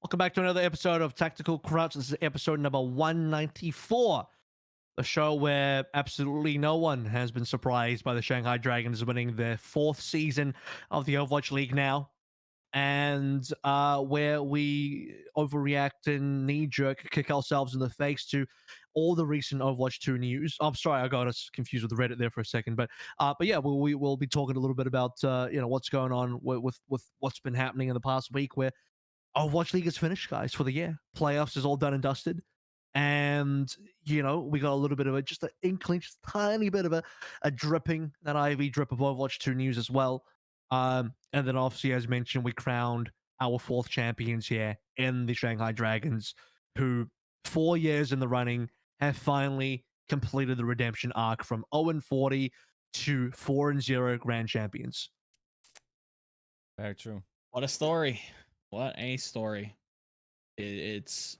Welcome back to another episode of Tactical Crouch. This is episode number 194, the show where absolutely no one has been surprised by the Shanghai Dragons winning their fourth season of the Overwatch League now, and where we overreact and knee-jerk kick ourselves in the face to all the recent Overwatch 2 news. I'm sorry, I got us confused with Reddit there for a second, but yeah, we will be talking a little bit about what's going on with what's been happening in the past week, where Overwatch League is finished, guys, for the year. Playoffs is all done and dusted. And, we got a little bit of just an inkling, just a tiny bit of a dripping, that IV drip of Overwatch 2 news as well. And then obviously, as mentioned, we crowned our fourth champions here in the Shanghai Dragons, who 4 years in the running have finally completed the redemption arc from 0-40 to 4-0 grand champions. Very true. What a story. What a story. It's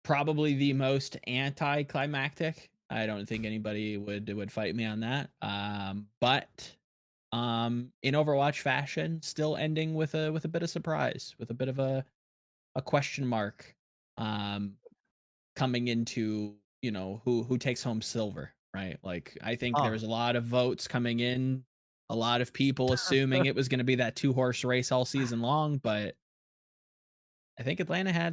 probably the most anticlimactic. I don't think anybody would fight me on that. But in Overwatch fashion, still ending with a bit of surprise, with a bit of a question mark. Coming into, who takes home silver, right? Like I think Oh. there's a lot of votes coming in, a lot of people assuming it was going to be that 2-horse race all season long, but I think Atlanta had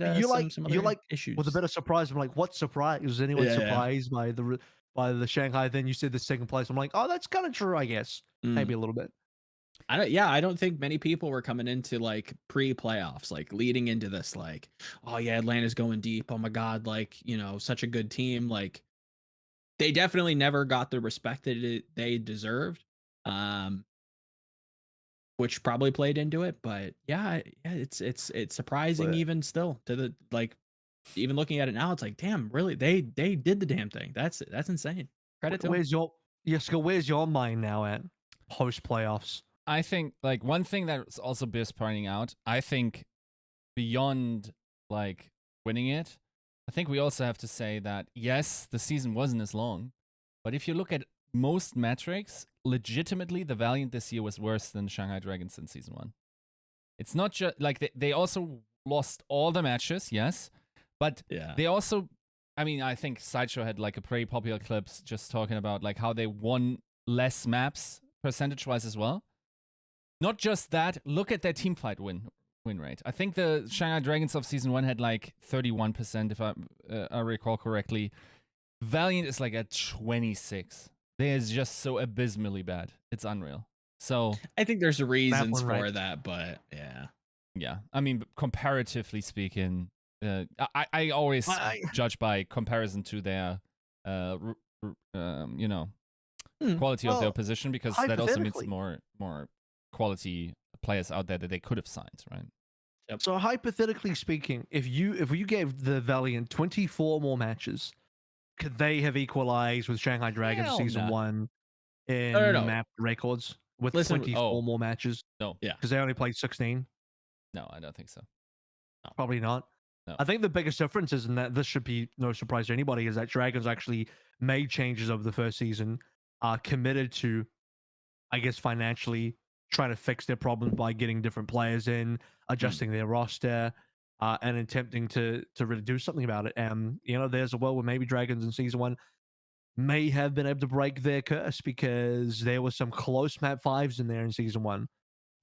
some other issues. with a bit of surprise. I'm like, what surprise? Was anyone Yeah, yeah. surprised by the Shanghai? Then you said the second place. I'm like, oh, that's kind of true, I guess. Maybe a little bit. I don't think many people were coming into like pre-playoffs, like leading into this, like, oh yeah, Atlanta's going deep. Oh my God, like, such a good team. Like, they definitely never got the respect that they deserved. Which probably played into it, but yeah, it's surprising even still to the, like, even looking at it now, it's like, damn, really, they did the damn thing. That's insane. Credit to them. Where's your mind now at post playoffs? I think like one thing that's also worth pointing out, I think beyond like winning it, I think we also have to say that yes, the season wasn't as long, but if you look at most metrics, legitimately the Valiant this year was worse than Shanghai Dragons in season 1. It's not just like they also lost all the matches, yes, but Yeah. they also, I mean, I think Sideshow had like a pretty popular clips just talking about like how they won less maps percentage-wise as well. Not just that, look at their teamfight win rate. I think the Shanghai Dragons of season 1 had like 31%, if I recall correctly. Valiant is like at 26. They is just so abysmally bad. It's unreal. So I think there's reasons for that, but yeah. Yeah. I mean, comparatively speaking, I always judge by comparison to their, quality of their position, because that also means more quality players out there that they could have signed, right? Yep. So hypothetically speaking, if you gave the Valiant 24 more matches, could they have equalized with Shanghai Dragons season 1 in map records with 24 more matches? No. Yeah. Because they only played 16? No, I don't think so. No. Probably not. No. I think the biggest difference is, and that this should be no surprise to anybody, is that Dragons actually made changes over the first season, committed to, I guess, financially trying to fix their problems by getting different players in, adjusting their roster, and attempting to really do something about it. And, there's a world where maybe Dragons in season 1 may have been able to break their curse, because there were some close map 5s in there in season 1.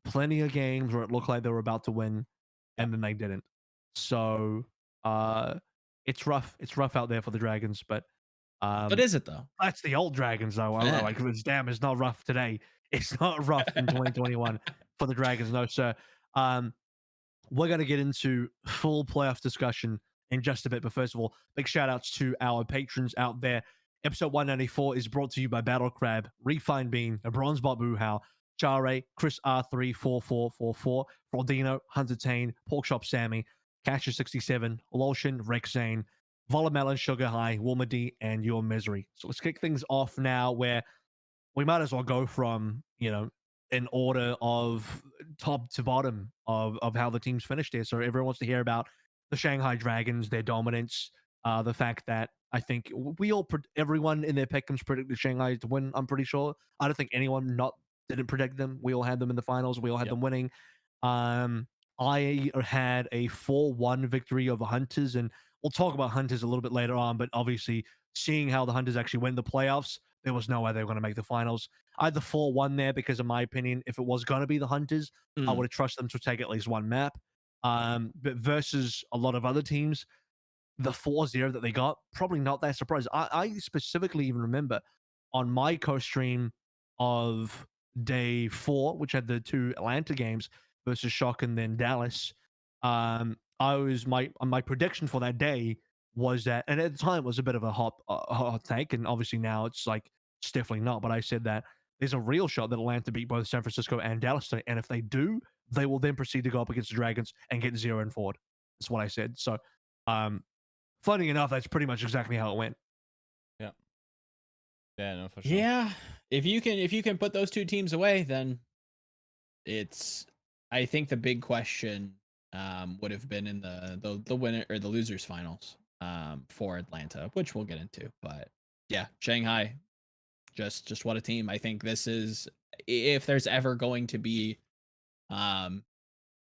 Plenty of games where it looked like they were about to win, and then they didn't. So it's rough. It's rough out there for the Dragons, but is it though? That's the old Dragons, though. I like, it's not rough today. It's not rough in 2021 for the Dragons, no sir. We're going to get into full playoff discussion in just a bit, but first of all, big shout outs to our patrons out there. Episode 194 is brought to you by Battle Crab, Refined Bean, a Bronzebot Boohow, Chare, Chris R34444, Fraudino, Hunter Tane, Porkshop Sammy, Casher67, Lolshin, Rexane, Volamel and Sugar High, Wilma D, and Your Misery. So let's kick things off now, where we might as well go from, in order of top to bottom of how the teams finished here. So everyone wants to hear about the Shanghai Dragons, their dominance, the fact that I think everyone in their Pickems predicted Shanghai to win, I'm pretty sure. I don't think anyone didn't predict them. We all had them in the finals. We all had them winning. I had a 4-1 victory over Hunters, and we'll talk about Hunters a little bit later on, but obviously seeing how the Hunters actually win the playoffs, there was no way they were going to make the finals. I had the 4-1 there because, in my opinion, if it was going to be the Hunters, I would have trusted them to take at least one map. But versus a lot of other teams, the 4-0 that they got, probably not that surprised. I specifically even remember on my co-stream of day 4, which had the 2 Atlanta games versus Shock and then Dallas. I was my prediction for that day was that, and at the time it was a bit of a hot take, and obviously now it's like it's definitely not. But I said that there's a real shot that Atlanta beat both San Francisco and Dallas today, and if they do, they will then proceed to go up against the Dragons and get 0 and forward. That's what I said. So, funny enough, that's pretty much exactly how it went. Yeah. Yeah, no, for sure. Yeah, if you can put those 2 teams away, then it's. I think the big question would have been in the winner or the losers finals for Atlanta, which we'll get into. But yeah, Shanghai, just what a team. I think this is, if there's ever going to be, and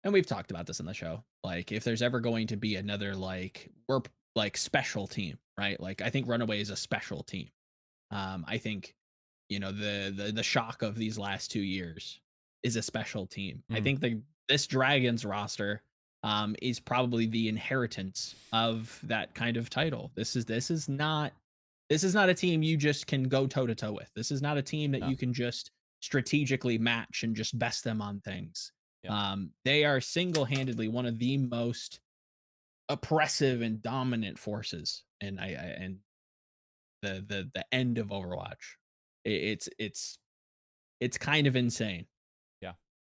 we've talked about this in the show, like if there's ever going to be another we're special team, right? Like I think Runaway is a special team. I think, the shock of these last 2 years is a special team. I think this Dragons roster is probably the inheritance of that kind of title. This is not a team you just can go toe to toe with. This is not a team that you can just strategically match and just best them on things. Yeah. They are single-handedly one of the most oppressive and dominant forces, and the end of Overwatch. It's kind of insane. Yeah.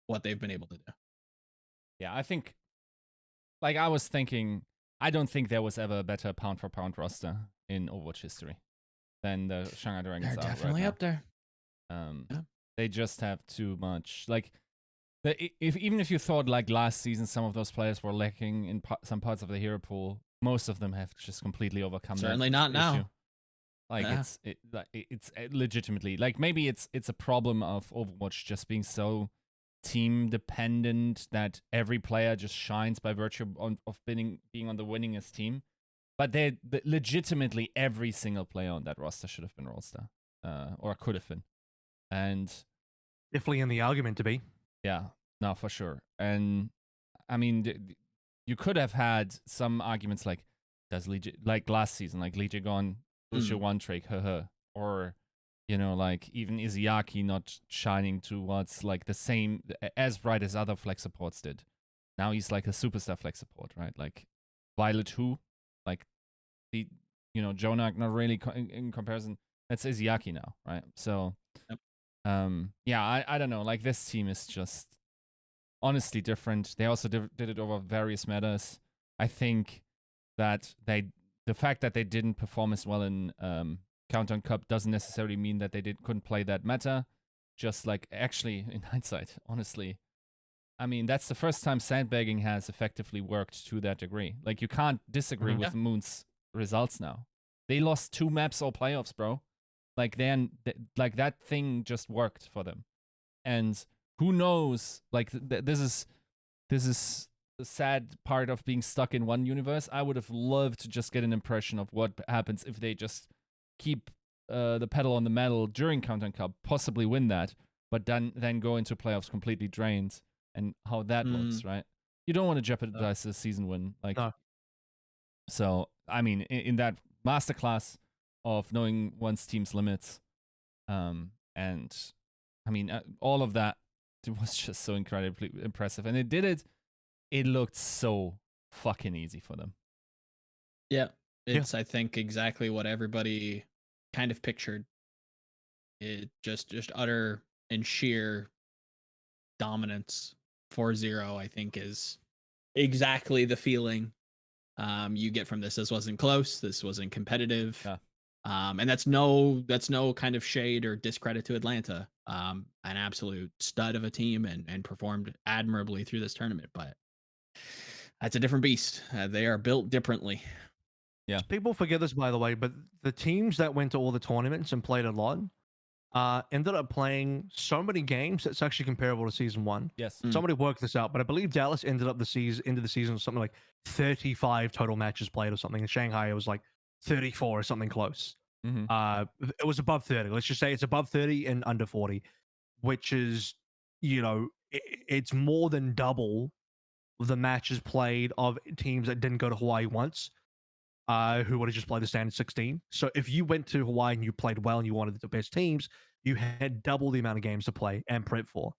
What they've been able to do. Yeah, I think, like I was thinking, I don't think there was ever a better pound for pound roster in Overwatch history than the Shanghai Dragons. They're are definitely right up there. now. Yeah. They just have too much. Like, even if you thought like last season some of those players were lacking in some parts of the hero pool, most of them have just completely overcome Certainly that not issue. now. Like it's legitimately, like, maybe it's a problem of Overwatch just being so team dependent that every player just shines by virtue of being on the winningest team. But they legitimately every single player on that roster should have been Rollstar, or could have been, and Definitely in the argument to be. yeah, no, for sure. And I mean, you could have had some arguments like, does Legit, like last season, like Legit gone, Lucio one trick, or like even Izayaki not shining towards like the same as bright as other flex supports did. Now he's like a superstar flex support, right? Like Violet who, like the Jonak not really in comparison. That's Izayaki now, right? So, Yep. Yeah, I don't know. Like this team is just honestly different. They also did it over various metas. I think that the fact that they didn't perform as well in Countdown Cup doesn't necessarily mean that they couldn't play that meta. Just like, actually, in hindsight, honestly, I mean, that's the first time sandbagging has effectively worked to that degree. Like, you can't disagree with Moon's results now. They lost 2 maps all playoffs, bro. Like, like that thing just worked for them. And who knows? Like, this is the sad part of being stuck in one universe. I would have loved to just get an impression of what happens if they just keep the pedal on the metal during Countdown Cup, possibly win that, but then go into playoffs completely drained, and how that looks, right? You don't want to jeopardize the season win, like. No. So, I mean, in that masterclass of knowing one's team's limits, and I mean, all of that, it was just so incredibly impressive, and it looked so fucking easy for them. Yeah, it's I think exactly what everybody kind of pictured. It just utter and sheer dominance. 4-0, I think, is exactly the feeling you get from this. This wasn't close. This wasn't competitive. Yeah. And that's no kind of shade or discredit to Atlanta. An absolute stud of a team and performed admirably through this tournament. But that's a different beast. They are built differently. Yeah. People forget this, by the way, but the teams that went to all the tournaments and played a lot, ended up playing so many games that's actually comparable to season 1. Yes. Somebody worked this out, but I believe Dallas ended up into the season with something like 35 total matches played or something. In Shanghai, it was like 34 or something close. Mm-hmm. It was above 30. Let's just say it's above 30 and under 40, which is, it's more than double the matches played of teams that didn't go to Hawaii once, who would have just played the standard 16. So if you went to Hawaii and you played well and you wanted the best teams, you had double the amount of games to play and prep for.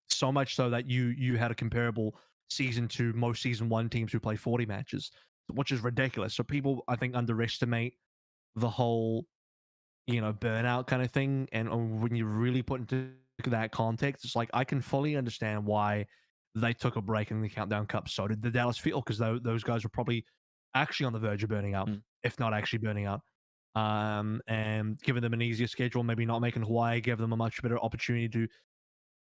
So much so that you had a comparable season to most season 1 teams who play 40 matches, which is ridiculous. So people, I think, underestimate the whole, burnout kind of thing. And when you really put into that context, it's like I can fully understand why they took a break in the Countdown Cup. So did the Dallas Field, because those guys were probably actually on the verge of burning out, if not actually burning out. And giving them an easier schedule, maybe not making Hawaii, give them a much better opportunity to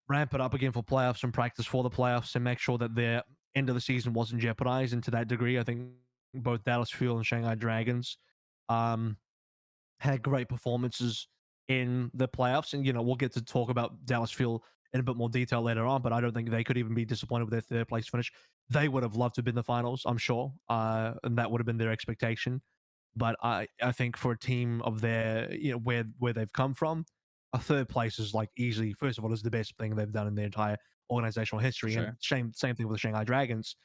ramp it up again for playoffs and practice for the playoffs and make sure that their end of the season wasn't jeopardized. And to that degree, I think both Dallas Fuel and Shanghai Dragons um, had great performances in the playoffs. And, we'll get to talk about Dallas Fuel in a bit more detail later on, but I don't think they could even be disappointed with their third place finish. They would have loved to have been in the finals, I'm sure, and that would have been their expectation. But I think for a team of their, where they've come from, a third place is like easily, first of all, is the best thing they've done in their entire organizational history. Sure. And same thing with the Shanghai Dragons.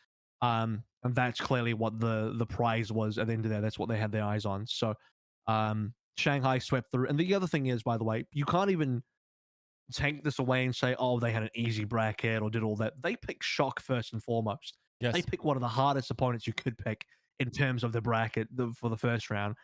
And that's clearly what the prize was at the end of the day. That's what they had their eyes on. So Shanghai swept through. And the other thing is, by the way, you can't even take this away and say, oh, they had an easy bracket or did all that. They picked Shock first and foremost. Yes. They picked one of the hardest opponents you could pick in terms of the bracket for the first round.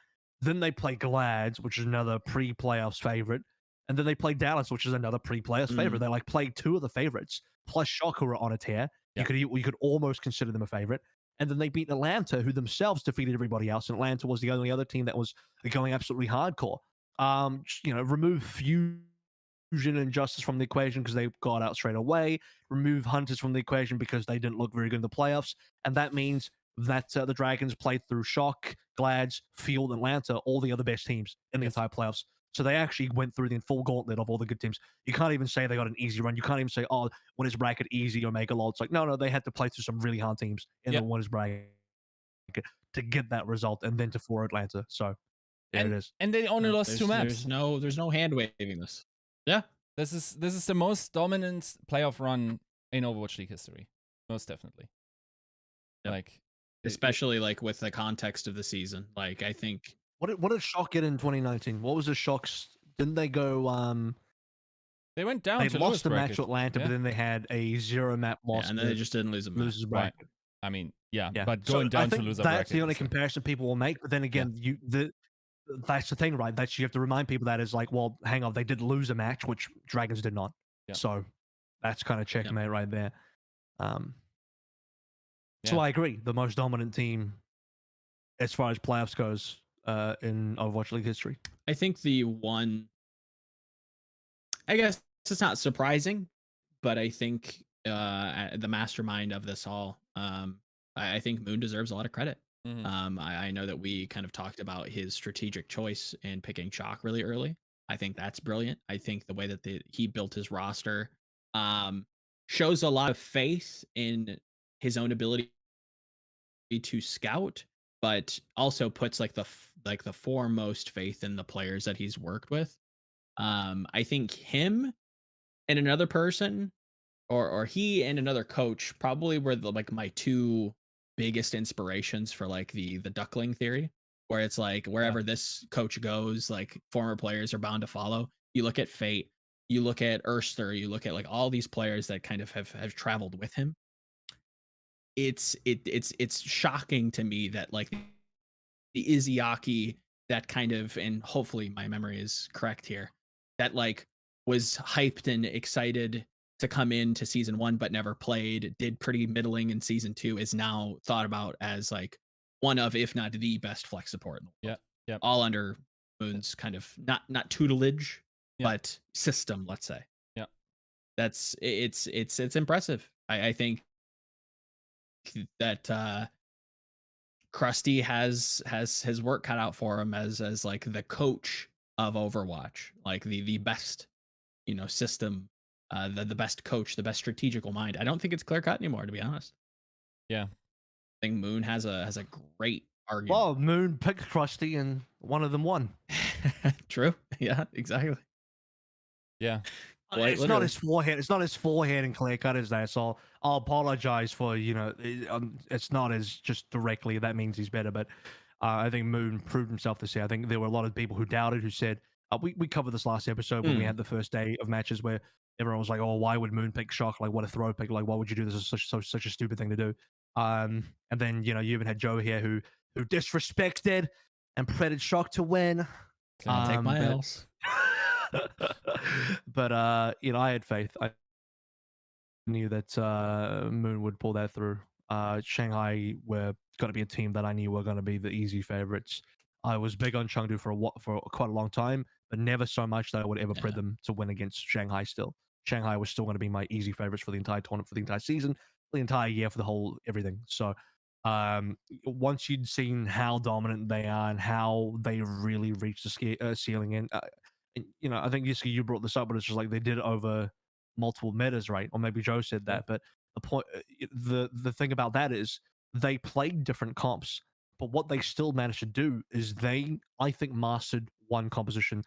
Then they play Glads, which is another pre-playoffs favorite. And then they play Dallas, which is another pre-playoffs favorite. They like played 2 of the favorites, plus Shock, who were on a tear. Yeah. You could almost consider them a favorite. And then they beat Atlanta, who themselves defeated everybody else. And Atlanta was the only other team that was going absolutely hardcore. Remove Fusion and Justice from the equation because they got out straight away. Remove Hunters from the equation because they didn't look very good in the playoffs. And that means that the Dragons played through Shock, Glads, Field, Atlanta, all the other best teams in the entire playoffs. So they actually went through the full gauntlet of all the good teams. You can't even say they got an easy run. You can't even say, oh, winners bracket easy or mega lol. It's like, no, they had to play through some really hard teams in the winners bracket to get that result and then to for Atlanta. So there it is. And they only lost 2 maps. There's no hand waving this. Yeah. This is the most dominant playoff run in Overwatch League history. Most definitely. Yep. Like especially like with the context of the season. Like I think what did Shock get in 2019? What was the Shocks? Didn't they go they went down they to lost the match bracket. to Atlanta, but then they had a 0 map loss. Yeah, and then they just didn't lose a losers bracket. Right. I mean, yeah, Yeah. but So going I down to think loser that's bracket. the only comparison people will make. But then again, that's the thing, right? That you have to remind people that is like, well, hang on, they did lose a match, which Dragons did not. Yeah. So that's kind of checkmate right there. So Yeah. I agree, the most dominant team as far as playoffs goes in Overwatch League history. I think the one, I guess it's not surprising, but I think the mastermind of this all, I think Moon deserves a lot of credit. I know that we kind of talked about his strategic choice in picking Shock really early. I think that's brilliant. I think the way that he built his roster shows a lot of faith in his own ability to scout, but also puts like the foremost faith in the players that he's worked with. I think him and another person, or he and another coach, probably were like my 2 biggest inspirations for like the duckling theory, where it's like wherever this coach goes, like former players are bound to follow. You look at Fate, you look at Erster, you look at like all these players that kind of have traveled with him. It's shocking to me that like the Izzyaki that kind of, and hopefully my memory is correct here, that like was hyped and excited to come into season 1 but never played, did pretty middling in season 2, is now thought about as like one of, if not the best flex support in the world. Yeah. All under Moon's kind of not tutelage, but system, let's say. Yeah. That's it's impressive. I think that Krusty has his work cut out for him as like the coach of Overwatch, like the best, system, the best coach, the best strategical mind. I don't think it's clear cut anymore, to be honest. Yeah. I think Moon has a great argument. Well, Moon picked Krusty, and one of them won. True. Yeah, exactly. Yeah. Quite It's not literally. his forehead. It's not his forehead and clear cut as that. So I'll apologize for it's not as just directly. That means he's better, but I think Moon proved himself this year. I think there were a lot of people who doubted, who said we covered this last episode when we had the first day of matches where everyone was like, "Oh, why would Moon pick Shock? Like, what a throw pick! Like, why would you do this? Is such a stupid thing to do." And then you even had Joe here who disrespected and predicted Shock to win. I'll take my but L's. but I had faith. I knew that Moon would pull that through. Shanghai were going to be a team that I knew were going to be the easy favorites. I was big on Chengdu for quite a long time, but never so much that I would ever pred them to win against Shanghai. Still, Shanghai was still going to be my easy favorites for the entire tournament, for the entire season, for the entire year, for the whole everything. So, once you'd seen how dominant they are and how they really reached the ceiling, and I think Yiska, you brought this up, but it's just like they did it over multiple metas, right? Or maybe Joe said that. But the point, the thing about that is they played different comps, but what they still managed to do is I think, mastered one composition.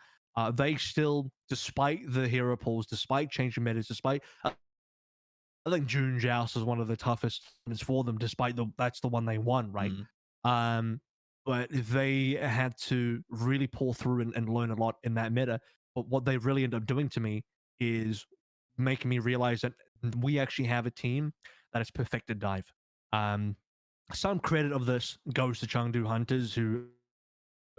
They still, despite the hero pools, despite changing metas, despite I think June Joust is one of the toughest ones for them, despite that's the one they won, right? Um, but they had to really pull through and learn a lot in that meta. But what they really ended up doing to me is making me realize that we actually have a team that has perfected dive. Some credit of this goes to Chengdu Hunters, who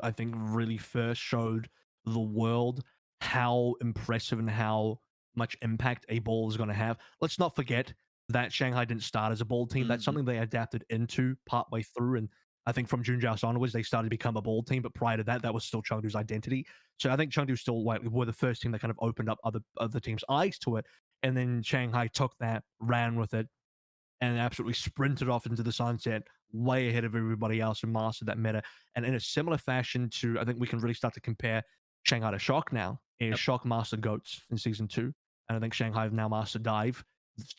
I think really first showed the world how impressive and how much impact a ball is going to have. Let's not forget that Shanghai didn't start as a ball team. That's something they adapted into partway through. And I think from Junjiaos onwards, they started to become a ball team. But prior to that, that was still Chengdu's identity. So I think Chengdu still were the first team that kind of opened up other teams' eyes to it. And then Shanghai took that, ran with it, and absolutely sprinted off into the sunset way ahead of everybody else and mastered that meta. And in a similar fashion to, I think we can really start to compare Shanghai to Shock now. Is Shock mastered Goats in season 2, and I think Shanghai have now mastered Dive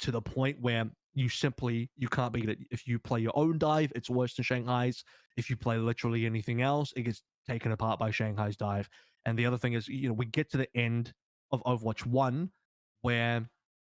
to the point where you can't beat it. If you play your own Dive, it's worse than Shanghai's. If you play literally anything else, it gets taken apart by Shanghai's Dive. And the other thing is, we get to the end of Overwatch 1 where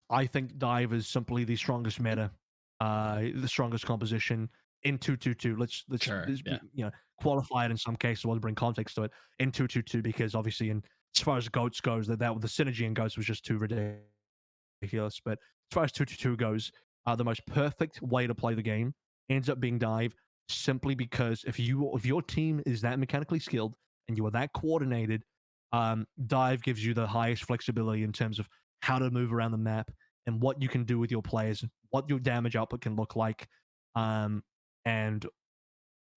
I think Dive is simply the strongest meta, the strongest composition in 2-2-2. Let's Sure, yeah. Qualify it in some cases. We'll bring context to it in 2-2-2 because obviously, as far as Goats goes, that the synergy in Goats was just too ridiculous. But as far as 2-2-2 goes, the most perfect way to play the game ends up being Dive, simply because if your team is that mechanically skilled and you are that coordinated, Dive gives you the highest flexibility in terms of how to move around the map and what you can do with your players, what your damage output can look like, and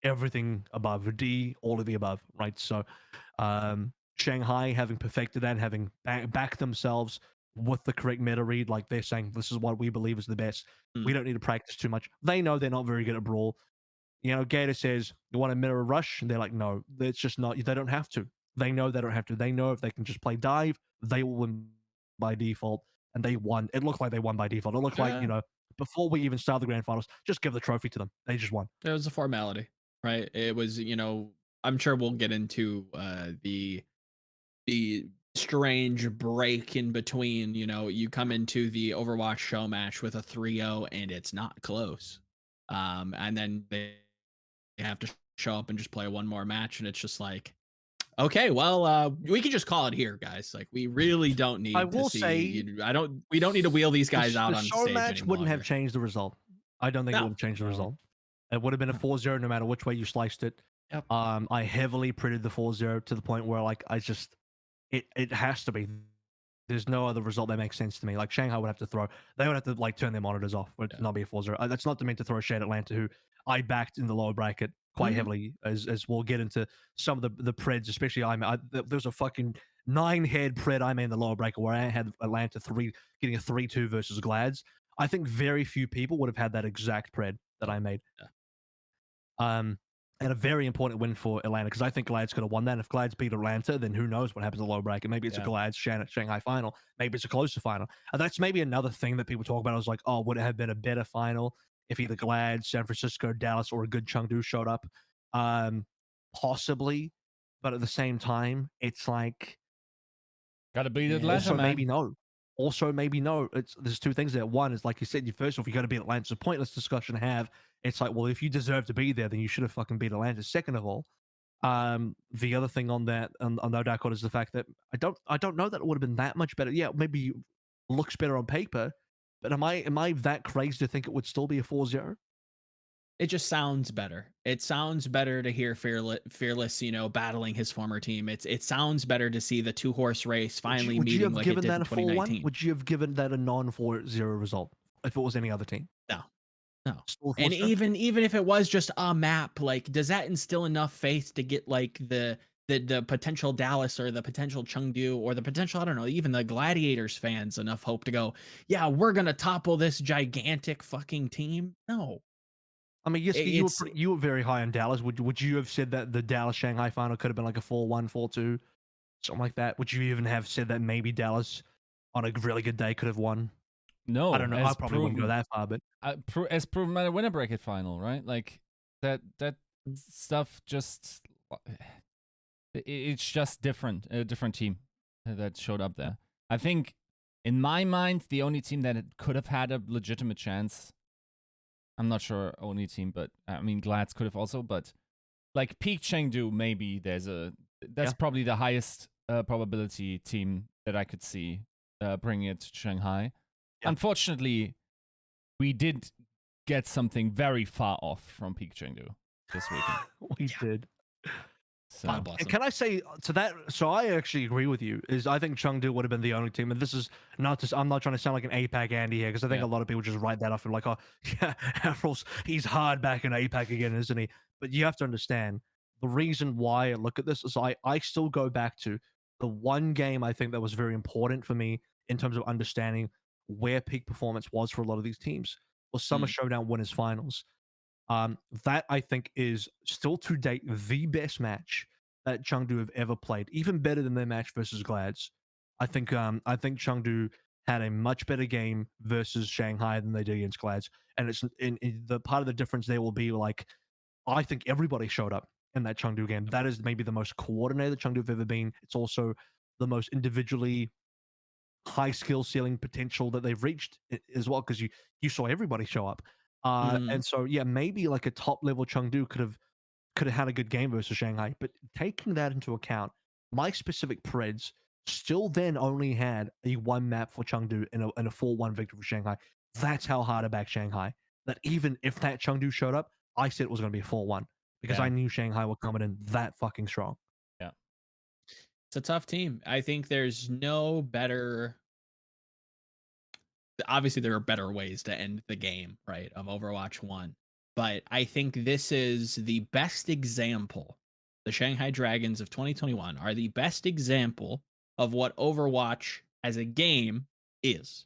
everything above D, all of the above, right? So, Shanghai having perfected that, having backed themselves with the correct meta read, like they're saying, this is what we believe is the best. We don't need to practice too much. They know they're not very good at Brawl. Gator says, you want a mirror rush? And they're like, no, it's just not, they don't have to. They know they don't have to. They know if they can just play dive, they will win by default. And they won. It looked like they won by default. It looked like, before we even started the grand finals, just give the trophy to them. They just won. It was a formality, right? It was, I'm sure we'll get into the strange break in between. You come into the Overwatch show match with a 3-0 and it's not close. And then they have to show up and just play one more match, and it's just like, okay, well, we can just call it here, guys. Like, we really don't need I will to see. say, we don't need to wheel these guys out the on show stage match any wouldn't have longer. changed the result. I don't think it No. would have changed the result. It would have been a 4-0 no matter which way you sliced it. Yep. I heavily predicted the 4-0 to the point where, like, it has to be. There's no other result that makes sense to me. Like, Shanghai would have to they would have to, like, turn their monitors off. It would not be a 4-0. That's not to mean to throw shade at Atlanta, who I backed in the lower bracket quite heavily, as we'll get into some of the preds, especially there's a fucking 9-head pred I made in the lower bracket where I had Atlanta getting a 3-2 versus Glads. I think very few people would have had that exact pred that I made. Yeah. And and a very important win for Atlanta because I think Glad's could have won that. And if Glad's beat Atlanta, then who knows what happens in the low bracket? Maybe it's a Glad's Shanghai final. Maybe it's a closer final. And that's maybe another thing that people talk about. I was like, oh, would it have been a better final if either Glad, San Francisco, Dallas, or a good Chengdu showed up? Possibly, but at the same time, it's like Gotta beat Atlanta, also man. maybe no. Also maybe no. There's two things there. One is like you said, first off, you got to beat Atlanta. It's a pointless discussion to have. It's like, well, if you deserve to be there, then you should have fucking beat Atlanta. Second of all, the other thing on that on No Doubt Code is the fact that I don't know that it would have been that much better. Yeah, maybe looks better on paper, but am I that crazy to think it would still be a 4-0? It just sounds better. It sounds better to hear Fearless, battling his former team. It sounds better to see the 2-horse race finally Would you meeting have like it given did that in a 4-1? 2019. Would you have given that a non-4-0 result if it was any other team? No. Still a And 4-0? even if it was just a map, like, does that instill enough faith to get like the potential Dallas or the potential Chengdu or the potential, I don't know, even the Gladiators fans enough hope to go, yeah, we're gonna topple this gigantic fucking team? No. I mean, yes, It's you were very high on Dallas. Would you have said that the Dallas Shanghai final could have been like a 4-1, 4-2, something like that? Would you even have said that maybe Dallas on a really good day could have won? No, I don't know. I as probably wouldn't go proven, that far, but as proven by the winner bracket final, right? Like that stuff just it's just different, a different team that showed up there. I think in my mind, the only team that could have had a legitimate chance, I'm not sure only team, but I mean Glads could have also, but like Peak Chengdu, maybe that's probably the highest probability team that I could see bringing it to Shanghai. Yeah. Unfortunately, we did get something very far off from Peak Chengdu this weekend. We did. So. And can I say to that? So I actually agree with you. I think Chengdu would have been the only team, and this is not just. I'm not trying to sound like an APAC Andy here because I think a lot of people just write that off and like, oh yeah, AVRL's, he's hard back in APAC again, isn't he? But you have to understand the reason why I look at this is I still go back to the one game I think that was very important for me in terms of understanding where peak performance was for a lot of these teams was Summer Showdown Winners Finals. That I think is still to date the best match that Chengdu have ever played, even better than their match versus Glads. I think Chengdu had a much better game versus Shanghai than they did against Glads, and it's in the part of the difference there will be like I think everybody showed up in that Chengdu game. That is maybe the most coordinated Chengdu have ever been. It's also the most individually high skill ceiling potential that they've reached as well because you saw everybody show up. And so yeah, maybe like a top level Chengdu could have had a good game versus Shanghai, but taking that into account, my specific Preds still then only had a one map for Chengdu and a 4-1 victory for Shanghai. That's how hard I back Shanghai. That even if that Chengdu showed up, I said it was going to be a 4-1 because I knew Shanghai were coming in that fucking strong. Yeah. It's a tough team. I think there's no better. Obviously, there are better ways to end the game, right, of Overwatch 1. But I think this is the best example. The Shanghai Dragons of 2021 are the best example of what Overwatch as a game is.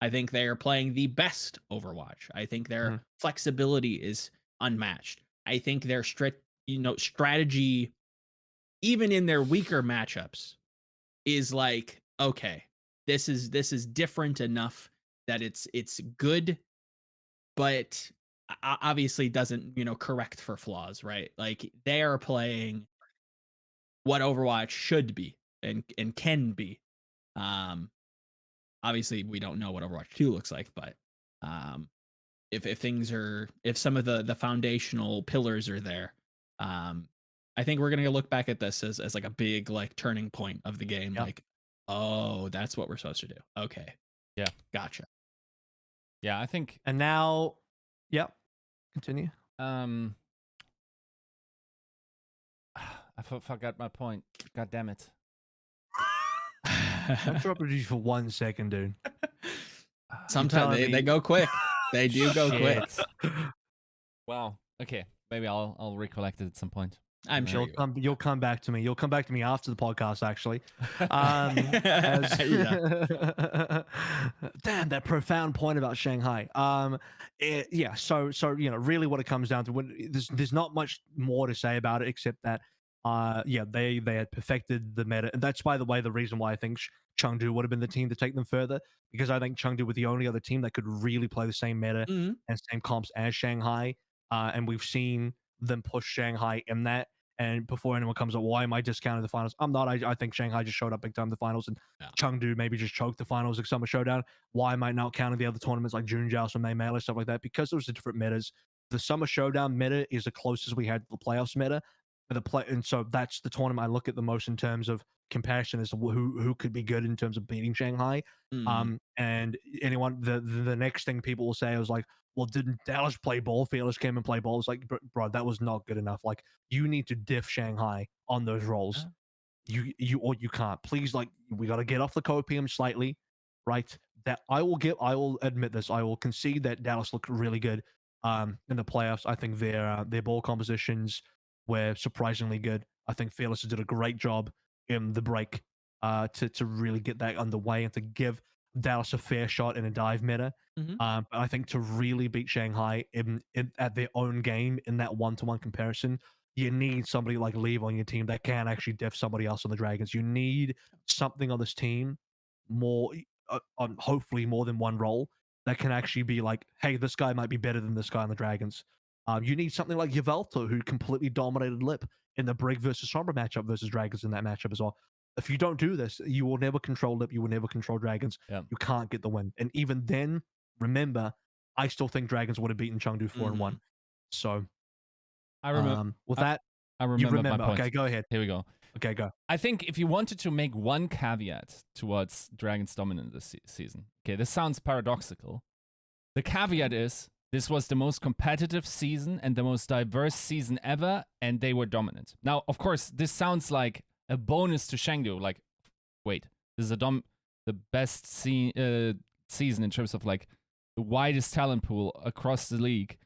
I think they are playing the best Overwatch. I think their flexibility is unmatched. I think their strategy, even in their weaker matchups, is like, okay, this is different enough that it's good, but obviously doesn't correct for flaws, right? Like they are playing what Overwatch should be and can be. Obviously we don't know what Overwatch 2 looks like, but if some of the foundational pillars are there, I think we're gonna look back at this as like a big like turning point of the game. Like, oh, that's what we're supposed to do. Okay, yeah, gotcha. Yeah, I think. And now, continue. I forgot my point. God damn it. I interrupted you for 1 second, dude. Sometimes they go quick. They do go quick. Wow. Okay. Maybe I'll recollect it at some point. I'm sure You'll come back to me. You'll come back to me after the podcast, actually. As Yeah. damn, that profound point about Shanghai. Yeah. So really, what it comes down to, there's not much more to say about it except that, yeah, they had perfected the meta, and that's, by the way, the reason why I think Chengdu would have been the team to take them further, because I think Chengdu were the only other team that could really play the same meta Mhm. and same comps as Shanghai, and we've seen them push Shanghai in that. And before anyone comes up, why am I discounting the finals? I'm not. I think Shanghai just showed up big time in the finals, and Yeah. Chengdu maybe just choked the finals like Summer Showdown. Why am I not counting the other tournaments like June Joust and May Melee, stuff like that? Because there was the different metas. The Summer Showdown meta is the closest we had to the playoffs meta. And so that's the tournament I look at the most in terms of comparison as to who could be good in terms of beating Shanghai. Mhm. And anyone, the next thing people will say is like, well, didn't Dallas play ball? Fearless came and played ball. It's like, bro, that was not good enough. Like, you need to diff Shanghai on those roles. You can't. Please, like, we got to get off the copium slightly, right? That I will admit this. I will concede that Dallas looked really good in the playoffs. I think their ball compositions were surprisingly good. I think Fearless did a great job in the break to really get that underway and to give Dallas a fair shot in a dive meta. Mhm. But I think to really beat Shanghai at their own game in that one-to-one comparison, you need somebody like Leave on your team that can actually diff somebody else on the Dragons. You need something on this team more, on hopefully more than one role, that can actually be like, hey, this guy might be better than this guy on the Dragons. You need something like Yveltal, who completely dominated Lip in the Brig versus Sombra matchup versus Dragons in that matchup as well. If you don't do this, you will never control Lip. You will never control Dragons. Yeah. You can't get the win. And even then, remember, I still think Dragons would have beaten Chengdu 4-1. So I remember. with that, I you remember my remember. point. Okay, go ahead. Here we go. Okay, go. I think if you wanted to make one caveat towards Dragons' dominance this season, okay, this sounds paradoxical. The caveat is this was the most competitive season and the most diverse season ever, and they were dominant. Now, of course, this sounds like a bonus to Chengdu. Like, wait, this is the best season in terms of like the widest talent pool across the league,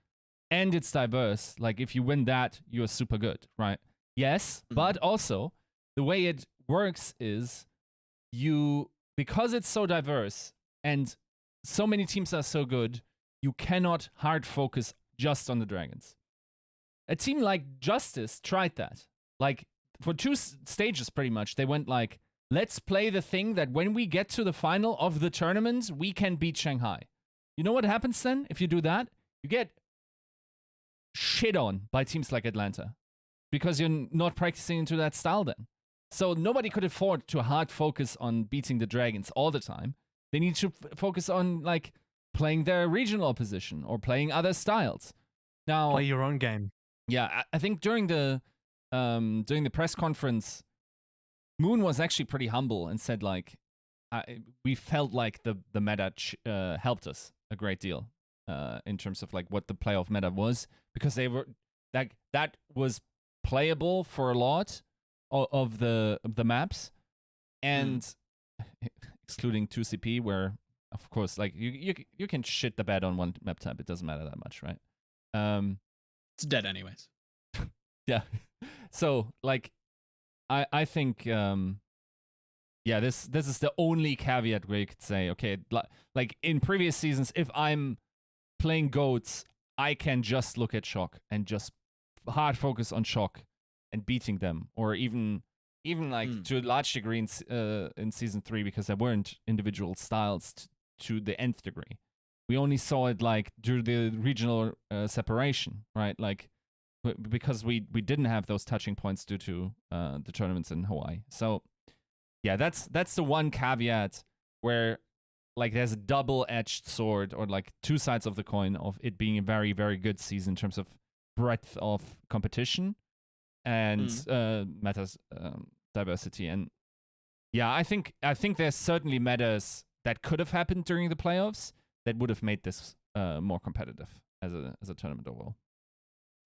and it's diverse. Like, if you win that, you're super good, right? Yes, but also the way it works is because it's so diverse and so many teams are so good, you cannot hard focus just on the Dragons. A team like Justice tried that. Like, for two stages, pretty much, they went like, let's play the thing that when we get to the final of the tournament, we can beat Shanghai. You know what happens then if you do that? You get shit on by teams like Atlanta because you're not practicing into that style then. So nobody could afford to hard focus on beating the Dragons all the time. They need to focus on like playing their regional opposition or playing other styles. Now, Play your own game. yeah, I think during the press conference, Moon was actually pretty humble and said like, we felt like the meta helped us a great deal in terms of like what the playoff meta was, because they were that was playable for a lot of the maps, and excluding 2CP, where of course like you can shit the bed on one map type, it doesn't matter that much, right? It's dead anyways. Yeah. So like I think yeah, this is the only caveat where you could say, okay, like in previous seasons, if I'm playing goats, I can just look at Shock and just hard focus on Shock and beating them, or even like to a large degree in season 3, because there weren't individual styles to the nth degree. We only saw it like through the regional separation, right? Like because we didn't have those touching points due to the tournaments in Hawaii. So yeah, that's the one caveat where like there's a double-edged sword, or like two sides of the coin, of it being a very, very good season in terms of breadth of competition and metas diversity. And yeah, I think there's certainly metas that could have happened during the playoffs that would have made this more competitive as a tournament overall.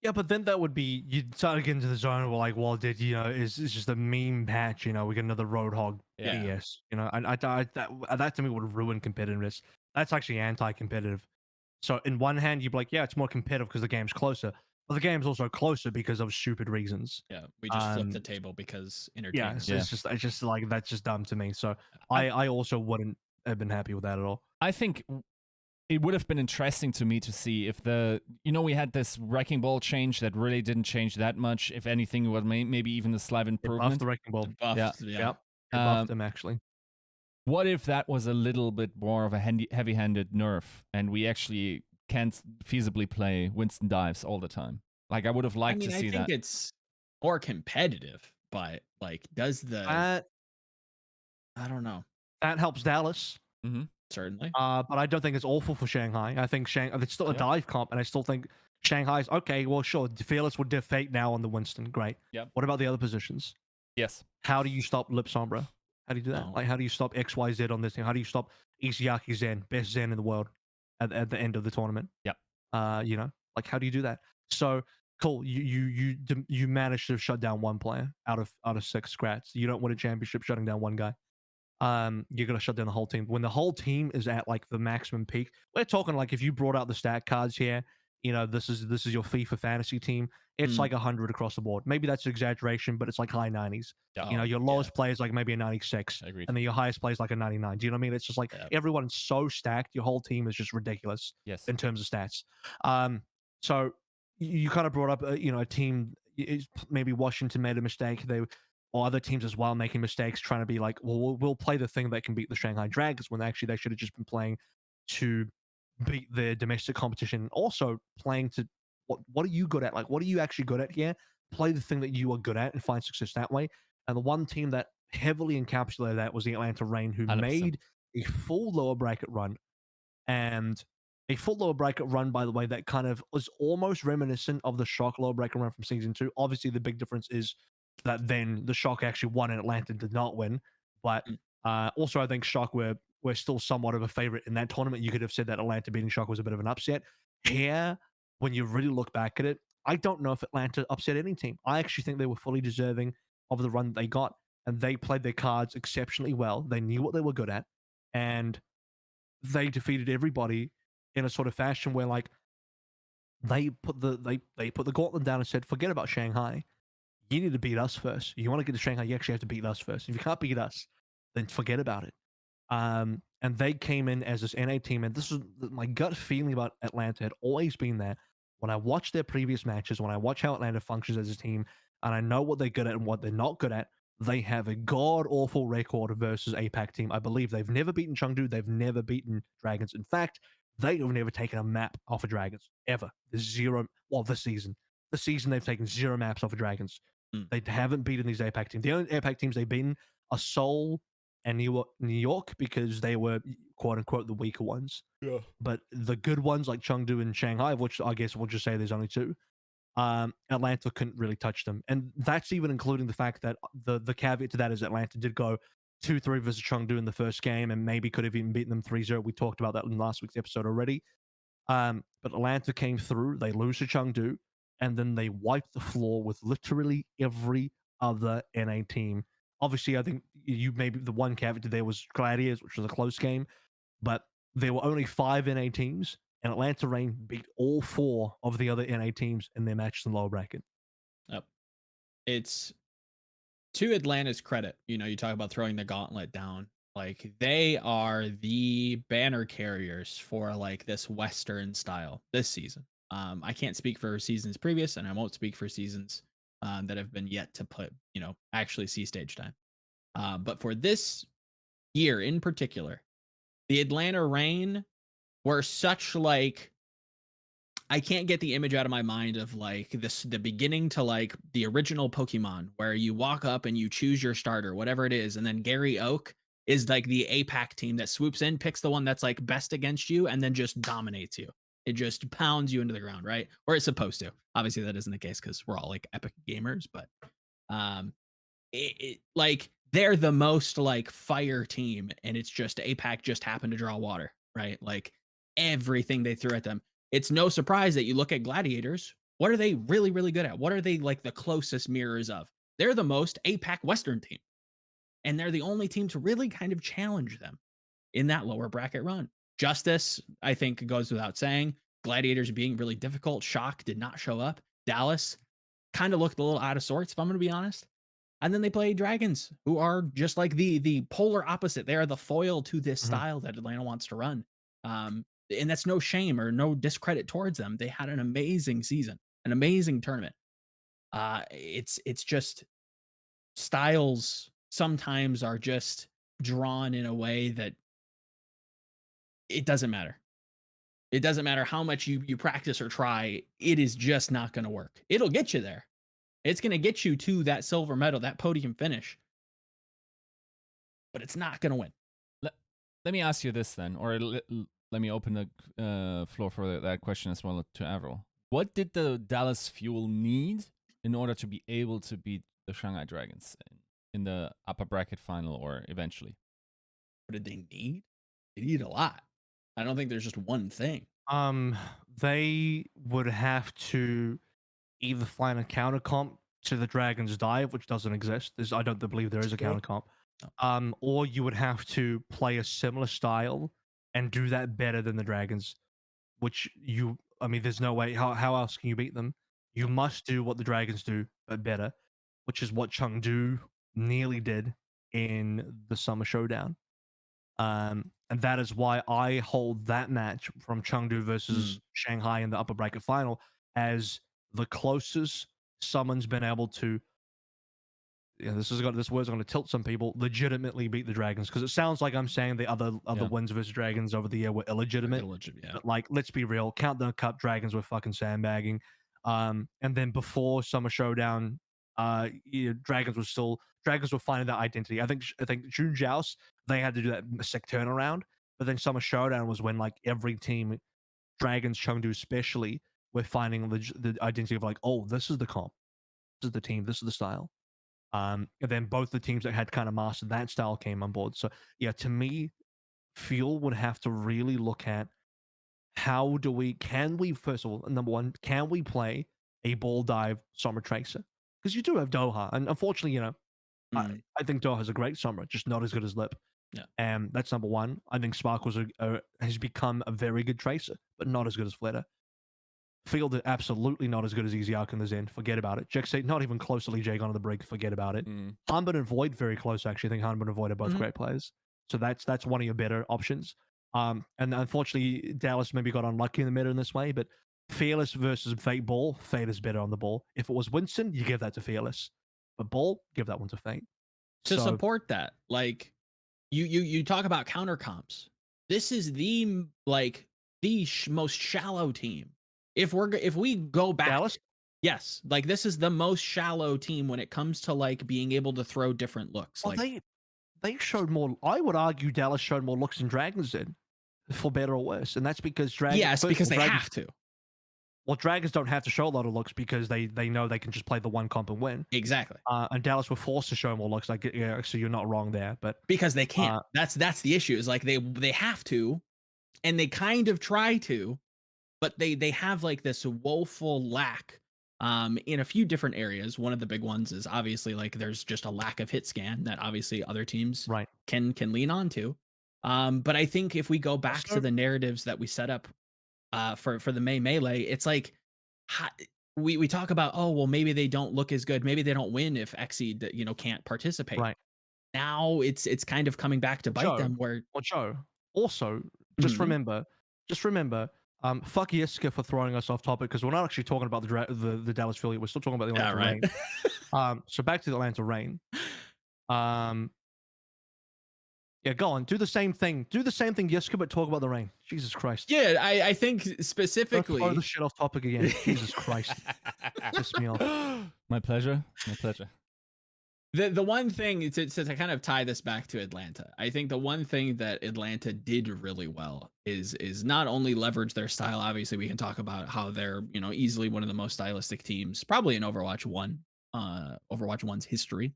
Yeah, but then that would be, you'd start to get into the zone where like, well, it's just a meme patch, we get another Roadhog BS, and that to me would ruin competitiveness. That's actually anti-competitive. So in one hand, you'd be like, yeah, it's more competitive because the game's closer. But the game's also closer because of stupid reasons. Yeah, we just flipped the Um, table because Yeah, entertainment. it's just like that's just dumb to me. So I also wouldn't have been happy with that at all. I think it would have been interesting to me to see if we had this wrecking ball change that really didn't change that much. If anything, it was maybe even a slight They buffed improvement. the wrecking ball. Buffed, Yeah. yeah. Yep, they buffed him actually. What if that was a little bit more of a heavy-handed nerf, and we actually can't feasibly play Winston dives all the time? Like, I would have liked to see I think that. it's more competitive, but like, does the I don't know. That helps Dallas. Certainly. But I don't think it's awful for Shanghai. I think it's still a Yep. dive comp, and I still think Shanghai's okay. Well, sure, Fearless would defate now on the Winston. Great. Yep. What about the other positions? Yes. How do you stop Lip Sombra? How do you do that? No. Like, how do you stop XYZ on this thing? How do you stop Isiaki Zen, best Zen in the world, at the end of the tournament? Yep. Like, how do you do that? So cool. You managed to shut down one player out of 6 scrats. You don't win a championship shutting down one guy. You're gonna shut down the whole team. When the whole team is at like the maximum peak, we're talking like if you brought out the stat cards here, this is your FIFA fantasy team. It's like 100 across the board. Maybe that's an exaggeration, but it's like high 90s. Yeah. Your lowest player is like maybe a 96, Agreed. and then your highest player is like a 99. Do you know what I mean? It's just like everyone's so stacked. Your whole team is just ridiculous Yes. in terms of stats. So you kind of brought up a team. Maybe Washington made a mistake. Or other teams as well making mistakes, trying to be like, well, we'll play the thing that can beat the Shanghai Dragons, when actually they should have just been playing to beat their domestic competition. Also playing to what are you good at? Like, what are you actually good at here? Play the thing that you are good at and find success that way. And the one team that heavily encapsulated that was the Atlanta Reign, who 100%. made a full lower bracket run. And a full lower bracket run, by the way, that kind of was almost reminiscent of the Shock lower bracket run from season 2. Obviously, the big difference is that then the Shock actually won and Atlanta did not win. But also, I think Shock were still somewhat of a favorite in that tournament. You could have said that Atlanta beating Shock was a bit of an upset. Here, when you really look back at it, I don't know if Atlanta upset any team. I actually think they were fully deserving of the run they got, and they played their cards exceptionally well. They knew what they were good at, and they defeated everybody in a sort of fashion where, like, they put the gauntlet down and said, forget about Shanghai. You need to beat us first. You want to get to Shanghai, you actually have to beat us first. If you can't beat us, then forget about it. And they came in as this NA team, and this is my gut feeling about Atlanta had always been that when I watch their previous matches, when I watch how Atlanta functions as a team, and I know what they're good at and what they're not good at, they have a god-awful record versus APAC team. I believe they've never beaten Chengdu. They've never beaten Dragons. In fact, they have never taken a map off of Dragons, ever. There's zero, well, this season. This season, they've taken 0 maps off of Dragons. They haven't beaten these APAC teams. The only APAC teams they've beaten are Seoul and New York because they were, quote-unquote, the weaker ones. Yeah. But the good ones like Chengdu and Shanghai, of which I guess we'll just say there's only 2, Atlanta couldn't really touch them. And that's even including the fact that the caveat to that is Atlanta did go 2-3 versus Chengdu in the first game and maybe could have even beaten them 3-0. We talked about that in last week's episode already. But Atlanta came through. They lose to Chengdu, and then they wiped the floor with literally every other NA team. Obviously, I think maybe the one caveat there was Gladiators, which was a close game, but there were only 5 NA teams, and Atlanta Reign beat all 4 of the other NA teams in their matches in the lower bracket. Yep. It's to Atlanta's credit. You talk about throwing the gauntlet down. Like, they are the banner carriers for like this Western style this season. I can't speak for seasons previous, and I won't speak for seasons that have been yet to put, actually see stage time. But for this year in particular, the Atlanta Reign were such like, I can't get the image out of my mind of like the beginning to like the original Pokemon where you walk up and you choose your starter, whatever it is, and then Gary Oak is like the APAC team that swoops in, picks the one that's like best against you, and then just dominates you. It just pounds you into the ground, right? Or it's supposed to. Obviously, that isn't the case because we're all like epic gamers, but like they're the most like fire team, and it's just APAC just happened to draw water, right? Like everything they threw at them. It's no surprise that you look at Gladiators. What are they really, really good at? What are they like the closest mirrors of? They're the most APAC Western team. And they're the only team to really kind of challenge them in that lower bracket run. Justice, I think, goes without saying. Gladiators being really difficult. Shock did not show up. Dallas kind of looked a little out of sorts, if I'm going to be honest. And then they play Dragons, who are just like the polar opposite. They are the foil to this style that Atlanta wants to run. And that's no shame or no discredit towards them. They had an amazing season, an amazing tournament. It's just styles sometimes are just drawn in a way that it doesn't matter. It doesn't matter how much you practice or try. It is just not going to work. It'll get you there. It's going to get you to that silver medal, that podium finish, but it's not going to win. Let me ask you this then, or let me open the floor for that question as well to Avril. What did the Dallas Fuel need in order to be able to beat the Shanghai Dragons in the upper bracket final or eventually? What did they need? They need a lot. I don't think there's just one thing. They would have to either find a counter comp to the Dragon's dive, which doesn't exist. I don't believe there is a counter comp. Or you would have to play a similar style and do that better than the Dragons, which I mean, there's no way. How else can you beat them? You must do what the Dragons do, but better, which is what Chengdu nearly did in the Summer Showdown. And that is why I hold that match from Chengdu versus Shanghai in the upper bracket final as the closest someone's been able to. Yeah, this word's going to tilt some people. Legitimately beat the Dragons, because it sounds like I'm saying the other wins versus Dragons over the year were illegitimate. But like, let's be real. Countdown Cup Dragons were fucking sandbagging. And then before Summer Showdown, Dragons were finding that identity. I think June Joust, they had to do that sick turnaround. But then Summer Showdown was when like every team, Dragons, Chengdu especially, were finding the identity of like, oh, this is the comp, this is the team, this is the style. And then both the teams that had kind of mastered that style came on board. So yeah, to me, Fuel would have to really look at can we first of all, number one, can we play a ball dive Sombra Tracer? Because you do have Doha, and unfortunately, I think Doha's a great Sombra, just not as good as Lip. Yeah. And that's number one. I think Sparkle's has become a very good Tracer, but not as good as Flitter. Field absolutely not as good as Easy Arc in the Zen. Forget about it. Jexate, not even closely Jagon on the Brig. Forget about it. Hanbin and Void, very close, actually. I think Hanbin and Void are both great players. So that's one of your better options. And unfortunately, Dallas maybe got unlucky in the meta in this way, but Fearless versus Fate Ball, Fate is better on the ball. If it was Winston, you give that to Fearless. But Ball, give that one to Fate. To support that, like, you talk about counter comps. This is the most shallow team. If we go back, Dallas? Yes, like this is the most shallow team when it comes to like being able to throw different looks. Well, like they showed more. I would argue Dallas showed more looks than Dragons did, for better or worse, and that's because Dragons. Yes, because they have to. Well, Dragons don't have to show a lot of looks because they know they can just play the one comp and win. Exactly. And Dallas were forced to show more looks. Like, yeah, so you're not wrong there, but because they can't. That's the issue. Is like they have to, and they kind of try to, but they have like this woeful lack in a few different areas. One of the big ones is obviously like there's just a lack of hit scan that obviously other teams can lean on to. But I think if we go back to the narratives that we set up for the May Melee, it's like we talk about, oh well, maybe they don't look as good, maybe they don't win if Exceed can't participate. Right now, it's kind of coming back to bite them. Where Joe, also just remember, fuck Yiska for throwing us off topic, because we're not actually talking about the Dallas Philly. We're still talking about the Atlanta Reign. So back to the Atlanta Reign. Yeah, go on. Do the same thing. Do the same thing, Yiska, but talk about the Reign. Jesus Christ. Yeah, I think specifically. Throw the shit off topic again. Jesus Christ. Piss me off. My pleasure. My pleasure. The one thing to kind of tie this back to Atlanta, I think the one thing that Atlanta did really well is not only leverage their style. Obviously, we can talk about how they're easily one of the most stylistic teams, probably in Overwatch 1's history.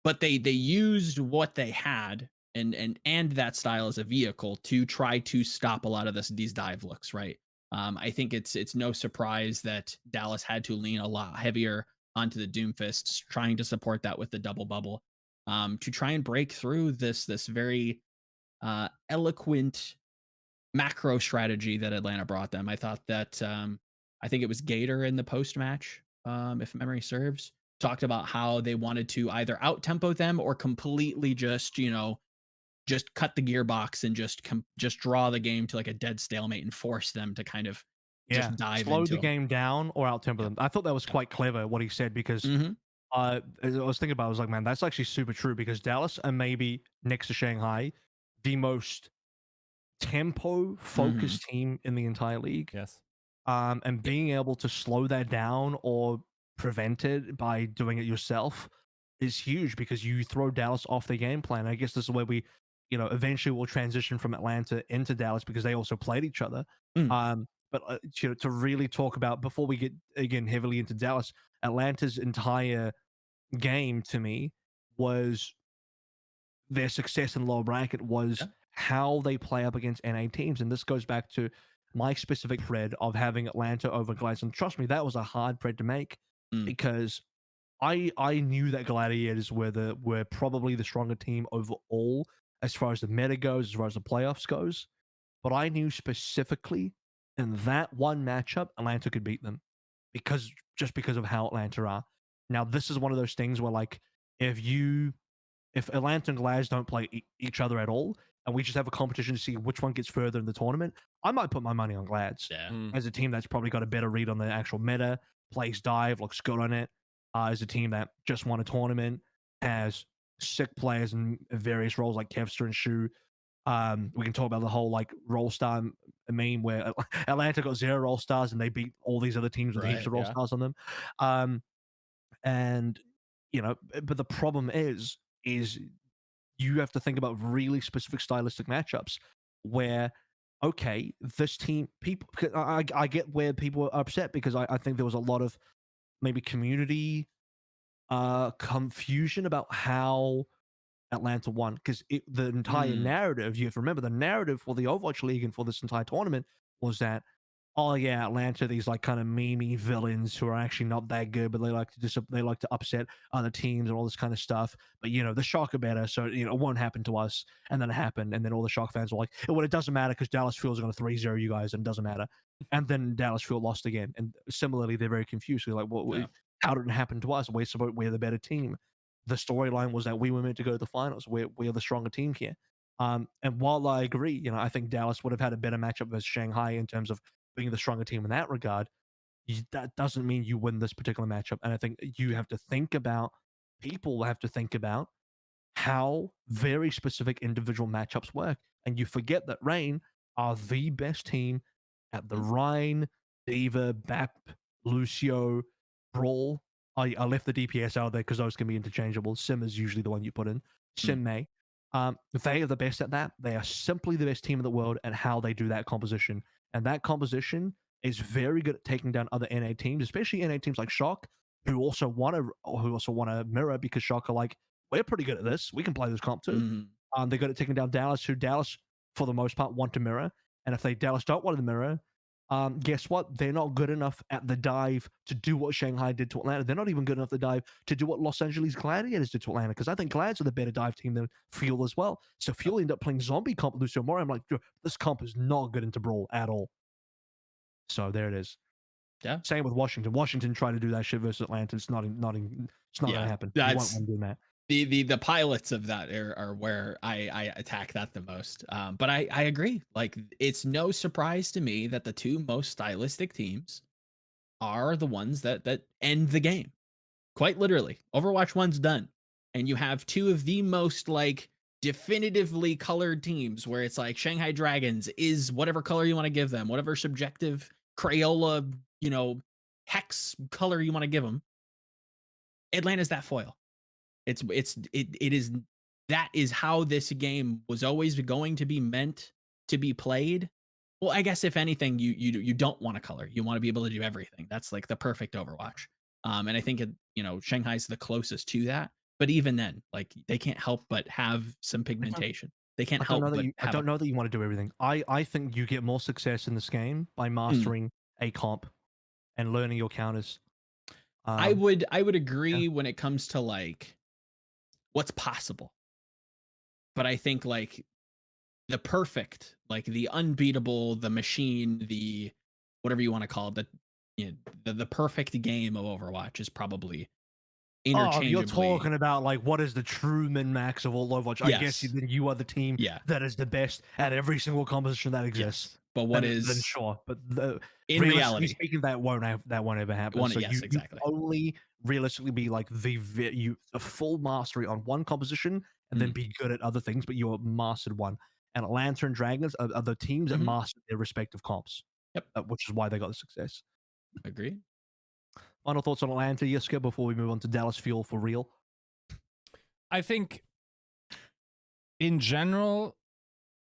But they used what they had and that style as a vehicle to try to stop a lot of these dive looks, right? I think it's no surprise that Dallas had to lean a lot heavier onto the Doomfists, trying to support that with the double bubble, to try and break through this very eloquent macro strategy that Atlanta brought them. I thought that I think it was Gator in the post match, if memory serves, talked about how they wanted to either out tempo them or completely just, just cut the gearbox and just draw the game to like a dead stalemate and force them to kind of Yeah, just dive slow into the them. game down or out-tempo Yeah. them. I thought that was Yeah. quite clever what he said because Mm-hmm. as I was thinking about it, I was like, man, that's actually super true because Dallas and maybe next to Shanghai, the most tempo Mm-hmm. focused team in the entire league. Yes. And Yeah. being able to slow that down or prevent it by doing it yourself is huge because you throw Dallas off their game plan. I guess this is where we, eventually will transition from Atlanta into Dallas because they also played each other. Mm. But to really talk about before we get again heavily into Dallas, Atlanta's entire game to me was their success in lower bracket was Yeah. how they play up against NA teams. And this goes back to my specific thread of having Atlanta over Gladiators. And trust me, that was a hard thread to make Mm. because I knew that Gladiators were probably the stronger team overall as far as the meta goes, as far as the playoffs goes. But I knew specifically in that one matchup, Atlanta could beat them because of how Atlanta are. Now, this is one of those things where like if Atlanta and Glads don't play each other at all, and we just have a competition to see which one gets further in the tournament, I might put my money on Glads Yeah. as a team that's probably got a better read on the actual meta, plays dive, looks good on it. As a team that just won a tournament, has sick players in various roles like Kevster and Shu. We can talk about the whole like role star meme where Atlanta got 0 role stars and they beat all these other teams with heaps Right. of role Yeah. stars on them. And but the problem is you have to think about really specific stylistic matchups where okay, this team people I get where people are upset because I think there was a lot of maybe community confusion about how Atlanta won because the entire Mm. narrative, you have to remember the narrative for the Overwatch League and for this entire tournament was that, oh yeah, Atlanta, these like kind of memey villains who are actually not that good, but they like to upset other teams and all this kind of stuff. But the Shock are better, so it won't happen to us. And then it happened, and then all the Shock fans were like, well, it doesn't matter because Dallas Fuel's going to 3-0 you guys, and it doesn't matter. And then Dallas Fuel lost again, and similarly, they're very confused. They're like, well, Yeah. how did it happen to us? We're the better team. The storyline was that we were meant to go to the finals. We're the stronger team here. And while I agree, I think Dallas would have had a better matchup versus Shanghai in terms of being the stronger team in that regard. That doesn't mean you win this particular matchup. And I think people have to think about how very specific individual matchups work. And you forget that Rain are the best team at the Mm. Rhine, Diva, BAP, Lucio, Brawl. I left the DPS out there because those can be interchangeable. Sim is usually the one you put in. Mm. Sim May. They are the best at that. They are simply the best team in the world at how they do that composition. And that composition is very good at taking down other NA teams, especially NA teams like Shock, who also want to mirror because Shock are like, we're pretty good at this. We can play this comp too. Mm. They're good at taking down Dallas, who Dallas, for the most part, want to mirror. And if Dallas don't want to mirror, guess what? They're not good enough at the dive to do what Shanghai did to Atlanta. They're not even good enough at the dive to do what Los Angeles Gladiators did to Atlanta, because I think Glads are the better dive team than Fuel as well. So Fuel ended up playing zombie comp with Lucio Mori. I'm like, this comp is not good into Brawl at all. So there it is. Yeah. Same with Washington. Washington tried to do that shit versus Atlanta. It's not going to happen. You won't That's win doing that. the pilots of that are where I attack that the most. But I agree. Like, it's no surprise to me that the two most stylistic teams are the ones that end the game. Quite literally. Overwatch 1's done. And you have two of the most like definitively colored teams where it's like Shanghai Dragons is whatever color you want to give them, whatever subjective Crayola, hex color you want to give them. Atlanta's that foil. It is that is how this game was always going to be meant to be played. Well, I guess if anything, you don't want to color. You want to be able to do everything. That's like the perfect Overwatch. And I think Shanghai's the closest to that. But even then, like, they can't help but have some pigmentation. They can't help but I have don't know that you want to do everything. I think you get more success in this game by mastering a comp and learning your counters. I would agree yeah. when it comes to like what's possible. But I think like the perfect, like the unbeatable, the machine, the whatever you want to call it, the perfect game of Overwatch is probably Oh, you're interchangeably. talking about like what is the true min max of all Overwatch? I guess Yes. then you are the team Yeah. that is the best at every single composition that exists. Yes. But what Then is sure, but in realistically reality? speaking, that won't ever happen. So Yes, you exactly. only realistically be like a full mastery on one composition and then be good at other things, but you're mastered one. And Atlanta and Dragons are the teams that Mhm. mastered their respective comps. Yep. Which is why they got the success. Agree. Final thoughts on Atlanta, Yiska, before we move on to Dallas Fuel for real. I think in general,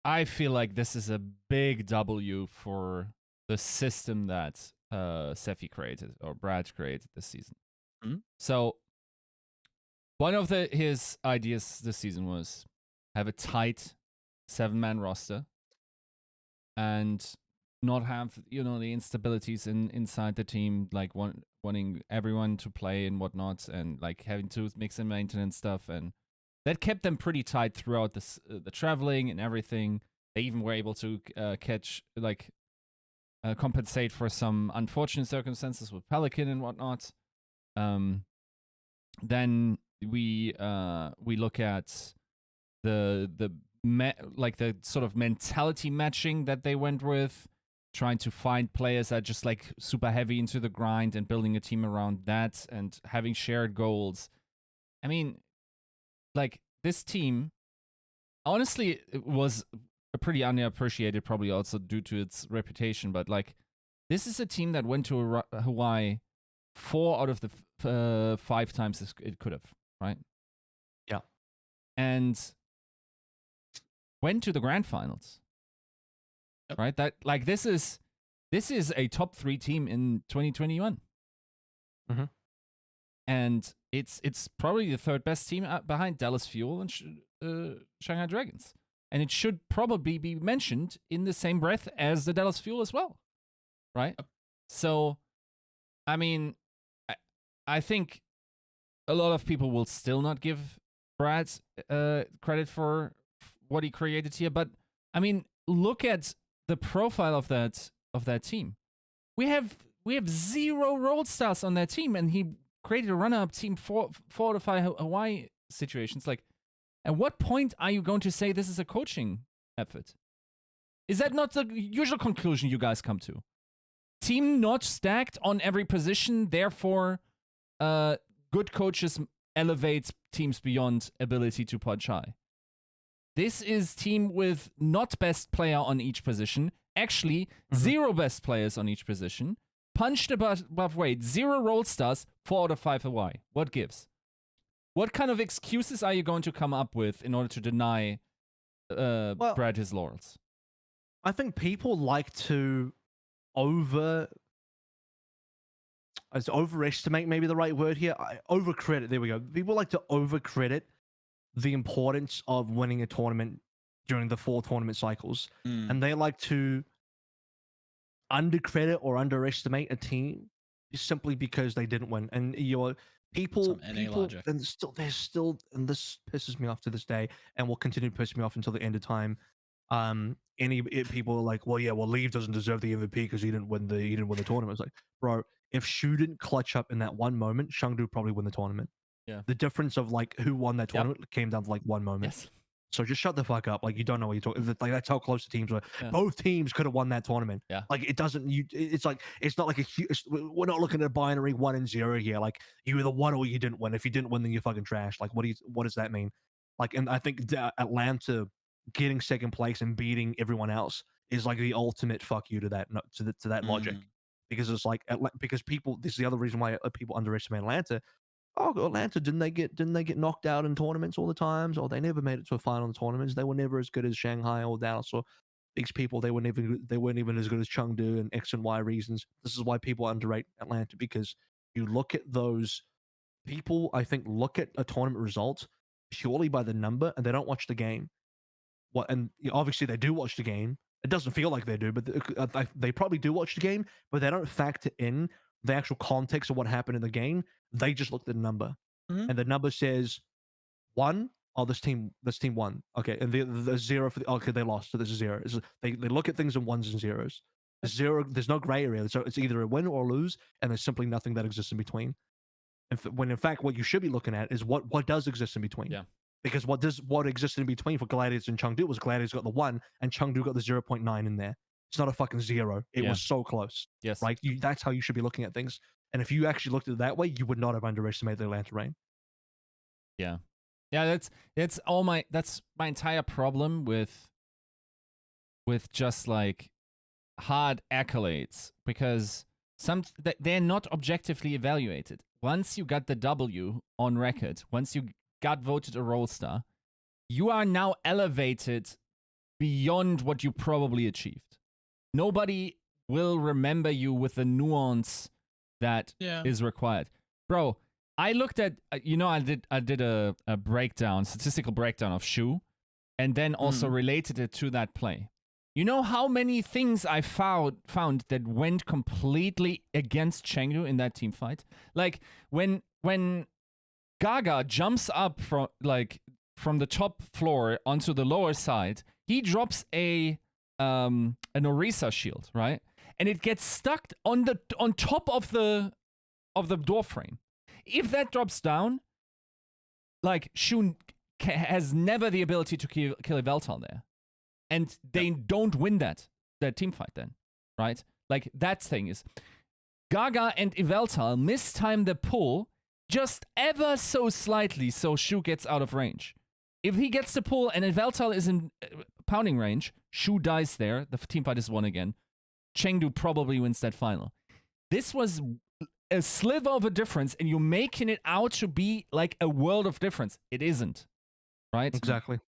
I feel like this is a big W for the system that Sephi created or Brad created this season. Mhm. So one of his ideas this season was have a tight 7-man roster and not have the instabilities inside the team, like wanting everyone to play and whatnot, and like having to mix and maintenance stuff, and that kept them pretty tight throughout the traveling and everything. They even were able to compensate for some unfortunate circumstances with Pelican and whatnot. Then we look at the sort of mentality matching that they went with, trying to find players that just like super heavy into the grind and building a team around that and having shared goals. I mean, like this team, honestly, it was pretty underappreciated, probably also due to its reputation. But like, this is a team that went to Hawaii 4 out of the 5 times it could have, right? Yeah. And went to the grand finals. Yep. Right? That like this is a top 3 team in 2021. Mhm. And it's probably the 3rd best team behind Dallas Fuel and Shanghai Dragons. And it should probably be mentioned in the same breath as the Dallas Fuel as well. Right? Yep. So, I mean, I think a lot of people will still not give Brad credit for what he created here. But, I mean, look at the profile of that team. We have 0 role stars on that team, and he created a runner-up team 4 to 5 Hawaii situations. Like, at what point are you going to say this is a coaching effort? Is that not the usual conclusion you guys come to? Team not stacked on every position, therefore, good coaches elevate teams beyond ability to punch high. This is team with not best player on each position, actually 0 best players on each position, punched above weight, 0 role stars, 4 out of 5 Hawaii. What gives? What kind of excuses are you going to come up with in order to deny Brad his laurels? I think people like to overestimate, maybe the right word here. Overcredit. There we go. People like to overcredit the importance of winning a tournament during the 4 tournament cycles, and they like to undercredit or underestimate a team simply because they didn't win. And people, logic. and there's still, and this pisses me off to this day, and will continue to piss me off until the end of time. People are like, well, yeah, well, Leave doesn't deserve the MVP because he didn't win the tournament. It's like, bro, if Shu didn't clutch up in that one moment, Chengdu probably win the tournament. Yeah. The difference of like who won that tournament came down to like one moment. Yes. So just shut the fuck up. Like, you don't know what you're talking. Like, that's how close the teams were. Yeah. Both teams could have won that tournament. Yeah. Like, it doesn't. It's like, it's not like a huge. We're not looking at a binary 1 and 0 here. Like, you either won or you didn't win. If you didn't win, then you're fucking trash. Like, what does that mean? Like, and I think Atlanta getting 2nd place and beating everyone else is like the ultimate fuck you to that logic, because it's like, because people. This is the other reason why people underestimate Atlanta. Oh, Atlanta, didn't they get knocked out in tournaments all the times? Or they never made it to a final in tournaments. They were never as good as Shanghai or Dallas or these people. They weren't even as good as Chengdu and X and Y reasons. This is why people underrate Atlanta, because you look at those people, I think, look at a tournament result purely by the number, and they don't watch the game. Obviously they do watch the game. It doesn't feel like they do, but they probably do watch the game, but they don't factor in the actual context of what happened in the game. They just looked at the number, and the number says 1. Oh, this team won. Okay, and the 0 for okay, they lost, so this is 0. They look at things in 1s and 0s. There's no gray area. So it's either a win or lose, and there's simply nothing that exists in between. When in fact, what you should be looking at is what does exist in between. Yeah. Because what existed in between for Gladiators and Chengdu was Gladiators got the 1 and Chengdu got the 0.9 in there. It's not a fucking 0. It was so close. Yes. Right? That's how you should be looking at things. And if you actually looked at it that way, you would not have underestimated the Atlanta Reign. Yeah. Yeah, that's my entire problem with just like hard accolades, because they're not objectively evaluated. Once you got the W on record, once you got voted a role star, you are now elevated beyond what you probably achieved. Nobody will remember you with the nuance that is required. Bro, I looked at, I did a statistical breakdown of Shu, and then also related it to that play. You know how many things I found that went completely against Chengdu in that team fight? Like when Gaga jumps up from the top floor onto the lower side, he drops an Orisa shield, right? And it gets stuck on top of the door frame. If that drops down, like Shun has never the ability to kill a Veltal there. And they don't win that team fight then, right? Like, that thing is, Gaga and Yveltal mistime the pull just ever so slightly so Shu gets out of range. If he gets the pull and Yveltal is in pounding range, Shu dies there, the team fight is won again. Chengdu probably wins that final. This was a sliver of a difference, and you're making it out to be like a world of difference. It isn't, right? Exactly.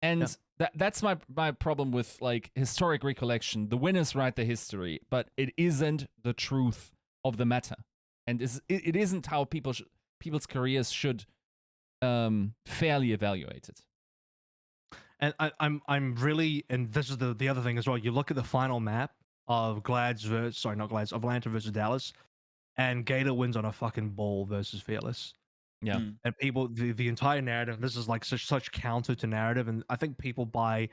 And that's my problem with like historic recollection. The winners write the history, but it isn't the truth of the matter, and it isn't how people's careers should fairly evaluated. And I'm really, and this is the other thing as well. You look at the final map of Atlanta versus Dallas, and Gator wins on a fucking ball versus Fearless. Yeah. And people, the entire narrative, this is like such counter to narrative, and I think people buy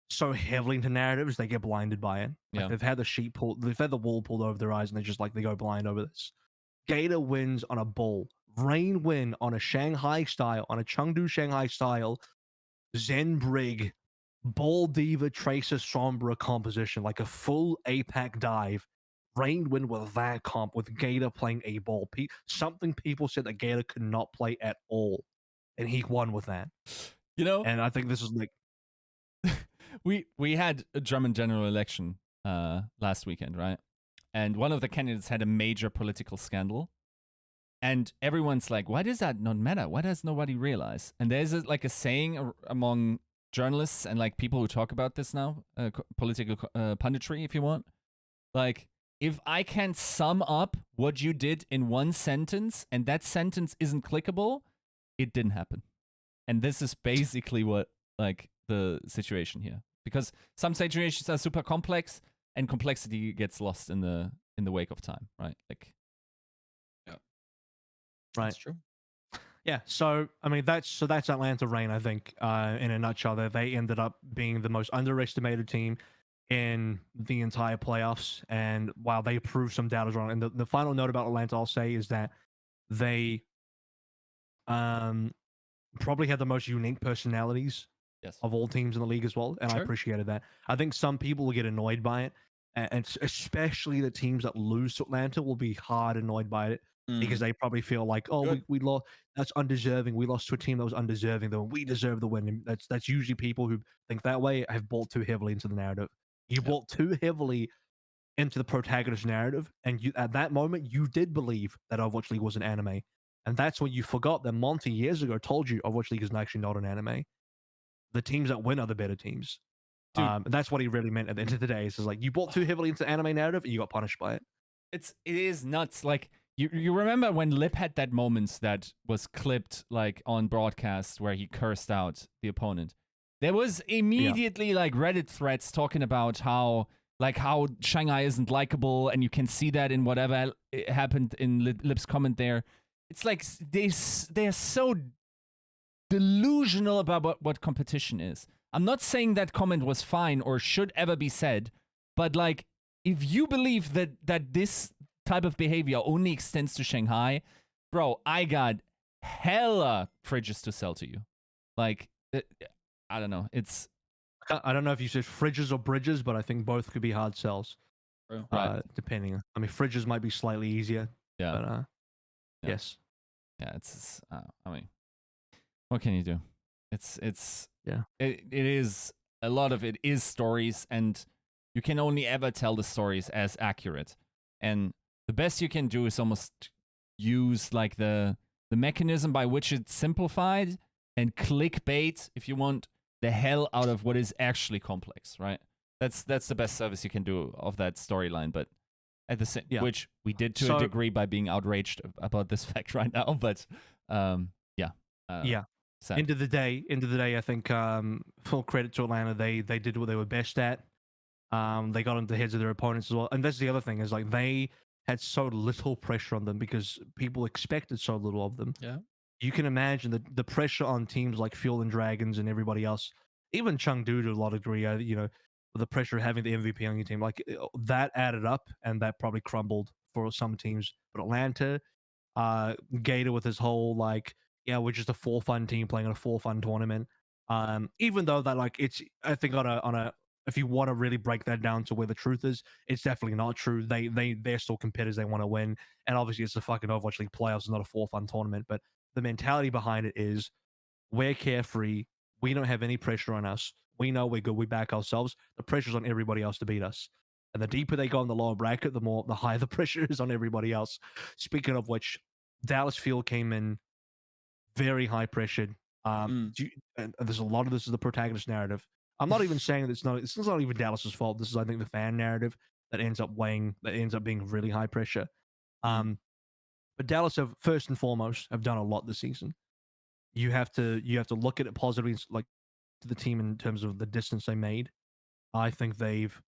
so heavily into narratives they get blinded by it. Like, they've had the wool pulled over their eyes, and they go blind over this. Gator wins on a ball. Rain win on a Chengdu Shanghai style, Zen Brig, Ball Diva Tracer Sombra composition, like a full APAC dive. Rain win with that comp, with Gator playing a ball. Something people said that Gator could not play at all, and he won with that. And I think this is like we had a German general election last weekend, right? And one of the candidates had a major political scandal, and everyone's like, "Why does that not matter? Why does nobody realize?" And there's like a saying among journalists and like people who talk about this now, political punditry, if you want, like, if I can sum up what you did in one sentence and that sentence isn't clickable, it didn't happen. And this is basically what, like, the situation here. Because some situations are super complex, and complexity gets lost in the wake of time, right? Like, yeah, right. That's true. Yeah, so I mean that's Atlanta Reign, I think, in a nutshell. They ended up being the most underestimated team in the entire playoffs, and while they proved some doubters wrong, and the final note about Atlanta I'll say is that they probably had the most unique personalities of all teams in the league as well, and I appreciated that. I think some people will get annoyed by it, and especially the teams that lose to Atlanta will be hard annoyed by it, because they probably feel like, oh, we lost, that's undeserving. We lost to a team that was undeserving, though we deserve the win. And that's usually people who think that way have bought too heavily into the narrative. You bought too heavily into the protagonist narrative, and at that moment you did believe that Overwatch League was an anime, and that's when you forgot that Monty years ago told you Overwatch League is actually not an anime. The teams that win are the better teams. And that's what he really meant at the end of the day. Is like, you bought too heavily into the anime narrative, and you got punished by it. It is nuts. Like, you remember when Lip had that moment that was clipped like on broadcast where he cursed out the opponent? There was immediately like Reddit threads talking about how Shanghai isn't likable, and you can see that in whatever happened in Lip's comment there. It's like they're so delusional about what competition is. I'm not saying that comment was fine or should ever be said, but like, if you believe that this type of behavior only extends to Shanghai, bro, I got hella fridges to sell to you. Like, I don't know. It's I don't know if you said fridges or bridges, but I think both could be hard sells. True. Right. Depending. I mean, fridges might be slightly easier, yeah, but Yeah. yes. yeah. It's I mean, what can you do? It's Yeah. It is a lot of it is stories, and you can only ever tell the stories as accurate. And the best you can do is almost use like the mechanism by which it's simplified and clickbait if you want the hell out of what is actually complex, right? That's the best service you can do of that storyline. But at the same, Yeah. which we did to So- a degree by being outraged about this fact right now. But Yeah. sad. End of the day, I think full credit to Atlanta. They did what they were best at. They got into the heads of their opponents as well. And that's the other thing is like they had so little pressure on them because people expected so little of them. Yeah. You can imagine the pressure on teams like Fuel and Dragons and everybody else, even Chengdu to a lot of degree. The pressure of having the MVP on your team, like that added up, and that probably crumbled for some teams. But Atlanta, Gator with his whole like, yeah, we're just a for fun team playing in a for fun tournament. Even though that like it's, I think on a if you want to really break that down to where the truth is, it's definitely not true. They're still competitors. They want to win, and obviously it's the fucking Overwatch League playoffs. It's not a for fun tournament, but the mentality behind it is we're carefree. We don't have any pressure on us. We know we're good. We back ourselves. The pressure's on everybody else to beat us. And the deeper they go in the lower bracket, the higher the pressure is on everybody else. Speaking of which, Dallas Field came in very high pressured. And there's a lot of this is the protagonist narrative. I'm not even saying that it's not even Dallas's fault. This is, I think, the fan narrative that ends up being really high pressure. But Dallas have first and foremost have done a lot this season. You have to look at it positively, like to the team in terms of the distance they made. I think they've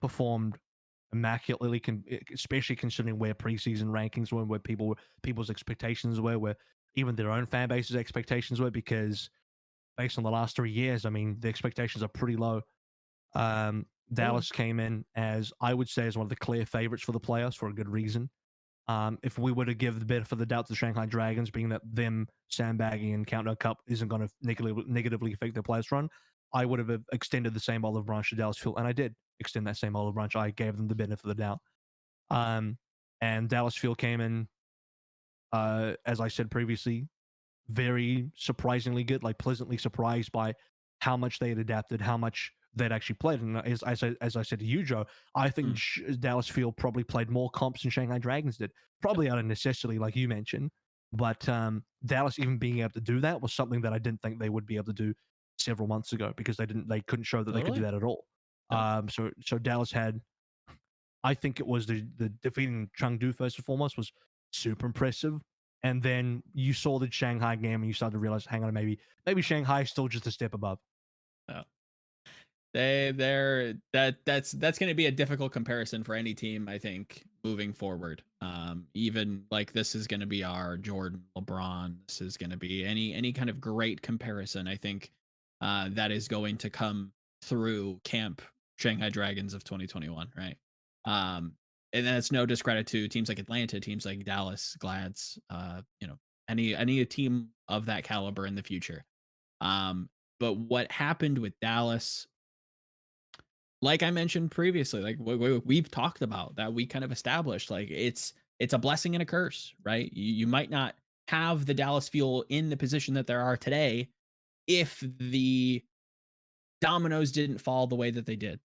performed immaculately, especially considering where preseason rankings were, where people's expectations were, where even their own fan base's expectations were. Because based on the last 3 years, I mean, the expectations are pretty low. Dallas came in as I would say as one of the clear favorites for the playoffs for a good reason. If we were to give the benefit of the doubt to the Shanghai Dragons, being that them sandbagging and Countdown Cup isn't going to negatively affect their players' run, I would have extended the same olive branch to Dallas Field, and I did extend that same olive branch. I gave them the benefit of the doubt. And Dallas Field came in, as I said previously, very surprisingly good, like pleasantly surprised by how much they had adapted, how much they'd actually played. And as I said to you, Joe, I think Dallas Field probably played more comps than Shanghai Dragons did, probably out of necessity, like you mentioned. But Dallas even being able to do that was something that I didn't think they would be able to do several months ago because they couldn't show that they could do that at all. So Dallas had, I think it was the defeating Chengdu first and foremost was super impressive. And then you saw the Shanghai game and you started to realize, hang on, maybe Shanghai is still just a step above. Yeah. That's going to be a difficult comparison for any team, I think, moving forward. Even like this is going to be our Jordan, LeBron. This is going to be any kind of great comparison. I think that is going to come through camp Shanghai Dragons of 2021, right? And that's no discredit to teams like Atlanta, teams like Dallas, Glads, any team of that caliber in the future. But what happened with Dallas, like I mentioned previously, like we've talked about that, we kind of established, like it's a blessing and a curse, right? You might not have the Dallas Fuel in the position that there are today if the dominoes didn't fall the way that they did.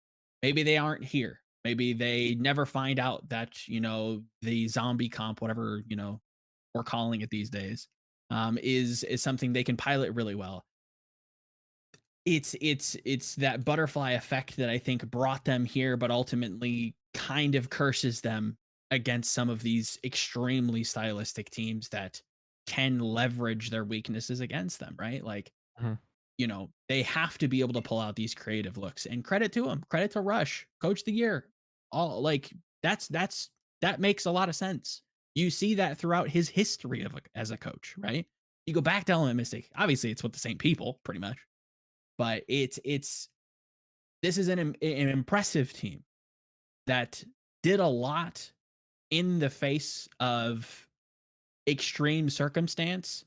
Maybe they aren't here. Maybe they never find out that, the zombie comp, whatever, we're calling it these days, is something they can pilot really well. It's that butterfly effect that I think brought them here, but ultimately kind of curses them against some of these extremely stylistic teams that can leverage their weaknesses against them, right? Like, they have to be able to pull out these creative looks, and credit to them, credit to Rush, coach of the year. All like that makes a lot of sense. You see that throughout his history as a coach, right? You go back to Element Mystic. Obviously, it's with the same people, pretty much. But this is an impressive team that did a lot in the face of extreme circumstance.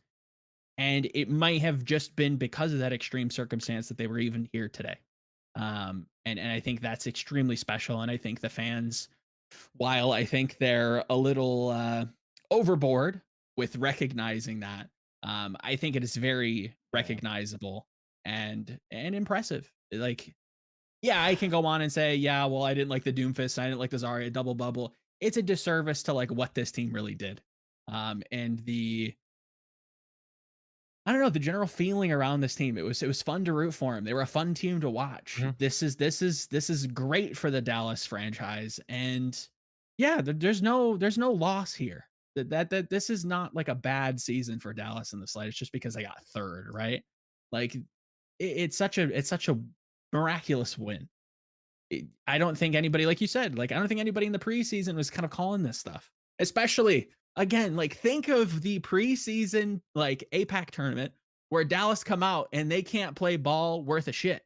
And it might have just been because of that extreme circumstance that they were even here today. And I think that's extremely special. And I think the fans, while I think they're a little overboard with recognizing that, I think it is very recognizable and impressive. Like, yeah, I can go on and say, yeah, well, I didn't like the Doomfist, I didn't like the Zarya double bubble. It's a disservice to like what this team really did. And the I don't know, the general feeling around this team. It was fun to root for them. They were a fun team to watch. Mhm. This is great for the Dallas franchise. And yeah, there's no loss here. That this is not like a bad season for Dallas in the slightest just because they got third, right? Like it's such a miraculous win. I don't think anybody, like you said, like I don't think anybody in the preseason was kind of calling this stuff. Especially again, like think of the preseason like APAC tournament where Dallas come out and they can't play ball worth a shit.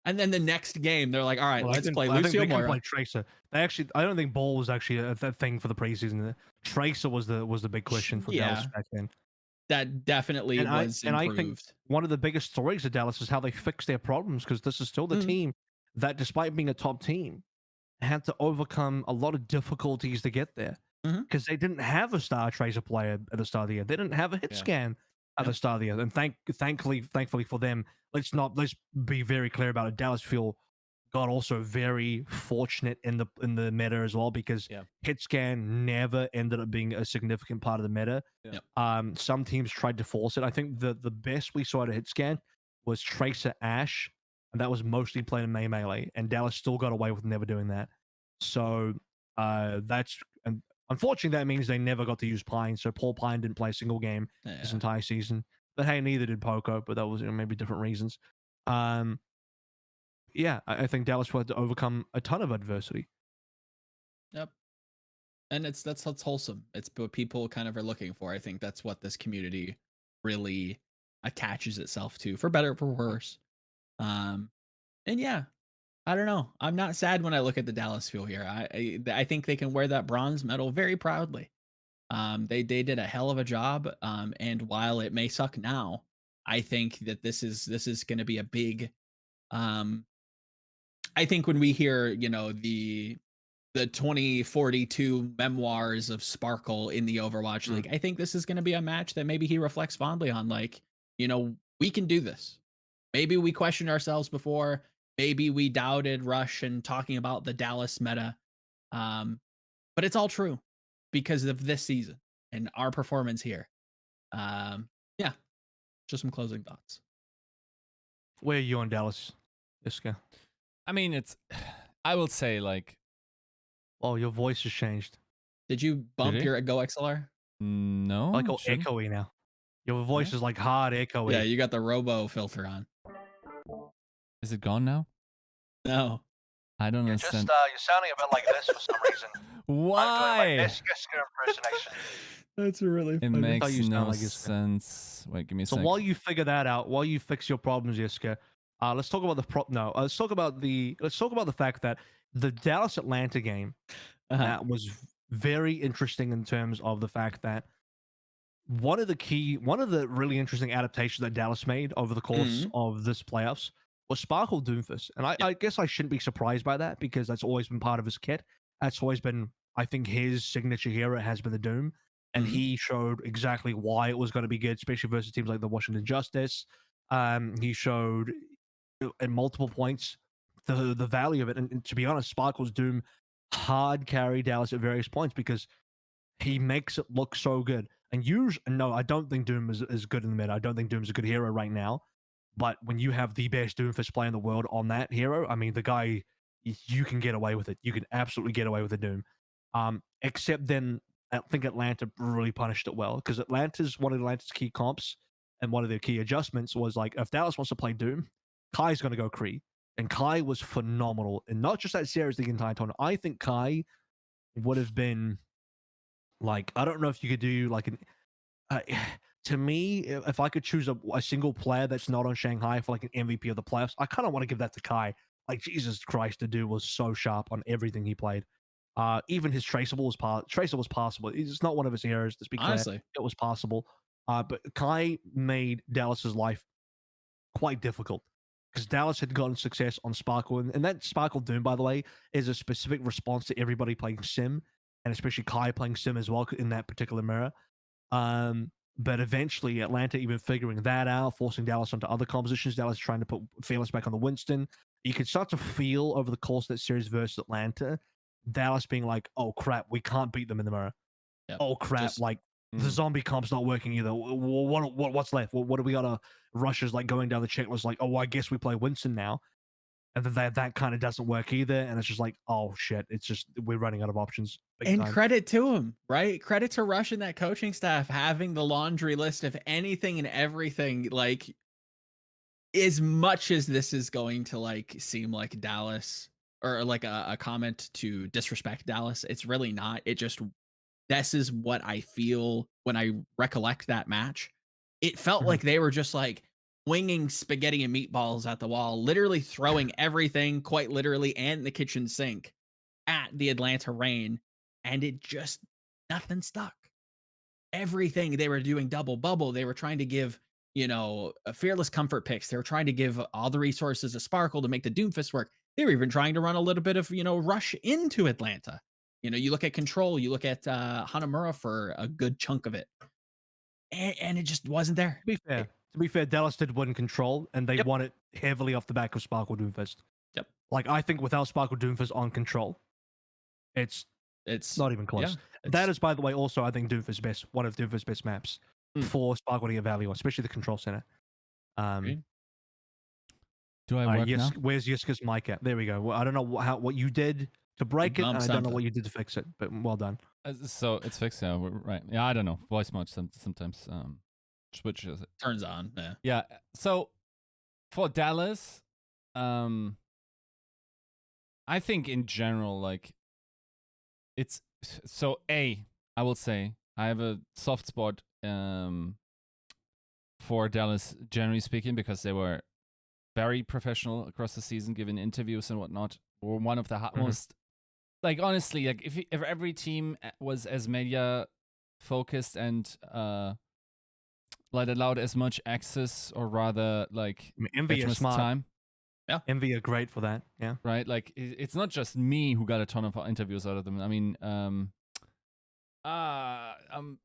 And then the next game, they're like, all right, Well, let's play I think Lucio they can Moira. play Tracer. They actually, I don't think Ball was actually a thing for the preseason. Tracer was the big question for Dallas Yeah, back then. that definitely was I think improved. one of the biggest stories of Dallas is how they fixed their problems, because this is still the Mhm. team that, despite being a top team, had to overcome a lot of difficulties to get there, Mhm. because they didn't have a Star Tracer player at the start of the year. They didn't have a hit Yeah. scan at the Yep. start of the year. And thankfully for them, let's be very clear about it. Dallas got also very fortunate in the meta as well, because Yeah. hit scan never ended up being a significant part of the meta. Yeah. Some teams tried to force it. I think the best we saw at a hit scan was Tracer Ash, and that was mostly played in melee, and Dallas still got away with never doing that. So that's and unfortunately that means they never got to use Pine. So Paul Pine didn't play a single game this Yeah. entire season. But hey, neither did Poco, but that was maybe different reasons. Yeah, I think Dallas had to overcome a ton of adversity. Yep. And that's wholesome. It's what people kind of are looking for. I think that's what this community really attaches itself to, for better or for worse. And yeah, I don't know. I'm not sad when I look at the Dallas feel here. I think they can wear that bronze medal very proudly. They did a hell of a job. And while it may suck now, I think that this is going to be a big. I think when we hear the 2042 memoirs of Sparkle in the Overwatch League, I think this is going to be a match that maybe he reflects fondly on. Like, we can do this. Maybe we questioned ourselves before. Maybe we doubted Rush and talking about the Dallas meta. But it's all true because of this season and our performance here. Yeah, just some closing thoughts. Where are you on Dallas, Yiska? I mean, I will say like, Oh, your voice has changed. Did you bump it? your Go XLR? no. Like all shouldn't. echoey now. Your voice is like hard echoey. Yeah, you got the Robo filter on. Is it gone now? No. I don't You're understand. you're sounding a bit like this for some reason. Why? Impersonation. That's really It funny. makes you sound no like Yiska. sense. Wait, give me a So sec. while you figure that out, while you fix your problems, Yiska, let's talk about let's talk about the fact that the Dallas Atlanta game that was very interesting in terms of the fact that one of the really interesting adaptations that Dallas made over the course of this playoffs was Sparkle Doomfist. And I guess I shouldn't be surprised by that, because that's always been part of his kit. That's always been, I think, his signature hero has been the Doom. And he showed exactly why it was going to be good, especially versus teams like the Washington Justice. He showed at multiple points the value of it. And to be honest, Sparkle's Doom hard carry Dallas at various points because he makes it look so good. And no, I don't think Doom is good in the meta. I don't think Doom's a good hero right now. But when you have the best Doomfist player in the world on that hero, I mean, the guy, you can get away with it. You can absolutely get away with the Doom. Except then, I think Atlanta really punished it well, because one of Atlanta's key comps and one of their key adjustments was like, if Dallas wants to play Doom, Kai's going to go Kree. And Kai was phenomenal. And not just that series, the entire tournament. I think Kai would have been like, I don't know if you could do like to me, if I could choose a single player that's not on Shanghai for like an MVP of the playoffs, I kind of want to give that to Kai. Like, Jesus Christ, the dude was so sharp on everything he played. Even his traceable was passable. It's not one of his errors. Let's be clear, Honestly, it was passable. But Kai made Dallas's life quite difficult because Dallas had gotten success on Sparkle, and that Sparkle Doom, by the way, is a specific response to everybody playing Sim, and especially Kai playing Sim as well in that particular mirror. But eventually, Atlanta even figuring that out, forcing Dallas onto other compositions. Dallas trying to put Fearless back on the Winston. You could start to feel over the course of that series versus Atlanta, Dallas being like, "Oh crap, we can't beat them in the mirror. yep. Oh crap, Just- like the zombie comp's not working either. What's left? What do we gotta?" Rushes like going down the checklist, like, "Oh, well, I guess we play Winston now." And then that kind of doesn't work either, and it's just like, oh shit, it's just we're running out of options. Big And time. credit to him, right? Credit to Rush and that coaching staff having the laundry list of anything and everything. Like, as much as this is going to like seem like Dallas or like a comment to disrespect Dallas, it's really not. It just, this is what I feel when I recollect that match. It felt Mhm. like they were just like winging spaghetti and meatballs at the wall, literally throwing everything, quite literally, and the kitchen sink at the Atlanta Reign, and it just, nothing stuck. Everything they were doing double bubble. They were trying to give, a fearless comfort picks. They were trying to give all the resources of Sparkle to make the Doomfist work. They were even trying to run a little bit of, rush into Atlanta. You look at Control, you look at Hanamura for a good chunk of it. And it just wasn't there. To be fair, Dallas did win Control, and they Yep. won it heavily off the back of Sparkle Doomfist. Yep. Like, I think without Sparkle Doomfist on Control, it's not even close. That is, by the way, also I think one of Doomfist's best maps for Sparkle to get value on, especially the Control Center. Do I work now? Where's Yiska's mic at? There we go. Well, I don't know what you did to break it, and I don't know what you did to fix it, but well done. So it's fixed now, right? Yeah, I don't know. Voice mod sometimes switches it. Turns on. Yeah. Yeah. So for Dallas, I think in general, like, it's so I will say I have a soft spot for Dallas, generally speaking, because they were very professional across the season, giving interviews and whatnot. Were one of the most, like, honestly, like if every team was as media focused and allowed as much access, or rather like Envy is smart. time. Yeah, Envy are great for that. Yeah, right. Like it's not just me who got a ton of interviews out of them. I mean, I'm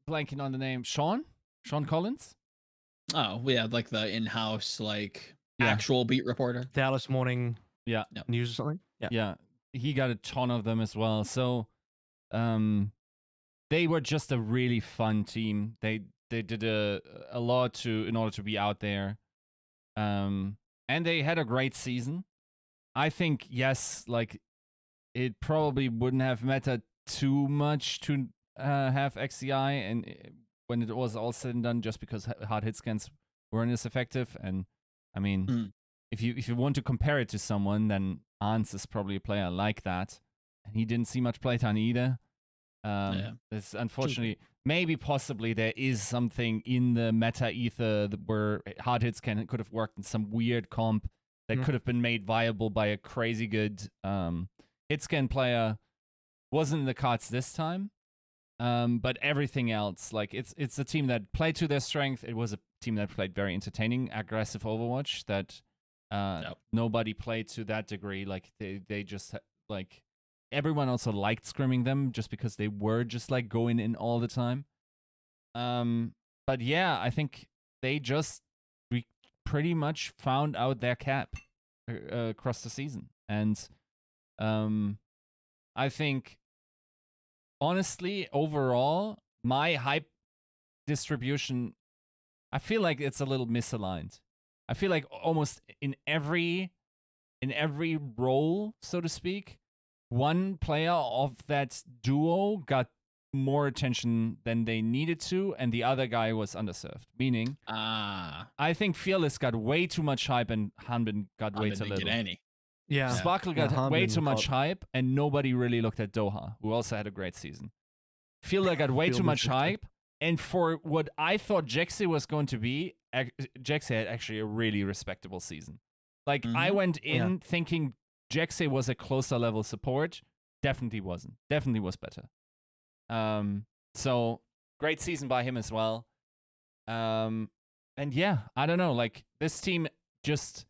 blanking on the name. Sean Collins. Oh, yeah, like the in-house, actual beat reporter. Dallas Morning News or something. Yeah, he got a ton of them as well. So, they were just a really fun team. They did a lot in order to be out there, and they had a great season. I think, yes, like, it probably wouldn't have mattered too much to have XCI, and when it was all said and done, just because hard hit scans weren't as effective. And I mean, if you want to compare it to someone, then Ans is probably a player like that, and he didn't see much playtime either. It's unfortunately, maybe possibly there is something in the meta ether where hard hits could have worked in some weird comp that could have been made viable by a crazy good hit scan player. Wasn't in the cards this time. But everything else, like, it's a team that played to their strength. It was a team that played very entertaining, aggressive Overwatch that nobody played to that degree. Like, they just, like, everyone also liked scrimming them just because they were just, like, going in all the time. But yeah, I think they just pretty much found out their cap across the season. And I think, honestly, overall, my hype distribution, I feel like it's a little misaligned. I feel like almost in every role, so to speak, one player of that duo got more attention than they needed to, and the other guy was underserved. Meaning, I think Fearless got way too much hype, and Hanbin got way too little. Get any. Yeah, Sparkle got way too much hype, and nobody really looked at Doha, who also had a great season. Fearless got way too much hype, and for what I thought Jexy was going to be, Jexy had actually a really respectable season. Like, I went in thinking Jaxay was a closer level support, definitely wasn't. Definitely was better. So great season by him as well. And yeah, I don't know. Like this team just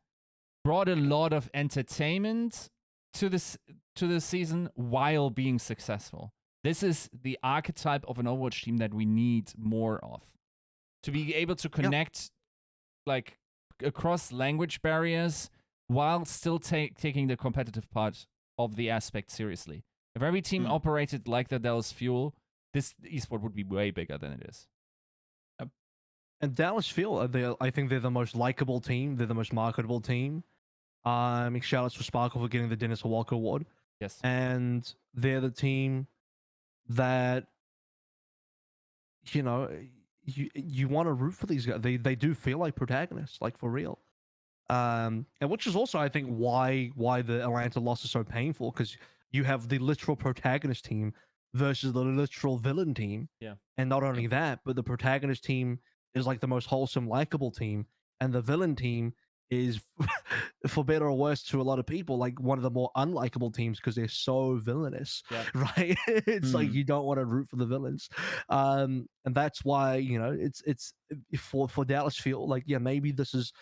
brought a lot of entertainment to this season while being successful. This is the archetype of an Overwatch team that we need more of. To be able to connect like across language barriers while still taking the competitive part of the aspect seriously. If every team operated like the Dallas Fuel, this esport would be way bigger than it is. And Dallas Fuel, I think they're the most likable team. They're the most marketable team. Shout outs for Sparkle for getting the Dennis Walker Award. Yes. And they're the team that, you know, you want to root for these guys. They do feel like protagonists, like for real. And which is also, I think, why the Atlanta loss is so painful, because you have the literal protagonist team versus the literal villain team. Yeah. And not only that, but the protagonist team is like the most wholesome, likable team, and the villain team is, for better or worse to a lot of people, like one of the more unlikable teams because they're so villainous. Yeah. Right? It's like you don't want to root for the villains. And that's why, you know, it's for Dallas Fuel, like, yeah, maybe this is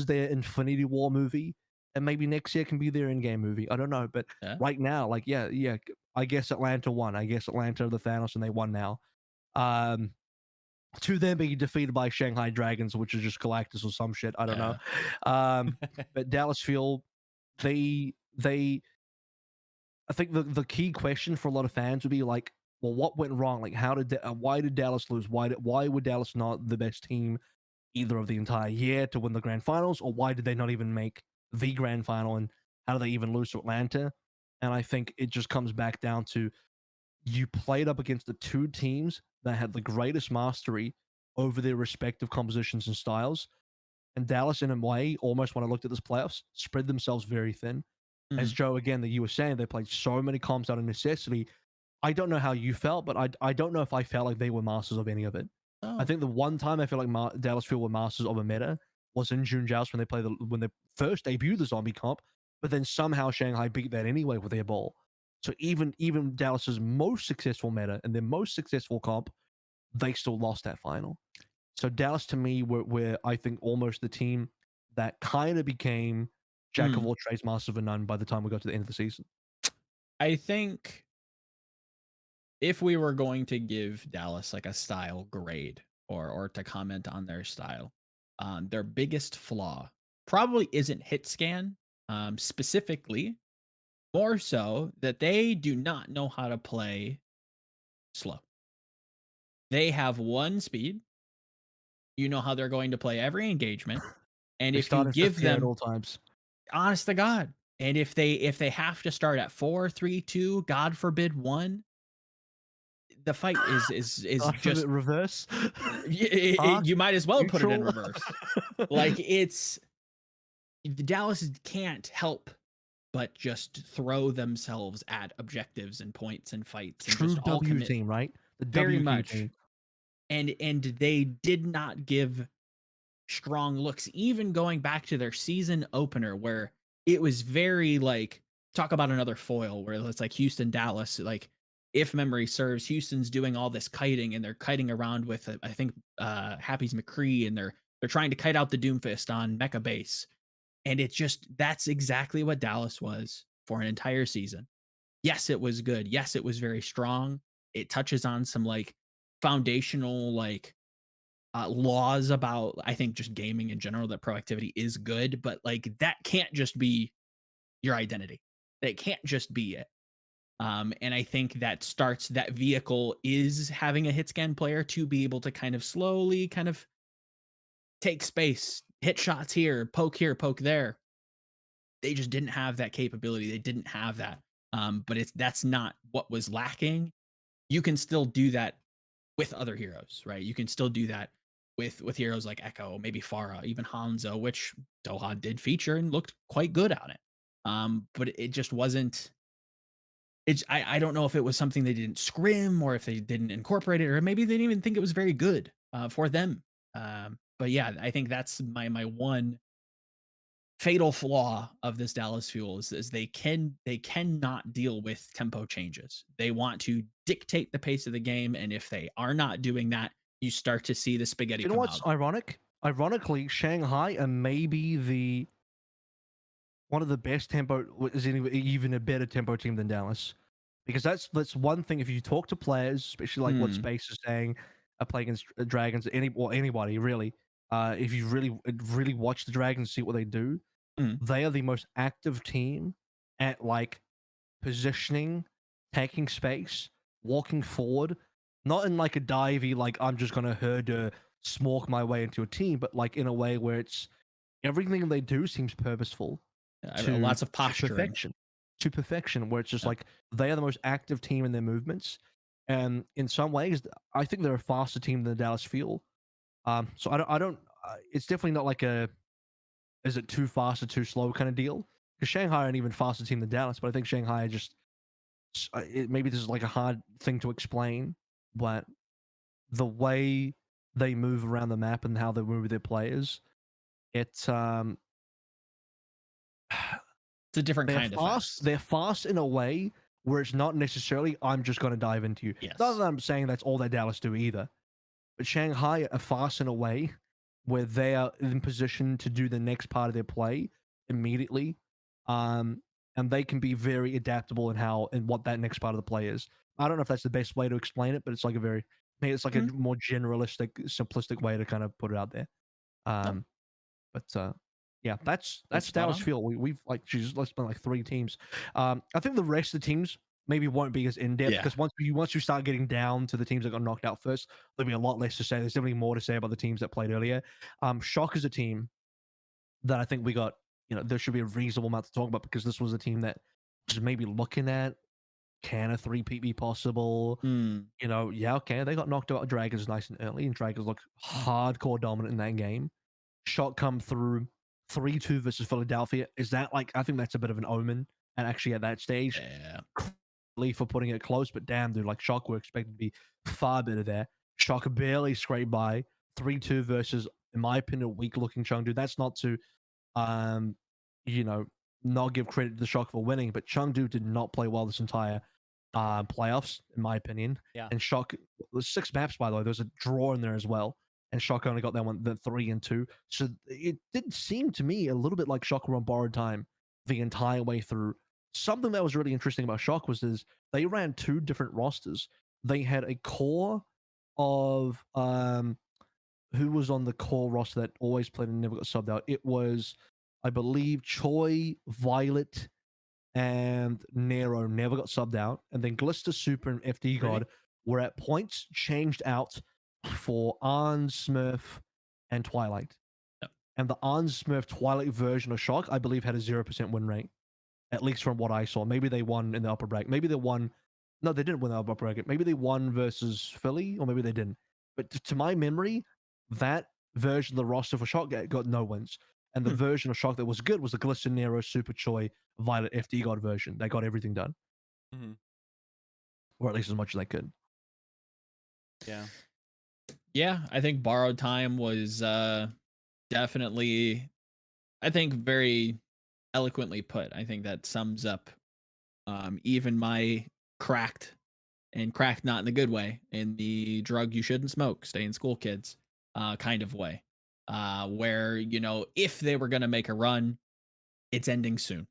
their Infinity War movie, and maybe next year can be their in-game movie. I don't know, but right now, like, yeah, I guess Atlanta won. I guess Atlanta are the Thanos, and they won now. To them being defeated by Shanghai Dragons, which is just Galactus or some shit. I don't know. But Dallas Fuel, I think the key question for a lot of fans would be like, well, what went wrong? Like, why did Dallas lose? Why were Dallas not the best team either of the entire year to win the grand finals, or why did they not even make the grand final, and how do they even lose to Atlanta? And I think it just comes back down to, you played up against the two teams that had the greatest mastery over their respective compositions and styles. And Dallas, in a way, almost when I looked at this playoffs, spread themselves very thin. As Joe, again, that you were saying, they played so many comps out of necessity. I don't know how you felt, but I don't know if I felt like they were masters of any of it. I think the one time I feel like Dallas Fuel were masters of a meta was in June Joust when they first debuted the zombie comp, but then somehow Shanghai beat that anyway with their ball. So even Dallas's most successful meta and their most successful comp, they still lost that final. So Dallas, to me, were I think almost the team that kind of became jack of all trades, master of none by the time we got to the end of the season. I think if we were going to give Dallas like a style grade or to comment on their style, their biggest flaw probably isn't hit scan, specifically, more so that they do not know how to play slow. They have one speed. You know how they're going to play every engagement, and if you give them at all times, honest to God, and if they have to start at 4, 3, 2, God forbid 1, the fight is just reverse. You might as well neutral. put it in reverse. Like, it's Dallas can't help but just throw themselves at objectives and points and fights. And True just all W team, right? The very W much. team. And they did not give strong looks, even going back to their season opener, where it was very like, talk about another foil where it's like Houston, Dallas, like, if memory serves, Houston's doing all this kiting, and they're kiting around with, I think, Happy's McCree, and they're trying to kite out the Doomfist on Mecha Base. And it just, that's exactly what Dallas was for an entire season. Yes, it was good. Yes, it was very strong. It touches on some like foundational like laws about, I think, just gaming in general, that proactivity is good, but like that can't just be your identity. That can't just be it. And I think that vehicle is having a hit scan player to be able to kind of slowly kind of take space, hit shots here, poke there. They just didn't have that capability. They didn't have that. But that's not what was lacking. You can still do that with other heroes, right? You can still do that with heroes like Echo, maybe Pharah, even Hanzo, which Doha did feature and looked quite good on it. But it just wasn't. I don't know if it was something they didn't scrim, or if they didn't incorporate it, or maybe they didn't even think it was very good for them. But yeah, I think that's my one fatal flaw of this Dallas Fuel is they cannot deal with tempo changes. They want to dictate the pace of the game, and if they are not doing that, you start to see the spaghetti You know come what's out. ironic? Ironically, Shanghai are maybe the one of the best tempo, is even a better tempo team than Dallas, because that's one thing. If you talk to players, especially like what Space is saying, play against Dragons, anybody really, if you really watch the Dragons, see what they do, Mm. they are the most active team at like positioning, taking space, walking forward, not in like a divey like I'm just gonna herd smoke my way into a team, but like in a way where it's everything they do seems purposeful Lots of posturing. to perfection, where it's just Yep. like they are the most active team in their movements, and in some ways I think they're a faster team than the Dallas Fuel. So I don't it's definitely not like a is it too fast or too slow kind of deal, because Shanghai are an even faster team than Dallas, but I think Shanghai are just maybe this is like a hard thing to explain, but the way they move around the map and how they move with their players, it's It's a different they're kind of fast. fast. They're fast in a way where it's not necessarily I'm just going to dive into you. Yes. Not that I'm saying that's all that Dallas do either, but Shanghai are fast in a way where they are in position to do the next part of their play immediately, um, and they can be very adaptable in how and what that next part of the play is. I don't know if that's the best way to explain it, but it's like a very maybe it's like a more generalistic, simplistic way to kind of put it out there. Um, but yeah, that's That's spot Dallas on. Fuel. We've like Jesus, let's spend like 3 teams. I think the rest of the teams maybe won't be as in depth, Yeah. because once you start getting down to the teams that got knocked out first, there'll be a lot less to say. There's definitely more to say about the teams that played earlier. Shock is a team that I think we got. There should be a reasonable amount to talk about, because this was a team that was maybe looking at, can a 3-peat be possible? Yeah, okay, they got knocked out of Dragons nice and early, and Dragons look hardcore dominant in that game. Shot come through 3-2 versus Philadelphia. Is that like, I think that's a bit of an omen, and actually at that stage, Yeah. for putting it close, but damn, dude, like Shock were expected to be far better there. Shock barely scraped by 3-2 versus, in my opinion, a weak looking Chengdu. That's not to, um, you know, not give credit to the Shock for winning, but Chengdu did not play well this entire playoffs, in my opinion. Yeah. And Shock, there's 6 maps, by the way. There's a draw in there as well. And Shock only got that one, the 3 and 2. So it did seem to me a little bit like Shock were on borrowed time the entire way through. Something that was really interesting about Shock was they ran 2 different rosters. They had a core of who was on the core roster that always played and never got subbed out. It was, I believe, Choi, Violet, and Nero never got subbed out. And then Glister, Super, and FD God were at points changed out for Arn, Smurf, and Twilight. Yep. And the Arn, Smurf, Twilight version of Shock, I believe, had a 0% win rate, at least from what I saw. Maybe they won in the upper bracket. Maybe they won. No, they didn't win the upper bracket. Maybe they won versus Philly, or maybe they didn't. But to my memory, that version of the roster for Shock got no wins. And the version of Shock that was good was the Glister, Nero, Super Choi, Violet, FD God version. They got everything done. Or at least as much as they could. Yeah. Yeah, I think borrowed time was definitely, I think, very eloquently put. I think that sums up even my cracked not in the good way, in the drug you shouldn't smoke, stay in school, kids kind of way. Where, if they were going to make a run, it's ending soon.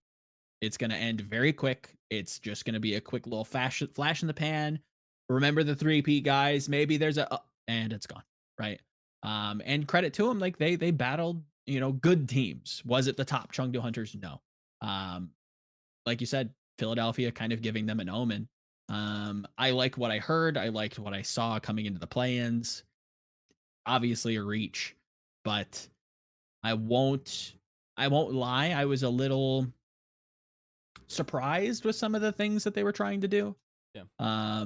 It's going to end very quick. It's just going to be a quick little flash in the pan. Remember the 3-peat guys. Maybe there's and it's gone. Right. And credit to them. Like they battled, good teams. Was it the top Chengdu Hunters? No. Like you said, Philadelphia kind of giving them an omen. I like what I heard. I liked what I saw coming into the play-ins. Obviously a reach, but I won't lie. I was a little surprised with some of the things that they were trying to do. Yeah.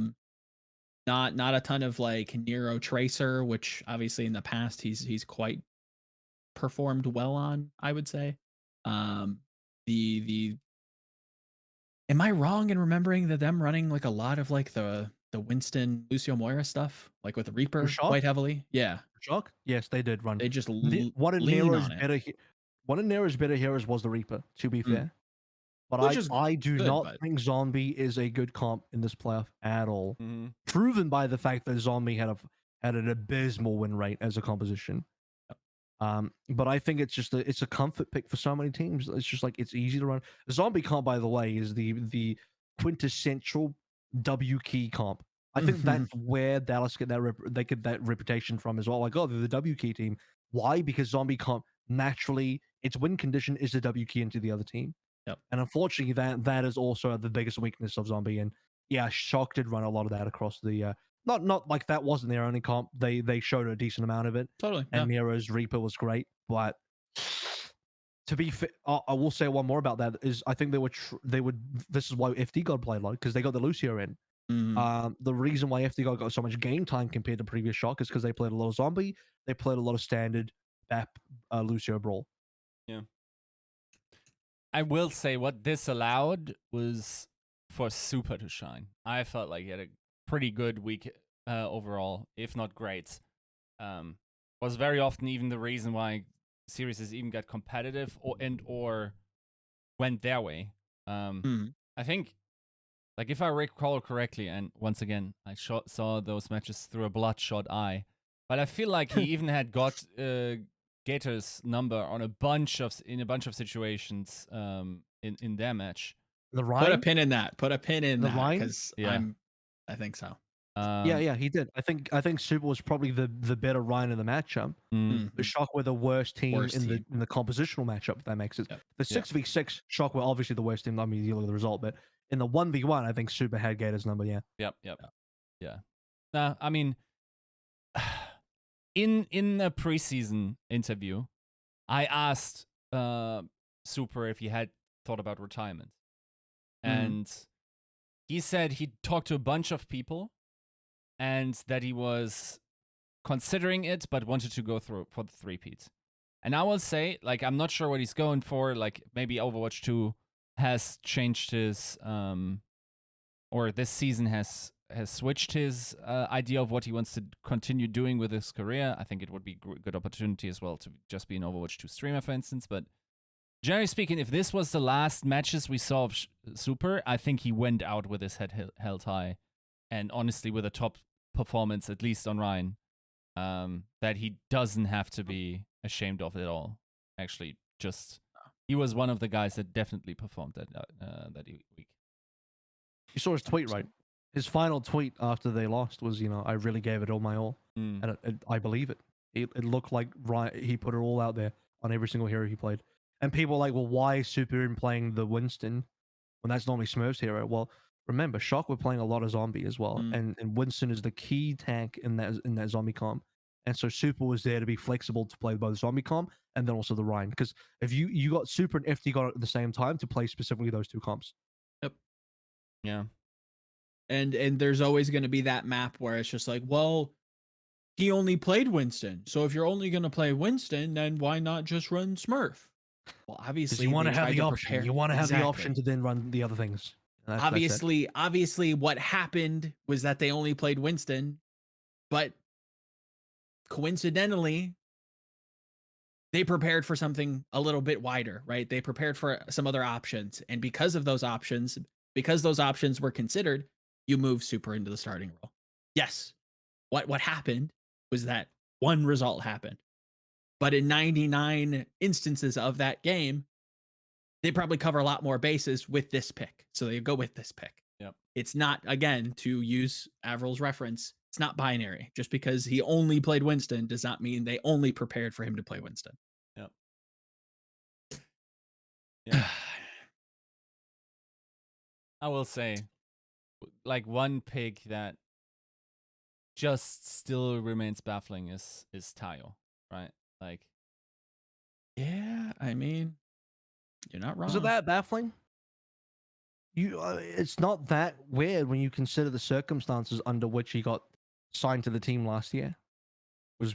Not a ton of like Nero Tracer, which obviously in the past he's quite performed well on, I would say. The Am I wrong in remembering that them running like a lot of like the Winston Lucio Moira stuff, like with the Reaper Shock? quite heavily? Yeah. Shock? Yes, they did run. They just One of lean Nero's on it. better one of Nero's better heroes was the Reaper, to be fair. But Which is I do good, not but- think Zombie is a good comp in this playoff at all. Mhm. Proven by the fact that Zombie had an abysmal win rate as a composition. But I think it's a comfort pick for so many teams. It's just like it's easy to run. Zombie comp, by the way, is the quintessential W key comp. I think that's where Dallas get that reputation from as well. Like, oh, they're the W key team. Why? Because Zombie comp naturally its win condition is the W key into the other team. Yep. And unfortunately, that is also the biggest weakness of Zombie. And yeah, Shock did run a lot of that across the. Not like that wasn't their only comp. They showed a decent amount of it. Totally. And Nero's Reaper was great, but to be fair, I will say one more about that is I think they would. This is why FD God played a lot because they got the Lucio in. The reason why FD God got so much game time compared to previous Shock is because they played a lot of Zombie, they played a lot of standard BAP Lucio Brawl. Yeah. I will say what this allowed was for Super to shine. I felt like he had a pretty good week overall, if not great. Was very often even the reason why series even got competitive or went their way. I think, like if I recall correctly, and once again I saw those matches through a bloodshot eye, but I feel like he even had got Gator's number on a bunch of situations in their match. The Ryan? Put a pin in that. Put a pin in The that Ryan? because Yeah. I think so. Yeah, he did. I think Super was probably the better Ryan in the matchup. The Shock were the worst team in the compositional matchup. If that makes sense. Yep. The 6v6 Shock were obviously the worst team. I mean, you look at the result, but in the 1v1, I think Super had Gator's number. Yeah. Yep. Yeah. I mean, in a preseason interview, I asked Super if he had thought about retirement, and he said he talked to a bunch of people, and that he was considering it, but wanted to go through for the three-peat. And I will say, like, I'm not sure what he's going for. Like, maybe Overwatch 2 has changed his, or this season has switched his idea of what he wants to continue doing with his career. I think it would be a good opportunity as well to just be an Overwatch 2 streamer, for instance. But generally speaking, if this was the last matches we saw of Super, I think he went out with his head held high. And honestly, with a top performance, at least on Ryan, that he doesn't have to be ashamed of at all. Actually, just he was one of the guys that definitely performed that week. You saw his tweet, right? His final tweet after they lost was, I really gave it all my all, and I believe it. It looked like Ryan, he put it all out there on every single hero he played. And people are like, well, why is Super in playing the Winston when that's normally Smurf's hero? Well, remember, Shock were playing a lot of Zombie as well, and Winston is the key tank in that Zombie comp. And so Super was there to be flexible to play both Zombie comp and then also the Ryan. Because if you got Super and FD got at the same time to play specifically those two comps. Yep. Yeah. And there's always going to be that map where it's just like, well, he only played Winston. So if you're only going to play Winston, then why not just run Smurf? Well, obviously you want to have the option. option. You want to have the option to then run the other things. Obviously, what happened was that they only played Winston, but coincidentally, they prepared for something a little bit wider, right? They prepared for some other options, and because those options were considered, you move Super into the starting role. Yes, what happened was that one result happened, but in 99 instances of that game, they probably cover a lot more bases with this pick, so they go with this pick. Yep. It's not, again, to use AVRL's reference, it's not binary. Just because he only played Winston does not mean they only prepared for him to play Winston. Yep. Yeah. I will say, like, one pick that just still remains baffling is Tayo, right? Like, yeah, I mean, you're not wrong. Was it that baffling? It's not that weird when you consider the circumstances under which he got signed to the team last year. It was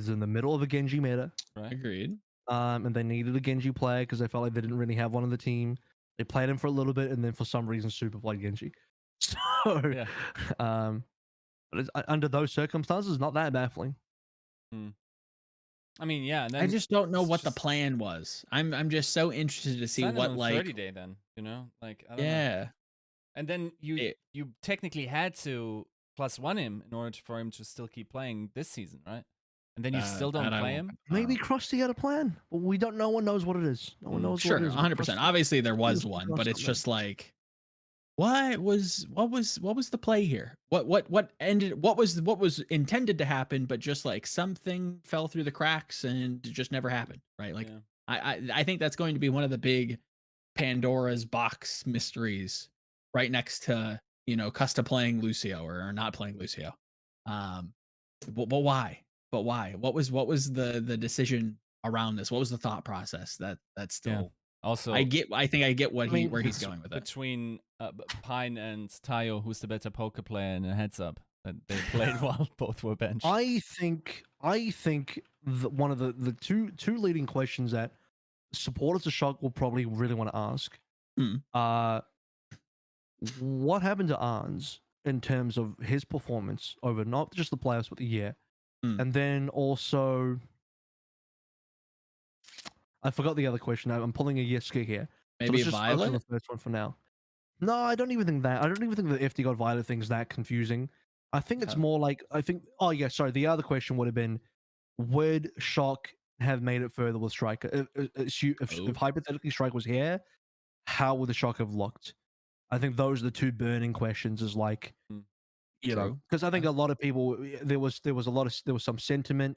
in the middle of a Genji meta. right? Agreed. And they needed a Genji player because they felt like they didn't really have one on the team. They played him for a little bit, and then for some reason, Super played Genji. So, Yeah. But under those circumstances, not that baffling. I mean, yeah, and I then just don't know it's what the just plan was. I'm just so interested to see send him what on like 30 day then, like I don't know. yeah. And then you It, you technically had to +1 him in order for him to still keep playing this season, right? And then you still don't that I play won't. him. Maybe Krusty had a plan, but we don't. No one knows what it is. No one knows what Sure, it is. But 100%. Krusty, Obviously there he was was one, working on but it's something. just like what was the play here? What was intended to happen, but just like something fell through the cracks and it just never happened, right? Like Yeah. I think that's going to be one of the big Pandora's box mysteries, right next to Custa playing Lucio or not playing Lucio. Um, but why? But why? What was the decision around this? What was the thought process? That's Yeah. still Also, I think I get I mean, where he's going with it. between Pine and Tayo, who's the better poker player, and a heads up that they played while both were benched. I think one of the two leading questions that supporters of Shock will probably really want to ask, Mm. what happened to Arns in terms of his performance over not just the playoffs but the year, Mm. and then also I forgot the other question. I'm pulling a Yiska here, so Maybe let's just focus on the Violet? first one for now. No, I don't even think that. I don't even think the FD God Violet thing's that confusing. I think it's Okay. more like Oh yeah, sorry. The other question would have been, would Shock have made it further with Striker? If hypothetically Striker was here, how would the Shock have looked? I think those are the two burning questions. Is like, True. because I think Okay. a lot of people there was some sentiment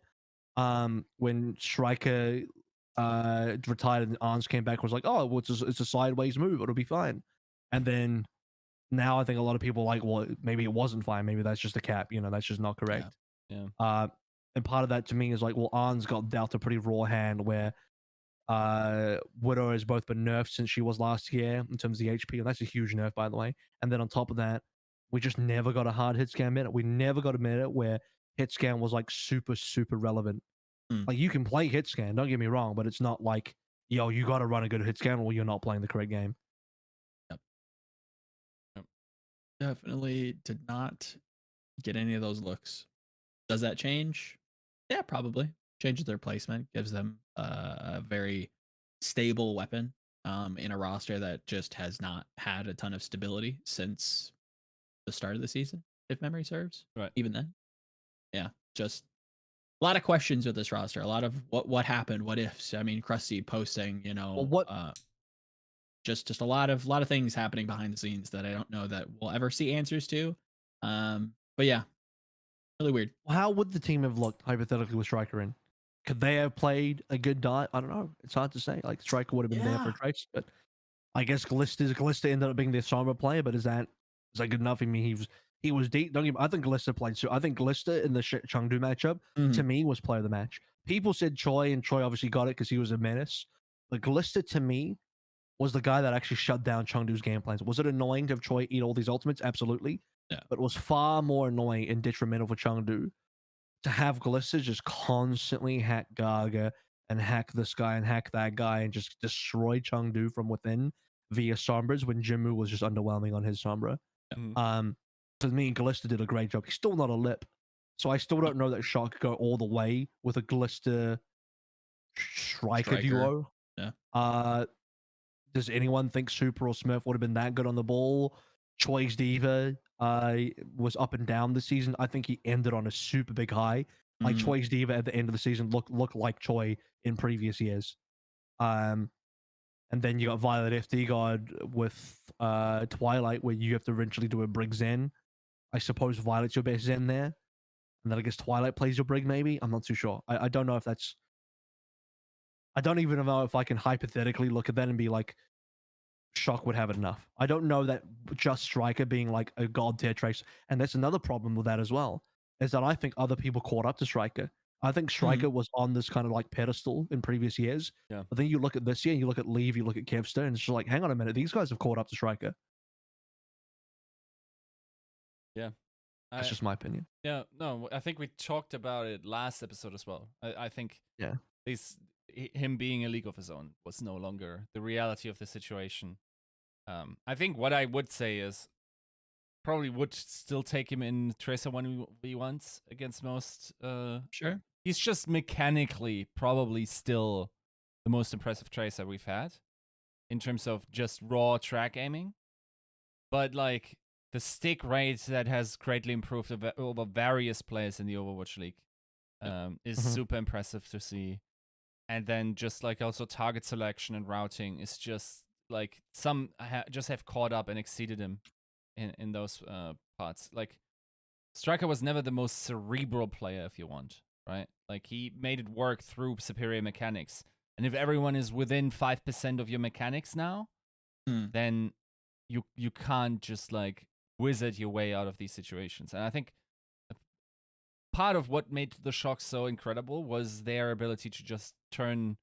when Striker retired and Arns came back, was like, oh, well, it's a sideways move, it'll be fine. And then now I think a lot of people are like, well, maybe it wasn't fine, maybe that's just a cap, that's just not correct. Yeah. And part of that to me is like, well, Arns got dealt a pretty raw hand where Widow has both been nerfed since she was last year in terms of the HP, and that's a huge nerf, by the way. And then on top of that, we just never got a hard hit scan minute. We never got a minute where hit scan was like super, super relevant. Mm. Like you can play hit scan, don't get me wrong, but it's not like, yo, you got to run a good hit scan or you're not playing the correct game. Definitely did not get any of those looks. Does that change? Yeah, probably. Changes their placement, gives them a very stable weapon in a roster that just has not had a ton of stability since the start of the season, if memory serves. Right. Even then. Yeah, just a lot of questions with this roster. A lot of what happened, what ifs. I mean, Krusty posting, just a lot of things happening behind the scenes that I don't know that we'll ever see answers to. But yeah, really weird. How would the team have looked hypothetically with Striker in? Could they have played a good dive? I don't know. It's hard to say. Like Striker would have been there for a trace, but I guess Glista ended up being the Sombra player. But is that good enough? I mean, he was deep. Don't get, I think Glista played. So I think Glista in the Chengdu matchup to me was player of the match. People said Choi, and Choi obviously got it because he was a menace. But Glista to me was the guy that actually shut down Chengdu's game plans. Was it annoying to have Choi eat all these ultimates? Absolutely. Yeah. But it was far more annoying and detrimental for Chengdu to have Glissa just constantly hack Gaga and hack this guy and hack that guy and just destroy Chengdu from within via Sombras when Jinmu was just underwhelming on his Sombra. For me, Glista did a great job. He's still not a lip. So I still don't know that Shock could go all the way with a Glista Striker duo. Yeah. Does anyone think Super or Smurf would have been that good on the ball? Choi's Diva was up and down this season. I think he ended on a super big high. Like Choi's Diva at the end of the season looked like Choi in previous years. And then you got Violet FD God with Twilight, where you have to eventually do a Brig Zen. I suppose Violet's your best Zen there. And then I guess Twilight plays your Brig, maybe? I'm not too sure. I don't know if that's... I don't even know if I can hypothetically look at that and be like, Shock would have it enough. I don't know that just Striker being like a god tier trace, and that's another problem with that as well, is that I think other people caught up to Striker. I think Striker was on this kind of like pedestal in previous years. Yeah. But then you look at this year, you look at Leave, you look at Kevster, and it's just like, hang on a minute, these guys have caught up to Striker. Yeah. That's just my opinion. Yeah, no, I think we talked about it last episode as well. I think him being a league of his own was no longer the reality of the situation. I think what I would say is probably would still take him in Tracer 1v1s against most Sure. he's just mechanically probably still the most impressive tracer we've had in terms of just raw track aiming. But like the stick rate that has greatly improved over various players in the Overwatch League is Mhm. super impressive to see. And then just like also target selection and routing is just like some just have caught up and exceeded him in those parts. Like Striker was never the most cerebral player, if you want, right? Like he made it work through superior mechanics. And if everyone is within 5% of your mechanics now, then you can't just like wizard your way out of these situations. And I think part of what made the Shock so incredible was their ability to just turn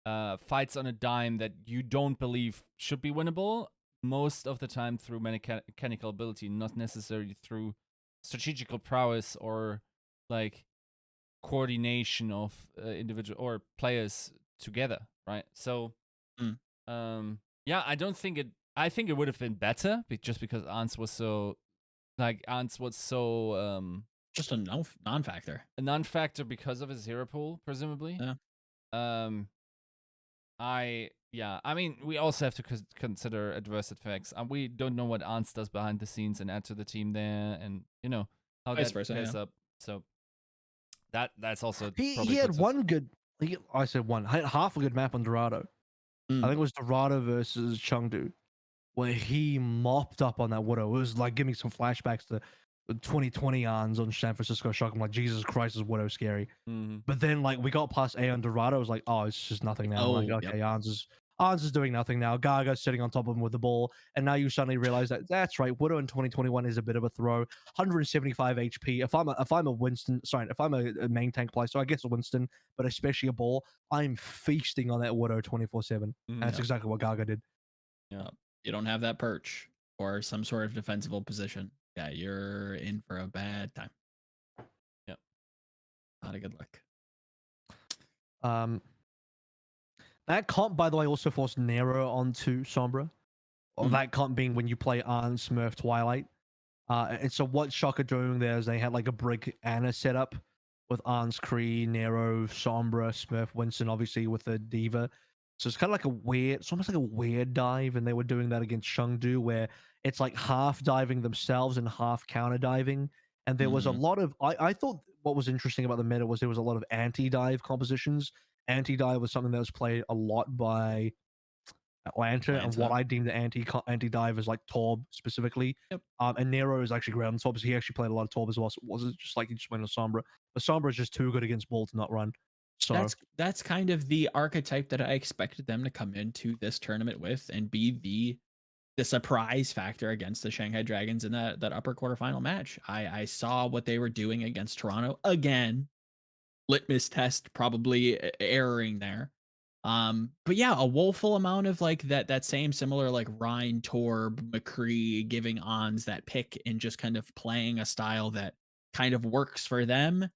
fights on a dime that you don't believe should be winnable most of the time through mechanical ability, not necessarily through strategical prowess or like coordination of individual or players together, right? So, yeah, I don't think it. I think it would have been better, just because Ants was so, just a non-factor. a non-factor because of his hero pool, presumably. Yeah. I mean, we also have to consider adverse effects. We don't know what Ants does behind the scenes and add to the team there, and how Vice that versa, pairs yeah. up. So that's also He probably had puts us- one good. I said one. Had half a good map on Dorado. I think it was Dorado versus Chengdu, where he mopped up on that Widow. It was like giving me some flashbacks to the 2020 ons on San Francisco Shock. I'm like, Jesus Christ, is Widow scary. Mhm. But then like we got past A on Dorado. I was like, oh, it's just nothing now. I'm like, Yep. okay, Arns is doing nothing now. Gaga's sitting on top of him with the ball, and now you suddenly realize that that's right. Widow in 2021 is a bit of a throw. 175 HP. If I'm a Winston, sorry, if I'm a main tank player, so I guess a Winston, but especially a ball, I'm feasting on that Widow 24/7. And that's exactly what Gaga did. Yeah. You don't have that perch or some sort of defensible position. Yeah, you're in for a bad time. Yep. Not a good look. That comp, by the way, also forced Nero onto Sombra. Or that comp being when you play Arn, Smurf, Twilight. And so what Shock are doing there is they had like a brick Ana setup with Arn's Kree, Nero, Sombra, Smurf, Winston, obviously with the Diva. So it's kind of like it's almost like a weird dive, and they were doing that against Chengdu, where it's like half diving themselves and half counter diving. And there was a lot of, I thought what was interesting about the meta was there was a lot of anti-dive compositions. Anti-dive was something that was played a lot by Atlanta, and what I deemed the anti-dive is like Torb specifically. Yep. And Nero is actually great on Torb, so he actually played a lot of Torb as well. So it wasn't just like he just went on Sombra. But Sombra is just too good against Ball to not run. So that's kind of the archetype that I expected them to come into this tournament with and be the surprise factor against the Shanghai Dragons in that upper quarterfinal match. I saw what they were doing against Toronto again. Litmus test probably erroring there. But yeah, a woeful amount of like that same similar like Rhine, Torb, McCree giving ons that pick and just kind of playing a style that kind of works for them.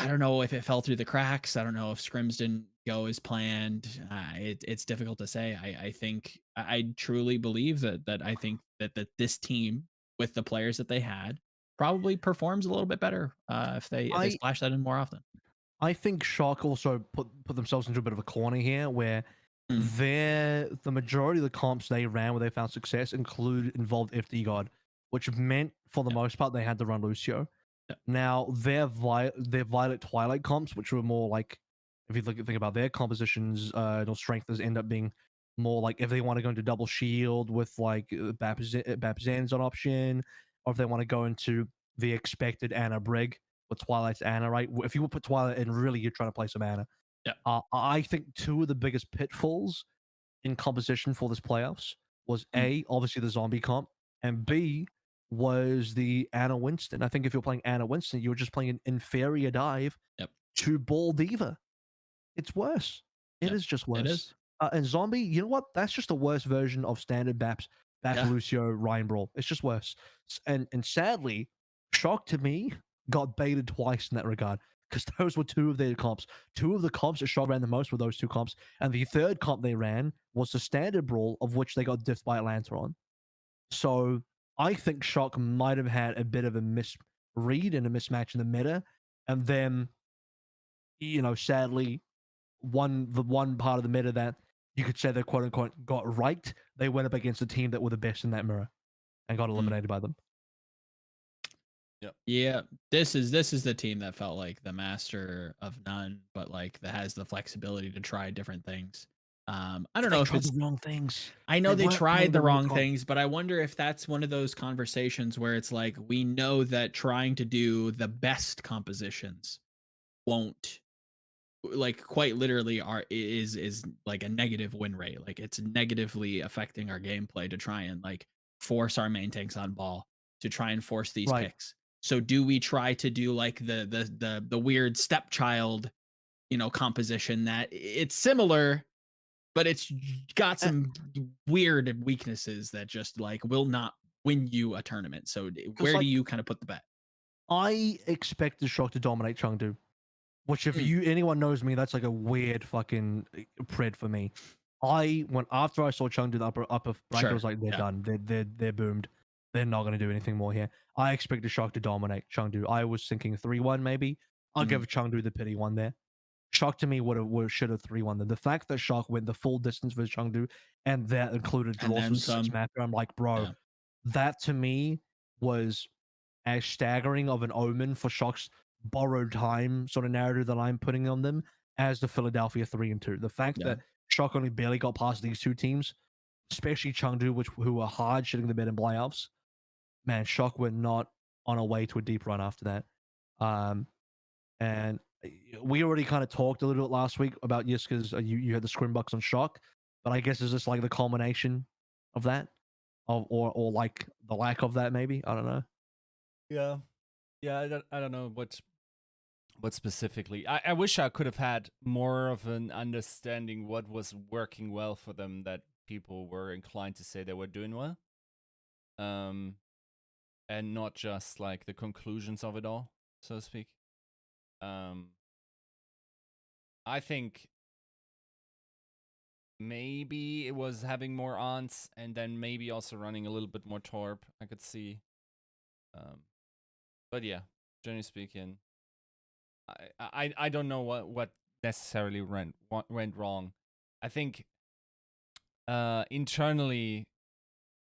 I don't know if it fell through the cracks. I don't know if scrims didn't go as planned. It's difficult to say. I think I truly believe that I think that this team with the players that they had probably performs a little bit better if they splash that in more often. I think Shock also put themselves into a bit of a corner here, where the majority of the comps they ran where they found success involved FD God, which meant for the most part they had to run Lucio. Now their Violet Twilight comps, which were more like, if you think about their compositions, or strengths end up being more like if they want to go into double shield with like Bapzan's an option, or if they want to go into the expected Ana Brig with Twilight's Ana, right? If you would put Twilight in, really you're trying to play some Ana. Yeah. I think two of the biggest pitfalls in composition for this playoffs was A, obviously the zombie comp, and B was the Ana Winston. I think if you're playing Ana Winston, you're just playing an inferior dive to Ball Diva. It's worse. It is just worse. It is. And Zombie, you know what? That's just a worse version of standard Bap Lucio Ryan Brawl. It's just worse. And sadly, Shock to me got baited twice in that regard, because those were two of their comps. Two of the comps that Shock ran the most were those two comps. And the third comp they ran was the standard Brawl, of which they got diffed by Atlanta on. So I think Shock might have had a bit of a misread and a mismatch in the meta. And then, sadly, the one part of the meta that you could say they quote unquote got right, they went up against a team that were the best in that mirror and got eliminated by them. Yeah, this is the team that felt like the master of none, but like that has the flexibility to try different things. I don't know They if tried it's the wrong things. I know they weren't playing tried the wrong recon. things, but I wonder if that's one of those conversations where it's like we know that trying to do the best compositions won't like quite literally is like a negative win rate. Like it's negatively affecting our gameplay to try and like force our main tanks on ball to try and force these Right. picks. So do we try to do like the weird stepchild, composition that it's similar, but it's got some weird weaknesses that just like will not win you a tournament. So where do like, you kind of put the bet? I expect the Shock to dominate Chengdu, which if Mm. anyone knows me, that's like a weird fucking pred for me. After I saw Chengdu the upper bracket, I was Sure. like, they're Yeah. done. They're boomed. They're not going to do anything more here. I expect the Shock to dominate Chengdu. I was thinking 3-1 maybe. I'll Mhm. give Chengdu the pity one there. Shock to me should have 3-1 them. The fact that Shock went the full distance for Chengdu and that included And draws then with 6 some. mapper, I'm like, bro, Yeah. that to me was as staggering of an omen for Shock's borrowed time sort of narrative that I'm putting on them as the Philadelphia 3-2. The fact Yeah. that Shock only barely got past these two teams, especially Chengdu, who were hard shitting the bed in playoffs, man, Shock were not on a way to a deep run after that. And we already kind of talked a little bit last week about Yiska's. You had the scrimbucks on Shock, but I guess it's just like the culmination of that, or like the lack of that. Maybe I don't know. Yeah. Yeah, I don't know what specifically. I wish I could have had more of an understanding what was working well for them that people were inclined to say they were doing well. And not just like the conclusions of it all, so to speak. I think maybe it was having more aunts and then maybe also running a little bit more torp. I could see. But yeah, generally speaking, I don't know what necessarily went wrong. I think internally,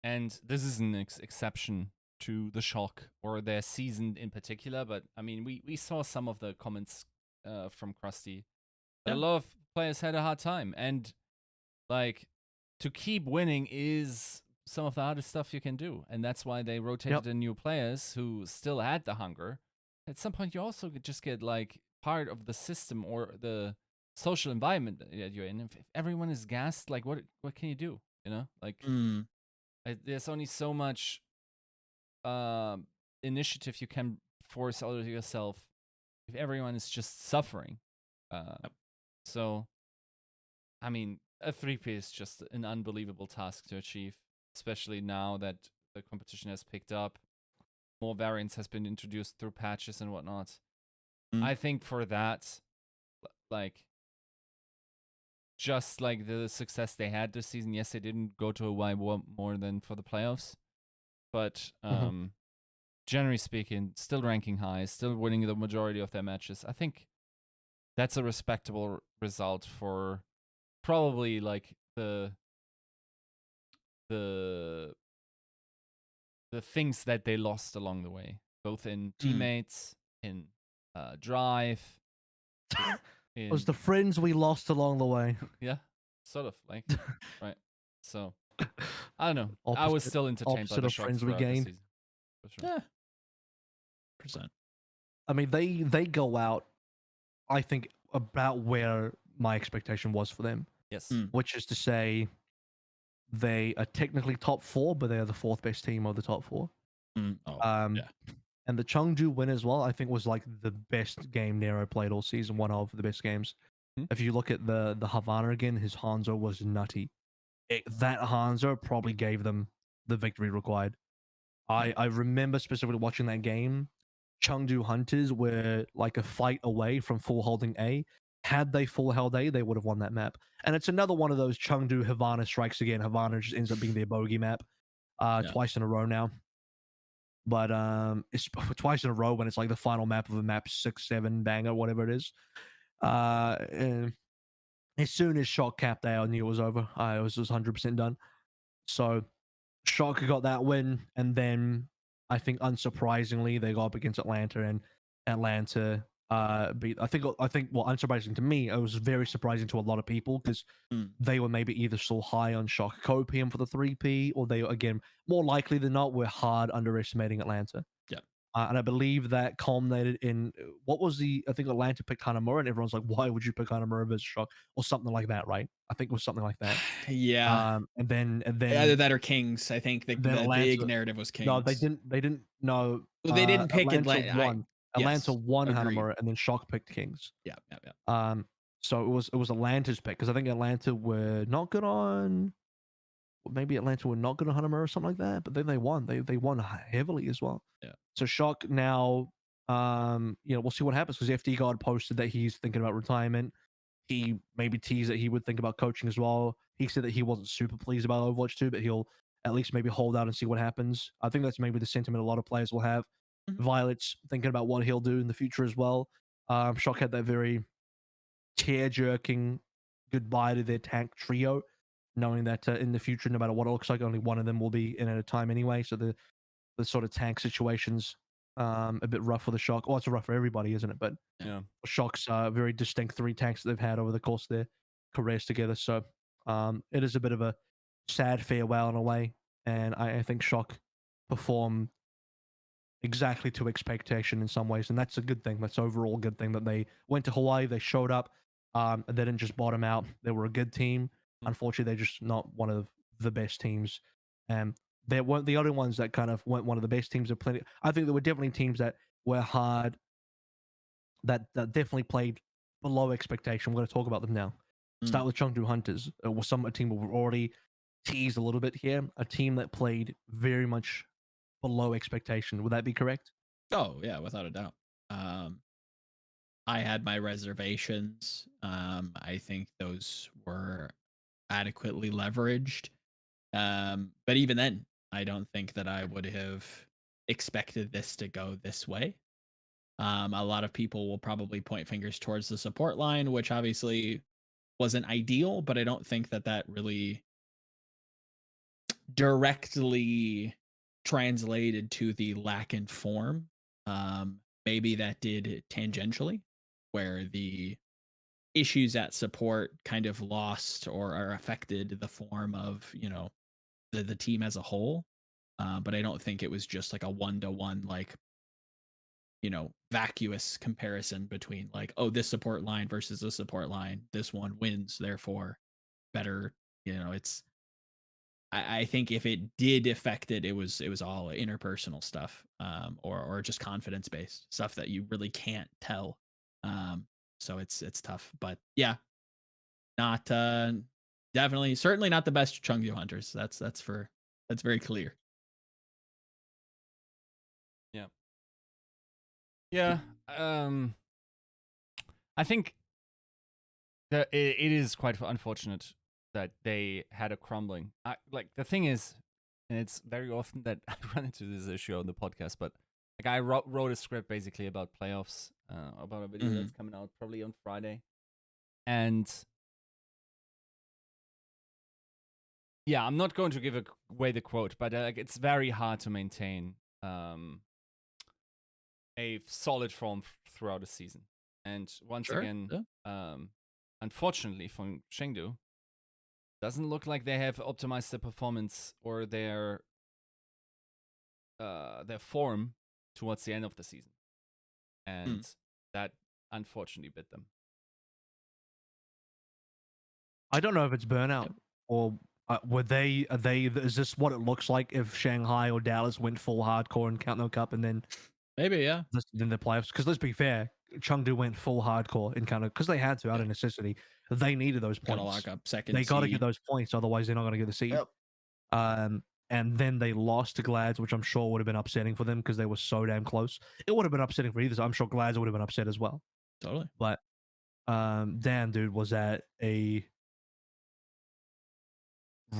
and this is an exception to the Shock or their season in particular, but I mean we saw some of the comments from Krusty. Yeah. A lot of players had a hard time, and like to keep winning is some of the hardest stuff you can do, and that's why they rotated in new players who still had the hunger. At some point, you also could just get like part of the system or the social environment that you're in. If everyone is gassed, like what can you do? Like Mm. there's only so much initiative you can force out of yourself if everyone is just suffering. So, I mean, a 3P is just an unbelievable task to achieve, especially now that the competition has picked up. More variants has been introduced through patches and whatnot. I think for that, like, just like the success they had this season, yes, they didn't go to a Y more than for the playoffs, but generally speaking, still ranking high, still winning the majority of their matches. I think that's a respectable result for probably like the things that they lost along the way, both in teammates, in drive. It was the friends we lost along the way. Yeah, sort of like right. So I don't know. I was still entertained by opposite the of Shock friends we throughout the gained. season. For sure. Yeah. Percent. I mean, they go out, I think, about where my expectation was for them, Yes. which is to say, they are technically top 4, but they are the 4th best team of the top 4. Yeah. And the Chengdu win as well, I think, was like the best game Nero played all season, one of the best games. If you look at the Havana again, his Hanzo was nutty. That Hanzo probably gave them the victory required. I remember specifically watching that game. Chengdu Hunters were like a fight away from full holding A. Had they full held A, they would have won that map. And it's another one of those Chengdu Havana strikes again. Havana just ends up being their bogey map twice in a row now. but it's twice in a row when it's like the final map of a map 6-7 banger, whatever it is. And as soon as Shock capped out, I knew it was over. I was just 100% done. So Shock got that win, and then I think unsurprisingly they got up against Atlanta, and Atlanta beat. I think well, unsurprising to me, it was very surprising to a lot of people because they were maybe either still high on Shock copium for the 3P, or they again more likely than not were hard underestimating Atlanta. Yeah. And I believe that culminated in what was I think Atlanta picked Hanamura, and everyone's like, why would you pick Hanamura versus Shock? Or something like that, right? I think it was something like that. Yeah. And then Either that or Kings. I think the big narrative was Kings. No, they didn't. No, well, they didn't pick Atlanta won. Atlanta won agreed. Hanamura, and then Shock picked Kings. Yeah. So it was Atlanta's pick because I think Atlanta were not good on. Maybe Atlanta were not good on Hanamura or something like that. But then they won. They won heavily as well. Yeah. So Shock now, we'll see what happens because FD God posted that he's thinking about retirement. He maybe teased that he would think about coaching as well. He said that he wasn't super pleased about Overwatch 2, but he'll at least maybe hold out and see what happens. I think that's maybe the sentiment a lot of players will have. Violet's thinking about what he'll do in the future as well. Shock had that very tear-jerking goodbye to their tank trio, knowing that in the future, no matter what it looks like, only one of them will be in at a time anyway. So the sort of tank situations a bit rough for the Shock. Well, it's rough for everybody, isn't it? But Yeah. Shock's very distinct 3 tanks that they've had over the course of their careers together. So it is a bit of a sad farewell in a way. And I think Shock performed exactly to expectation in some ways. And that's a good thing. That's overall a good thing that they went to Hawaii. They showed up. They didn't just bottom out. They were a good team. Unfortunately, they're just not one of the best teams. And they weren't the other ones that kind of weren't one of the best teams. I think there were definitely teams that were hard, that definitely played below expectation. We're going to talk about them now. Start with Chengdu Hunters. It was a team we've already teased a little bit here. A team that played very much below expectation. Would that be correct? Oh yeah, without a doubt. I had my reservations. I think those were adequately leveraged. But even then, I don't think that I would have expected this to go this way. A lot of people will probably point fingers towards the support line, which obviously wasn't ideal, but I don't think that really directly translated to the lack in form. Maybe that did tangentially, where the issues at support kind of lost or affected the form of, the team as a whole. But I don't think it was just like a 1-to-1, like, vacuous comparison between like, oh, this support line versus this support line. This one wins, therefore better. I think if it did affect it, it was all interpersonal stuff, or just confidence based stuff that you really can't tell. So it's tough, but yeah, not definitely, certainly not the best Chengdu Hunters. That's very clear. Yeah. I think that it is quite unfortunate that they had a crumbling. Like the thing is, and it's very often that I run into this issue on the podcast, but like I wrote a script basically about playoffs, about a video that's coming out probably on Friday, and yeah, I'm not going to give away the quote, but like it's very hard to maintain a solid form throughout a season. And once again, unfortunately for Chengdu, doesn't look like they have optimized their performance or their form towards the end of the season, and that unfortunately bit them. I don't know if it's burnout or are they? Is this what it looks like if Shanghai or Dallas went full hardcore in Count No Cup and then maybe then the playoffs? Because let's be fair, Chengdu went full hardcore in Count because they had to out of necessity. They needed those points. Gotta lock up second. They got to get those points, otherwise they're not going to get the seed. Yep. And then they lost to Glads, which I'm sure would have been upsetting for them because they were so damn close. It would have been upsetting for either. So I'm sure Glads would have been upset as well. Totally. But damn, dude, was that a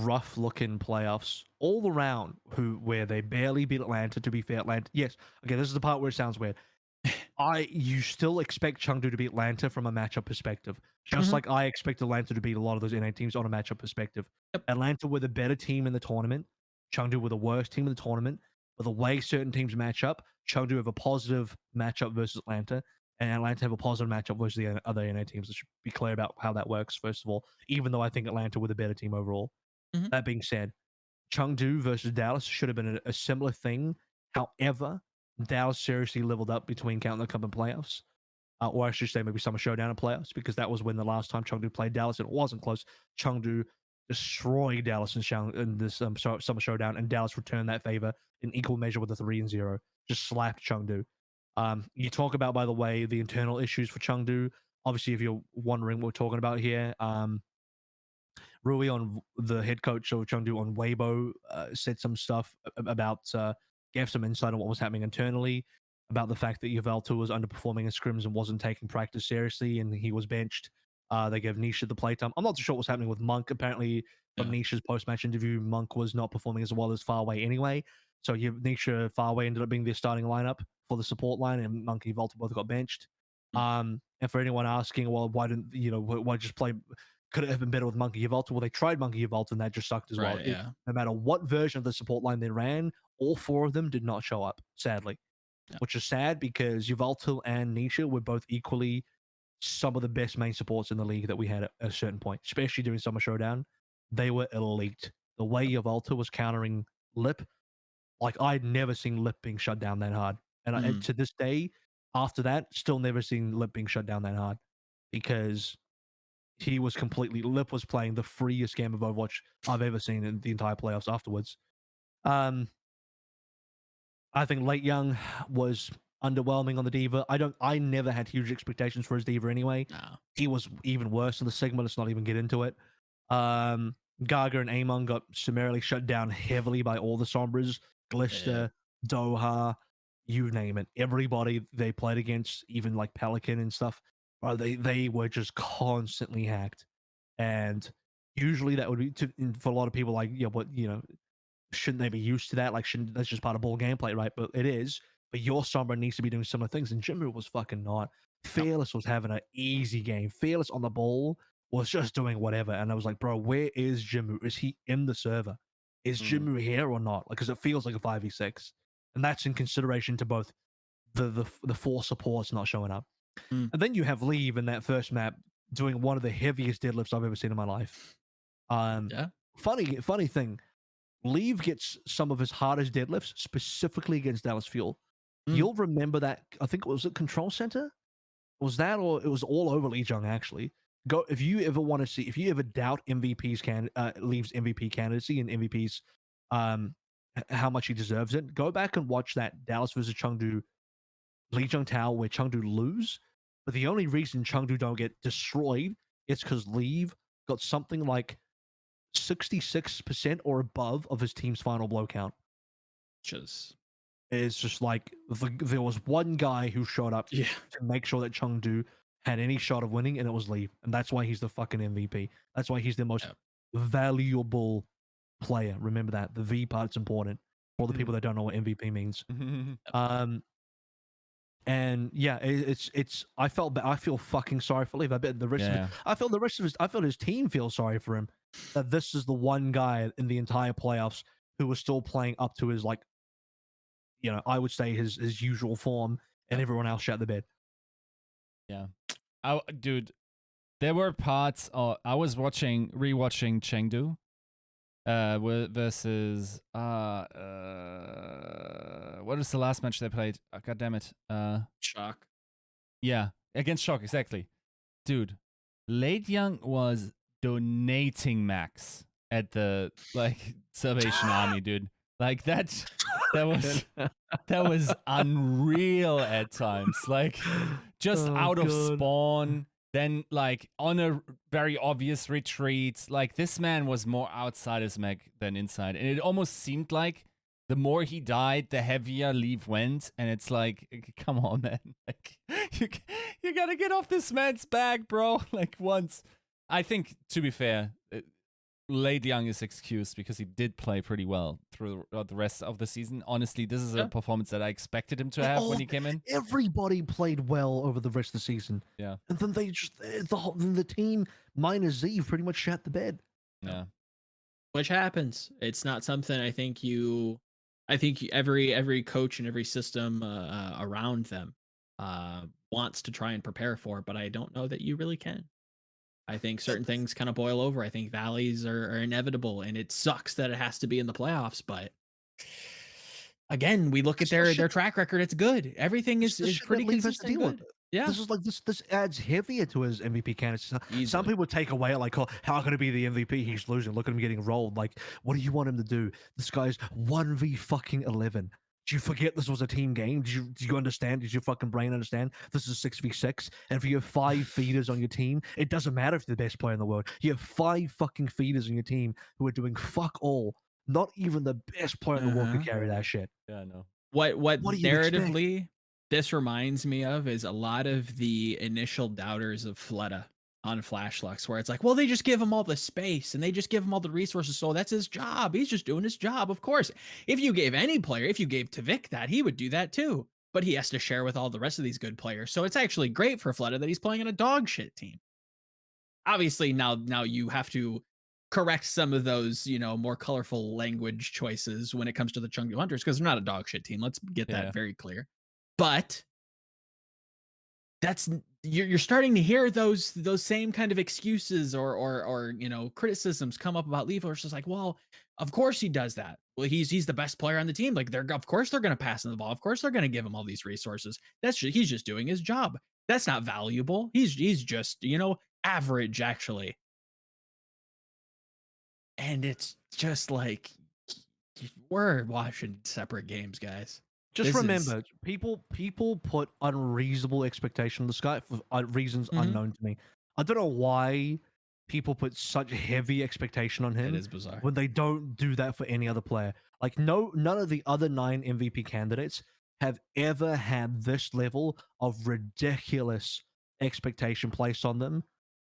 rough-looking playoffs all around, where they barely beat Atlanta. To be fair, Atlanta, yes, okay, this is the part where it sounds weird. You still expect Chengdu to beat Atlanta from a matchup perspective, just Mhm. like I expect Atlanta to beat a lot of those NA teams on a matchup perspective. Yep. Atlanta were the better team in the tournament. Chengdu were the worst team in the tournament. But the way certain teams match up, Chengdu have a positive matchup versus Atlanta, and Atlanta have a positive matchup versus the other NA teams. Let's be clear about how that works, first of all, even though I think Atlanta were the better team overall. Mhm. That being said, Chengdu versus Dallas should have been a similar thing. However, Dallas seriously leveled up between Count the Cup and playoffs. Or I should say maybe Summer Showdown and playoffs, because that was when the last time Chengdu played Dallas and it wasn't close. Chengdu destroyed Dallas in this Summer Showdown, and Dallas returned that favor in equal measure with a 3-0. Just slapped Chengdu. You talk about, by the way, the internal issues for Chengdu. Obviously, if you're wondering what we're talking about here, Rui, on the head coach of Chengdu on Weibo, said some stuff about, gave some insight on what was happening internally, about the fact that Yveltal was underperforming in scrims and wasn't taking practice seriously, and he was benched. They gave Nisha the playtime. I'm not too sure what's happening with Monk. Apparently, from Yeah. Nisha's post-match interview, Monk was not performing as well as Farway anyway. So Nisha Farway ended up being their starting lineup for the support line, and Monk and Yveltal both got benched. And for anyone asking, well, why didn't why just play? Could it have been better with Monkey Yveltal? Well, they tried Monkey Yveltal, and that just sucked as well. Right. Yeah. No matter what version of the support line they ran, all four of them did not show up, sadly. Yeah. Which is sad, because Yveltal and Nisha were both equally some of the best main supports in the league that we had at a certain point, especially during Summer Showdown. They were elite. The way Yveltal was countering Lip, like I'd never seen Lip being shut down that hard. And to this day, after that, still never seen Lip being shut down that hard, because he was completely, Lip was playing the freest game of Overwatch I've ever seen in the entire playoffs afterwards. I think Late Young was underwhelming on the Diva. I never had huge expectations for his Diva anyway. No. He was even worse in the Sigma. Let's not even get into it. Gaga and Amon got summarily shut down heavily by all the Sombras, Glister, Doha, you name it. Everybody they played against, even like Pelican and stuff, they were just constantly hacked. And usually that would be for a lot of people like, shouldn't they be used to that? Like, shouldn't that's just part of ball gameplay, right? But it is. But your Sombra needs to be doing similar things, and Jimmy was fucking not. Fearless was having an easy game. Fearless on the ball was just doing whatever, and I was like, bro, where is Jimmy? Is he in the server? Is Jimmy here or not? Like, because it feels like a 5v6, and that's in consideration to both the four supports not showing up, and then you have Leave in that first map doing one of the heaviest deadlifts I've ever seen in my life. Funny thing. Leave gets some of his hardest deadlifts specifically against Dallas Fuel. You'll remember that. I think it was at Control Center. Was that, or it was all over Lee Jung actually? Go if you ever want to see, if you ever doubt MVP's Leave's MVP candidacy and MVP's how much he deserves it. Go back and watch that Dallas versus Chengdu Lee Jung Tao where Chengdu lose. But the only reason Chengdu don't get destroyed is because Leave got something like 66% or above of his team's final blow count. It's just like there was one guy who showed up to make sure that Chengdu had any shot of winning, and it was Leave. And that's why he's the fucking MVP. That's why he's the most valuable player. Remember that. The V part's important for the people that don't know what MVP means. And yeah, it's. I feel fucking sorry for Leave. I bet the rest of it. I felt his team feels sorry for him. That this is the one guy in the entire playoffs who was still playing up to his, like, I would say his usual form, and everyone else shot the bed. Yeah, dude, there were parts. I was rewatching Chengdu, versus what is the last match they played? Oh, God damn it. Shock. Yeah, against Shock, exactly. Dude, Late Young was donating max at the Salvation Army, dude. Like that was unreal at times. Like just out of spawn, then like on a very obvious retreat. Like this man was more outside his mech than inside, and it almost seemed like the more he died, the heavier Leave went. And it's like, come on, man. Like you gotta get off this man's back, bro. Like once. I think, to be fair, Late Young is excused because he did play pretty well throughout the rest of the season. Honestly, this is a performance that I expected him to have when he came in. Everybody played well over the rest of the season. Yeah. And then they just the team minus Z pretty much shat the bed. Yeah. Which happens. It's not something I think every coach and every system around them wants to try and prepare for, but I don't know that you really can. I think certain things kind of boil over. I think valleys are inevitable, and it sucks that it has to be in the playoffs. But again, we look at their track record. It's good. Everything is pretty consistent. Good. Yeah, this is like this adds heavier to his MVP candidacy. Some people take away like, oh, how can it be the MVP? He's losing. Look at him getting rolled. Like, what do you want him to do? This guy's 1v11. Do you forget this was a team game? Do you understand? Does your fucking brain understand? This is 6v6. And if you have 5 feeders on your team, it doesn't matter if you're the best player in the world. You have 5 fucking feeders on your team who are doing fuck all. Not even the best player in the world could carry that shit. Yeah, I know. What narratively this reminds me of is a lot of the initial doubters of Fleta on Flash Lux, where it's like, well, they just give him all the space and they just give him all the resources, so that's his job. He's just doing his job. Of course, if you gave any player, if you gave Tavik that, he would do that too. But he has to share with all the rest of these good players. So it's actually great for Fleta that he's playing in a dog shit team. Obviously, now you have to correct some of those, more colorful language choices when it comes to the Chengdu Hunters, because they're not a dog shit team. Let's get that very clear. But you're starting to hear those same kind of excuses or criticisms come up about Levo. It's just like, well, of course he does that. Well, he's the best player on the team. Like, of course they're going to pass him the ball. Of course they're going to give him all these resources. He's just doing his job. That's not valuable. He's just average, actually. And it's just like, we're watching separate games, guys. Just remember, people put unreasonable expectation on this guy for reasons unknown to me. I don't know why people put such heavy expectation on him. It is bizarre when they don't do that for any other player. Like, none of the other 9 MVP candidates have ever had this level of ridiculous expectation placed on them.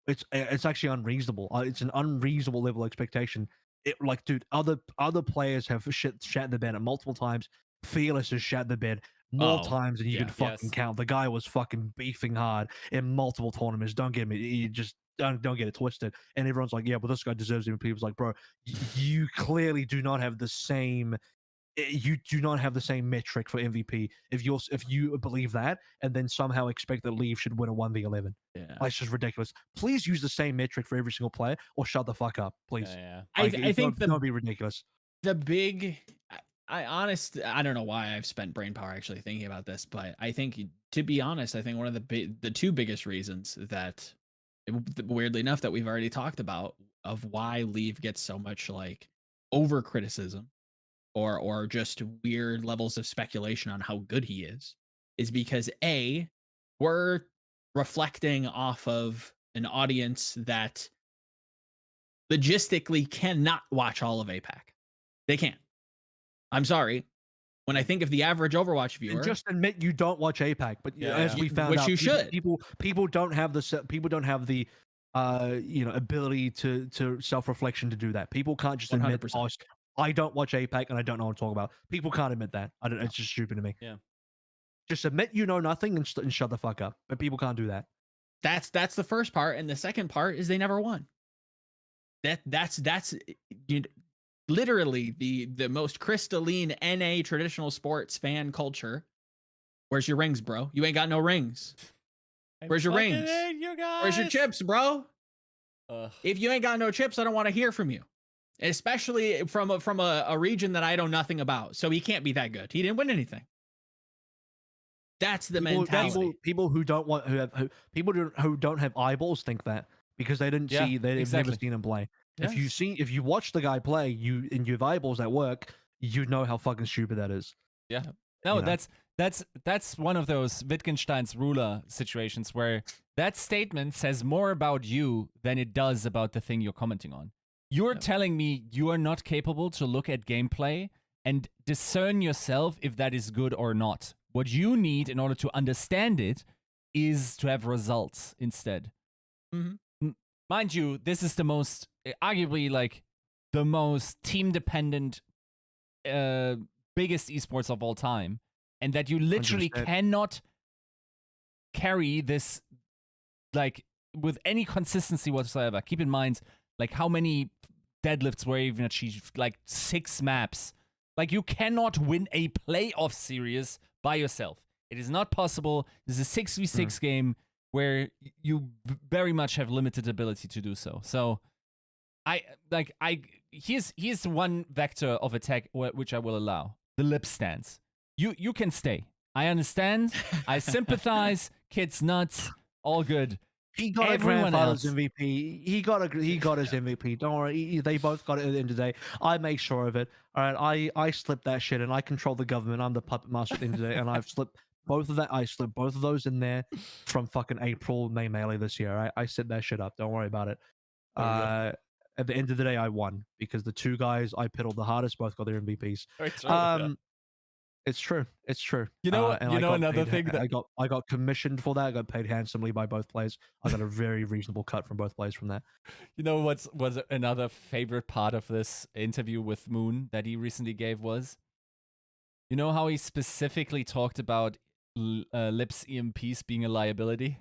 It's actually unreasonable. It's an unreasonable level of expectation. Dude, other players have shat the bed at multiple times. Fearless has shat the bed more times than you can fucking count. The guy was fucking beefing hard in multiple tournaments. Don't get me. You just don't get it twisted. And everyone's like, yeah, but this guy deserves MVP. People's like, bro, you clearly do not have the same. You do not have the same metric for MVP. If you believe that and then somehow expect that Leave should win a 1v11, it's just ridiculous. Please use the same metric for every single player, or shut the fuck up, please. I think don't be ridiculous. The big. I don't know why I've spent brain power actually thinking about this, but I think, to be honest, I think one of the 2 biggest reasons that, weirdly enough, that we've already talked about of why Leave gets so much like over criticism or just weird levels of speculation on how good he is because we're reflecting off of an audience that logistically cannot watch all of APAC. They can't. I'm sorry. When I think of the average Overwatch viewer, and just admit you don't watch APAC, but as we found which out, you should. People don't have the ability to self-reflection to do that. People can't just admit, oh, I don't watch APAC and I don't know what to talk about. People can't admit that. It's just stupid to me. Yeah. Just admit you know nothing and shut the fuck up. But people can't do that. That's the first part, and the second part is they never won. That's literally the most crystalline NA traditional sports fan culture. Where's your rings, bro? You ain't got no rings. Where's your rings? Where's your chips, bro? If you ain't got no chips, I don't want to hear from you. Especially from a region that I know nothing about. So he can't be that good. He didn't win anything. That's the mentality. People who don't have eyeballs think that because they didn't see, they've never seen him play. Yes. If you watch the guy play, you have eyeballs at work, you know how fucking stupid that is. Yeah. No, that's one of those Wittgenstein's ruler situations where that statement says more about you than it does about the thing you're commenting on. You're telling me you are not capable to look at gameplay and discern yourself if that is good or not. What you need in order to understand it is to have results instead. Mm-hmm. Mind you, this is the most arguably like the most team dependent, biggest esports of all time, and that you literally 100%. cannot carry this like with any consistency whatsoever. Keep in mind like how many deadlifts were even achieved, like 6 maps. Like you cannot win a playoff series by yourself. It is not possible. This is a 6v6 game where you very much have limited ability to do so. So here's one vector of attack which I will allow. The lip stance. You can stay. I understand. I sympathize. Kid's nuts. All good. He got Everyone a grandfather's else. MVP. He got his MVP. Don't worry. They both got it at the end of the day. I make sure of it. All right. I slipped that shit and I control the government. I'm the puppet master at the end of the day. And I've slipped both of that. I slipped both of those in there from fucking April, May, Melee this year. Right? I set that shit up. Don't worry about it. At the end of the day, I won because the 2 guys I piddled the hardest both got their MVPs. It's true. It's true. You know, and you I know got another paid, thing that I got commissioned for that. I got paid handsomely by both players. I got a very reasonable cut from both players from that. You know was another favorite part of this interview with Moon that he recently gave was, you know how he specifically talked about Lip's EMPs being a liability?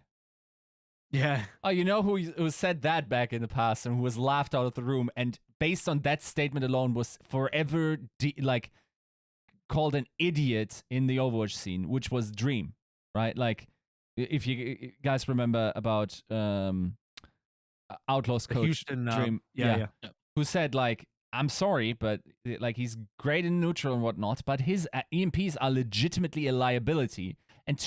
Yeah. Oh, you know who said that back in the past and who was laughed out of the room, and based on that statement alone was forever like called an idiot in the Overwatch scene, which was Dream, right? Like, if you guys remember about Outlaws coach Houston, Dream, yeah, who said like, I'm sorry, but like he's great in neutral and whatnot, but his EMPs are legitimately a liability. And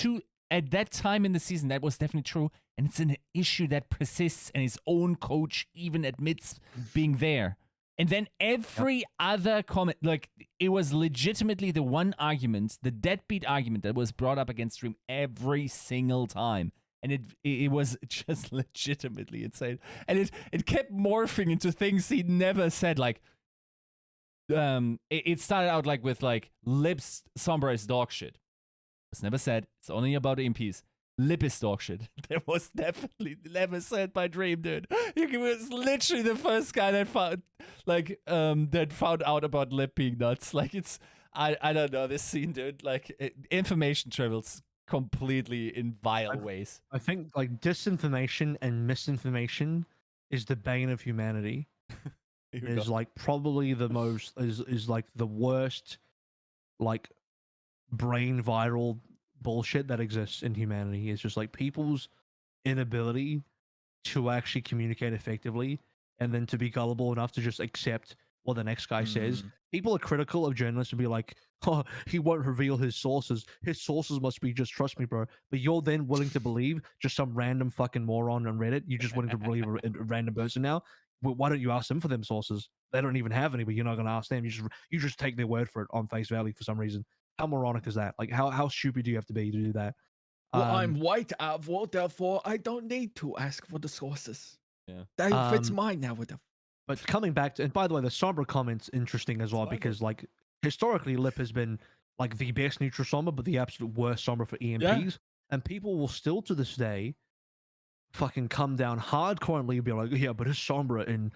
at that time in the season, that was definitely true, and it's an issue that persists, and his own coach even admits being there. And then every other comment, like it was legitimately the one argument, the deadbeat argument that was brought up against Dream every single time. And it was just legitimately insane. And it kept morphing into things he never said. Like, it started out like with like Lip's Sombra is dog shit. It's never said. It's only about EMPs. Lip is dog shit. That was definitely never said by Dream, dude. He was literally the first guy that found out about Lip being nuts. Like it's, I don't know, this scene, dude. Like information travels completely in vile ways. I think like disinformation and misinformation is the bane of humanity. Is like probably the most is like the worst, like brain viral bullshit that exists in humanity. It's just like people's inability to actually communicate effectively and then to be gullible enough to just accept what the next guy says. People are critical of journalists and be like, oh, he won't reveal his sources. His sources must be just trust me, bro. But you're then willing to believe just some random fucking moron on Reddit. You're just willing to believe a random person now. Well, why don't you ask them for them sources? They don't even have any, but you're not going to ask them. You just take their word for it on face value for some reason. How moronic is that? Like, how stupid do you have to be to do that? Well, I'm white, therefore I don't need to ask for the sources. Yeah, that fits mine now with the. But coming back to, and by the way, the Sombra comment's interesting as well because like historically, Lip has been like the best neutral Sombra, but the absolute worst Sombra for EMPs, and people will still to this day fucking come down hardcore and be like, yeah, but his Sombra in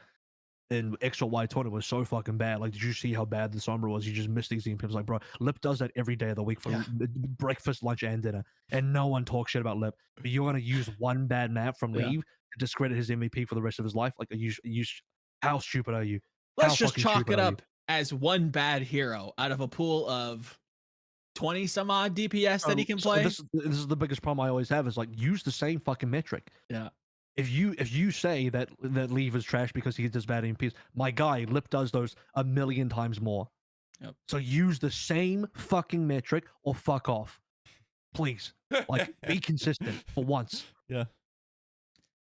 XY tournament was so fucking bad. Like, did you see how bad the Sombra was? You just missed these EMPs. Like, bro, Lip does that every day of the week for breakfast, lunch, and dinner, and no one talks shit about Lip. But you're gonna use one bad map from Leave to discredit his MVP for the rest of his life? Like, how stupid are you? Let's just chalk it up as one bad hero out of a pool of 20 some odd DPS that he can play. This is the biggest problem I always have is like use the same fucking metric. Yeah. If you say that Leave is trash because he does bad EMPs, my guy Lip does those a million times more. Yep. So use the same fucking metric or fuck off, please. Like be consistent for once. Yeah.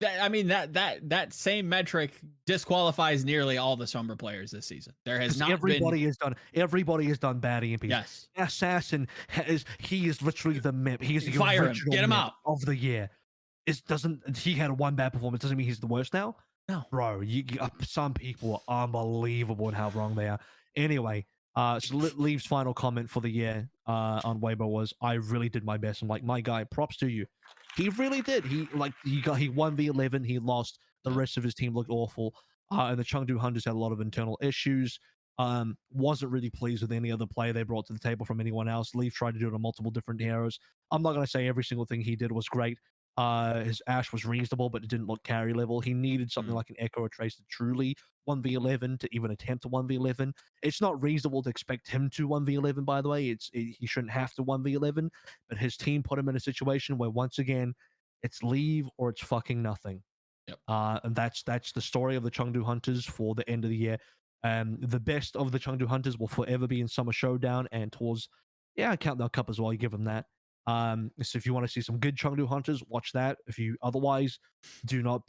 That same metric disqualifies nearly all the Sombra players this season. There has not everybody has done bad EMPs. Yes. Assassin he is literally the MIP. He is the Fire him. original Get him MIP out of the year. He had one bad performance doesn't mean he's the worst now. No, bro. Some people are unbelievable in how wrong they are. Anyway, so Leave's final comment for the year on Weibo was, "I really did my best." I'm like, my guy, props to you. He really did. He 1v11. He lost. The rest of his team looked awful. And the Chengdu Hunters had a lot of internal issues. Wasn't really pleased with any other play they brought to the table from anyone else. Leaf tried to do it on multiple different heroes. I'm not going to say every single thing he did was great. His Ash was reasonable, but it didn't look carry level. He needed something like an Echo or Trace to truly 1v11 to even attempt a 1v11. It's not reasonable to expect him to 1v11, by the way. He shouldn't have to 1v11, but his team put him in a situation where, once again, it's leave or it's fucking nothing. Yep. And that's the story of the Chengdu Hunters for the end of the year. The best of the Chengdu Hunters will forever be in Summer Showdown and towards, yeah, Countdown Cup as well. You give them that. So if you want to see some good Chengdu Hunters, watch that. If you otherwise, do not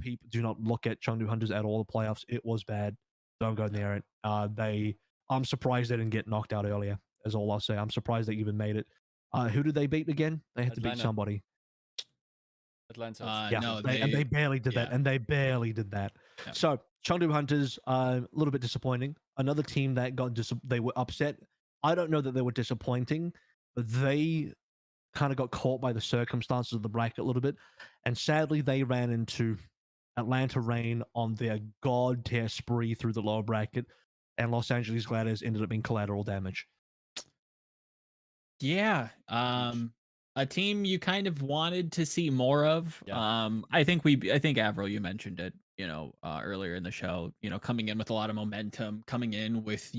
look at Chengdu Hunters at all. The playoffs, it was bad. Don't go near it. I'm surprised they didn't get knocked out earlier. Is all I'll say. I'm surprised they even made it. Who did they beat again? They had to beat Atlanta. somebody. Atlanta. Yeah, No, and they barely did that, yeah. and they barely did that. Yeah. So Chengdu Hunters, a little bit disappointing. Another team that they were upset. I don't know that they were disappointing, but they kind of got caught by the circumstances of the bracket a little bit, and sadly they ran into Atlanta Reign on their god tier spree through the lower bracket, and Los Angeles Gladiators ended up being collateral damage. Yeah. A team you kind of wanted to see more of. Yeah. I think AVRL, you mentioned it, earlier in the show, coming in with a lot of momentum, coming in with,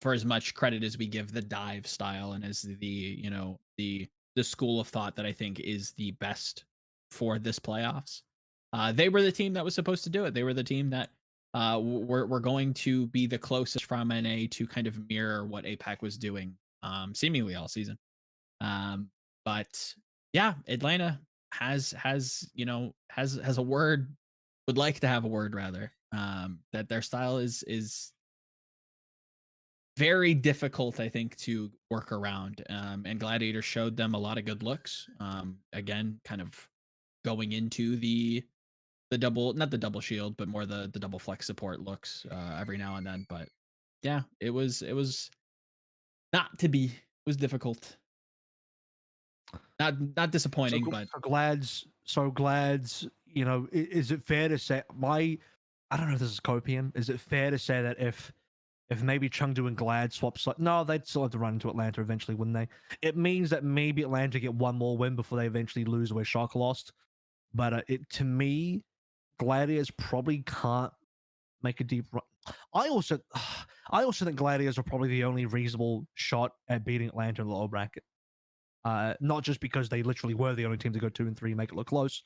for as much credit as we give the dive style and as the school of thought that I think is the best for this playoffs. They were the team that was supposed to do it. They were the team that were going to be the closest from NA to kind of mirror what APAC was doing seemingly all season. But yeah, Atlanta has a word, would like to have a word rather, that their style is very difficult, I think, to work around. And Gladiator showed them a lot of good looks. Again, kind of going into the double, not the double shield, but more the double flex support looks every now and then. But yeah, it was not to be. It was difficult. Not disappointing, but So Glad's, is it fair to say I don't know if this is copium. Is it fair to say that if maybe Chengdu and Glad swap no, they'd still have to run into Atlanta eventually, wouldn't they? It means that maybe Atlanta get one more win before they eventually lose where Shock lost. But to me, Gladiators probably can't make a deep run. I also think Gladiators are probably the only reasonable shot at beating Atlanta in the lower bracket. Not just because they literally were the only team to go 2-3 and make it look close,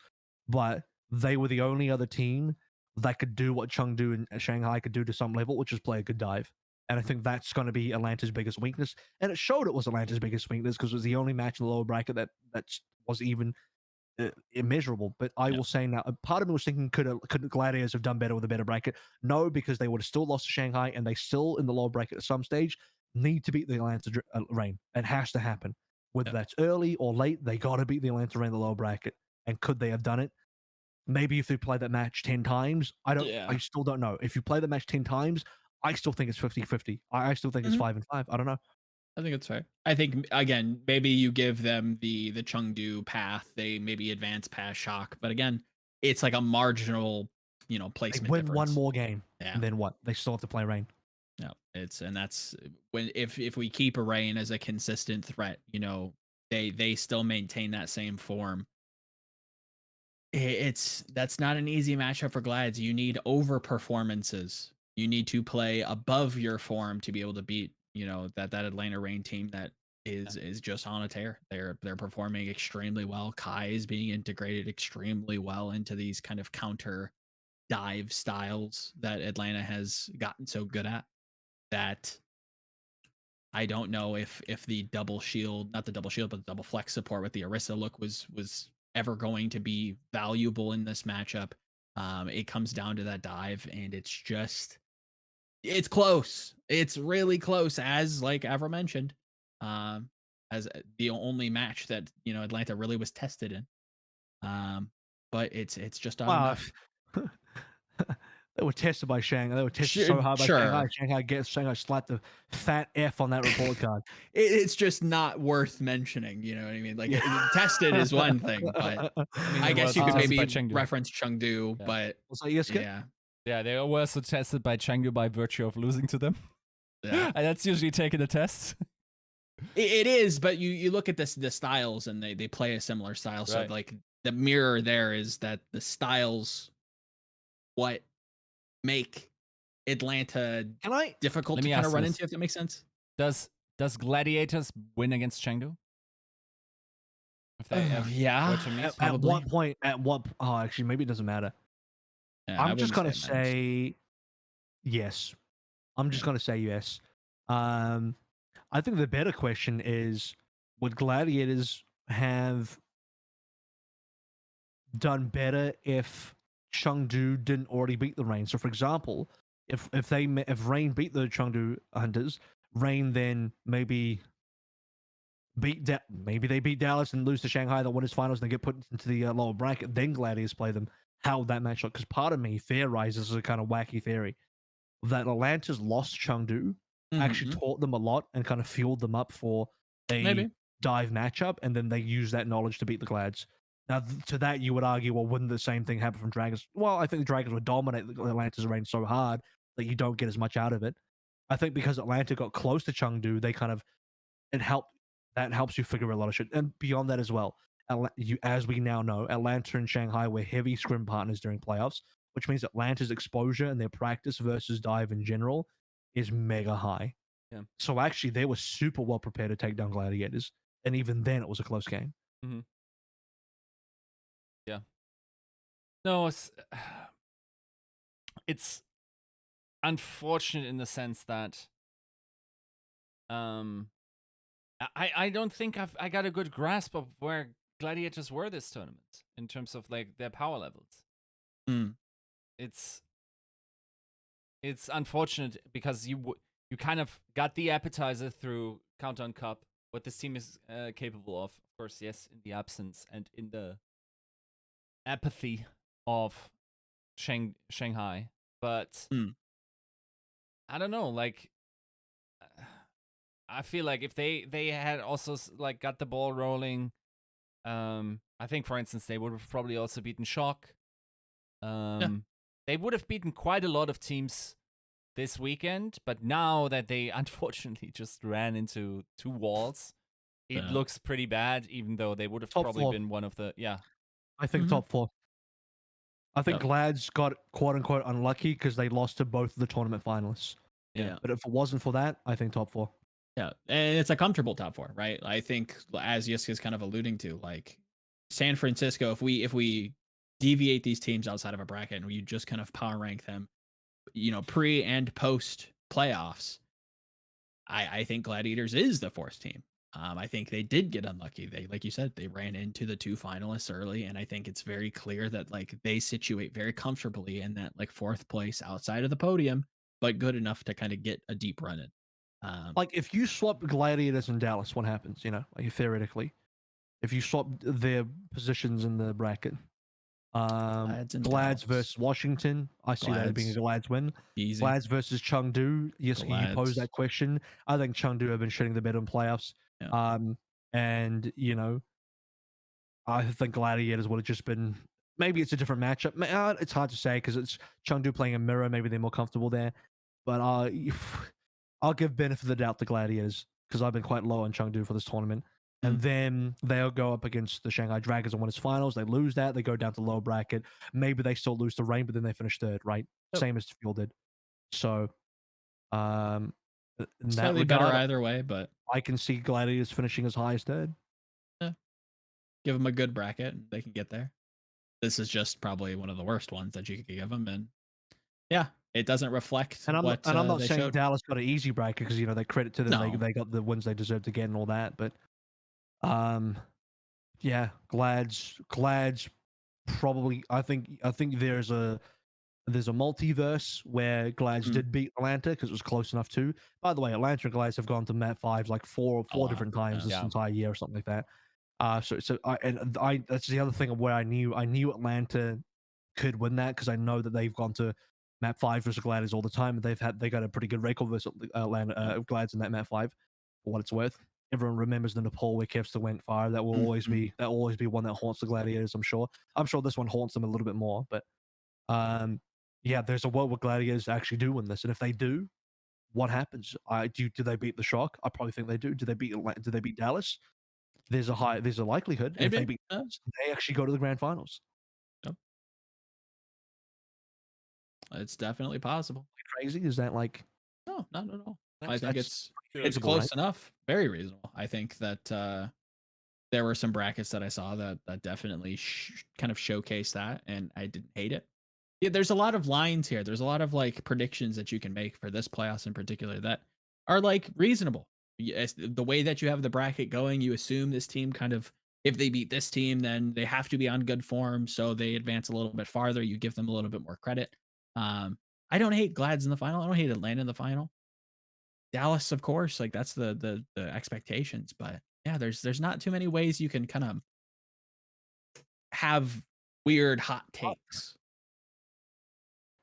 but they were the only other team that could do what Chengdu and Shanghai could do to some level, which is play a good dive. And I think that's going to be Atlanta's biggest weakness. And it showed it was Atlanta's biggest weakness because it was the only match in the lower bracket that was even immeasurable. But I will say now, part of me was thinking, could Gladiators have done better with a better bracket? No, because they would have still lost to Shanghai, and they still, in the lower bracket at some stage, need to beat the Atlanta Reign. It has to happen. Whether that's early or late, they got to beat the Atlanta Reign in the lower bracket. And could they have done it? Maybe if they play that match 10 times. I still don't know. If you play the match 10 times, I still think it's 50-50. I still think it's 5-5. I don't know. I think it's fair. I think, again, maybe you give them the Chengdu path. They maybe advance past Shock. But again, it's like a marginal, placement They win difference. one more game. Yeah. And then what? They still have to play Reign. No, that's when if we keep a Reign as a consistent threat, they still maintain that same form. That's not an easy matchup for Glads. You need over performances. You need to play above your form to be able to beat, that Atlanta Reign team that is just on a tear. They're performing extremely well. Kai is being integrated extremely well into these kind of counter dive styles that Atlanta has gotten so good at. That I don't know if the double shield, not the double shield, but the double flex support with the Orisa look was ever going to be valuable in this matchup. It comes down to that dive, and it's close. It's really close, as like Avra mentioned, as the only match that Atlanta really was tested in. But it's just not enough. They were tested by Shanghai. They were tested so hard by Shanghai. Shanghai slapped the fat F on that report card. It's just not worth mentioning. You know what I mean? Like tested is one thing, but I guess you could maybe reference Chengdu. But was that Yiska? Yeah, Yeah, they were also tested by Chengdu by virtue of losing to them. Yeah. And that's usually taken a test. It is, but you look at the styles and they play a similar style. So Right. like the mirror there is that the styles what make Atlanta Can I? difficult Let to me kind of ask run this. into, if that makes sense. Does Gladiators win against Chengdu? If they were Yeah, to meet? At probably. what point? At what? Oh, actually, maybe it doesn't matter. Yeah, I I'm just wouldn't gonna say it matters. say yes. I'm just Yeah. gonna say yes. Um, I think the better question is: would Gladiators have done better if Chengdu didn't already beat the Rain? So, for example, if Rain beat the Chengdu Hunters, Rain then maybe maybe they beat Dallas and lose to Shanghai, they'll win his finals and they get put into the lower bracket. Then Gladiators play them. How would that match up? Because part of me theorizes a kind of wacky theory that Atlanta's lost Chengdu actually Mhm. taught them a lot and kind of fueled them up for a Maybe. dive matchup, and then they use that knowledge to beat the Glads. Now, to that, you would argue, well, wouldn't the same thing happen from Dragons? Well, I think the Dragons would dominate the Atlanta's reign so hard that you don't get as much out of it. I think because Atlanta got close to Chengdu, they kind of it helped that helps you figure a lot of shit. And beyond that as well, as we now know, Atlanta and Shanghai were heavy scrim partners during playoffs, which means Atlanta's exposure and their practice versus dive in general is mega high. Yeah. So actually, they were super well prepared to take down Gladiators, and even then, it was a close game. Mm-hmm. Yeah. No, it's unfortunate in the sense that I don't think I got a good grasp of where Gladiators were this tournament in terms of like their power levels. Mm. It's unfortunate because you kind of got the appetizer through Countdown Cup, what this team is capable of. Of course, yes, in the absence and in the apathy of Shanghai, but I don't know, like I feel like if they had also like got the ball rolling, I think for instance they would have probably also beaten Shock. They would have beaten quite a lot of teams this weekend, but now that they unfortunately just ran into two walls, it looks pretty bad. Even though they would have Top probably four. been one of the I think top four. I think Yep. Glads got quote unquote unlucky because they lost to both of the tournament finalists. Yeah. But if it wasn't for that, I think top four. Yeah, and it's a comfortable top four, right? I think, as Yiska is kind of alluding to, like San Francisco, if we deviate these teams outside of a bracket and you just kind of power rank them, pre and post playoffs, I think Gladiators is the fourth team. I think they did get unlucky. They, like you said, they ran into the two finalists early, and I think it's very clear that like they situate very comfortably in that like fourth place outside of the podium, but good enough to kind of get a deep run in. Like if you swap Gladiators and Dallas, what happens? Like theoretically, if you swap their positions in the bracket, Glads and Glads Dallas. versus Washington, I see that as being a Glads win. Easy. Glads versus Chengdu, yes, you posed Glads. that question. I think Chengdu have been shitting the bed in playoffs. Yeah. And I think Gladiators would have just been. Maybe it's a different matchup. It's hard to say because it's Chengdu playing a mirror. Maybe they're more comfortable there. But I'll give benefit of the doubt to Gladiators because I've been quite low on Chengdu for this tournament. And then they'll go up against the Shanghai Dragons and win its finals. They lose that. They go down to low bracket. Maybe they still lose to Rain, but then they finish third, right? Yep. Same as Fuel did. So, in that Slightly regard, better either way, but I can see Gladiators finishing as high as third. give them a good bracket. They can get there. This is just probably one of the worst ones that you could give them. And yeah, it doesn't reflect And I'm not they saying showed. Dallas got an easy bracket because they credit to them. No. They got the wins they deserved to get and all that. But yeah, Glads probably. I think there's a multiverse where Glads did beat Atlanta because it was close enough too. By the way, Atlanta and Glads have gone to Mat 5 like four different times this entire year or something like that. So I that's the other thing of where I knew Atlanta could win that because I know that they've gone to Map 5 versus Gladiators all the time. They got a pretty good record versus Atlanta Glads in that Map 5 for what it's worth. Everyone remembers the Nepal where Kevster went far. That will always be one that haunts the Gladiators. I'm sure this one haunts them a little bit more, but yeah, there's a world where Gladiators actually do win this, and if they do, what happens? Do they beat the Shock? I probably think they do. Do they beat Dallas? There's a likelihood, and if they Maybe. beat Dallas, they actually go to the grand finals. Yep. It's definitely possible. Crazy? Is that like No, not at all. I think that's it's feasible, right? close enough. Very reasonable. I think that there were some brackets that I saw that definitely kind of showcase that, and I didn't hate it. Yeah, there's a lot of lines here. There's a lot of like predictions that you can make for this playoffs in particular that are like reasonable. Yes, the way that you have the bracket going, you assume this team kind of, if they beat this team, then they have to be on good form, so they advance a little bit farther. You give them a little bit more credit. I don't hate Glads in the final. I don't hate Atlanta in the final. Dallas, of course, like that's the expectations. But yeah, there's not too many ways you can kind of have weird hot takes.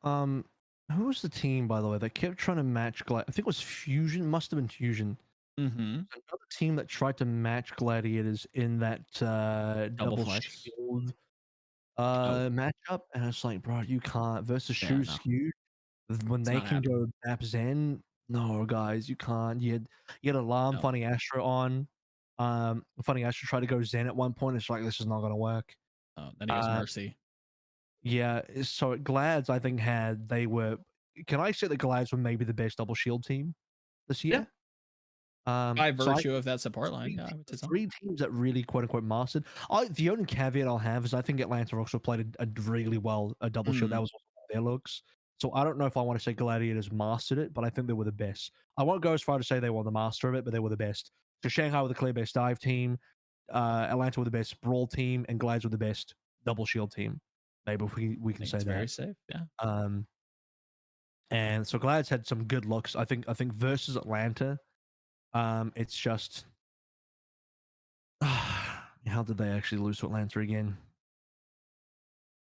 Um, who was the team, by the way, that kept trying to match I think it was Fusion. Must have been Fusion. Mm-hmm. Another team that tried to match Gladiators in that Double double flex. shield Oh, matchup, and it's like, bro, you can't versus yeah, Shoe no, Skew when it's they not can happening. go maps in. No, guys, you can't. You had Alarm, No, Funny Astro on. Funny Astro tried to go Zen at one point. It's like this is not gonna work. oh, then he goes Uh, Mercy. yeah. So Glads, I think they were. Can I say that Glads were maybe the best double shield team this Yeah, year? by So I virtue of that support line, three, yeah, I would say so. three teams that really quote unquote mastered. The only caveat I'll have is I think Atlanta also played a really well a double shield. That Mm, was also one of their looks. So I don't know if I want to say Gladiators mastered it, but I think they were the best. I won't go as far to say they were the master of it, but they were the best. So Shanghai were the clear best dive team, Atlanta were the best brawl team, and Glads were the best double shield team. Maybe if we I can think say it's very that. safe. Yeah, Um, and so Glads had some good looks. I think versus Atlanta, it's just how did they actually lose to Atlanta again?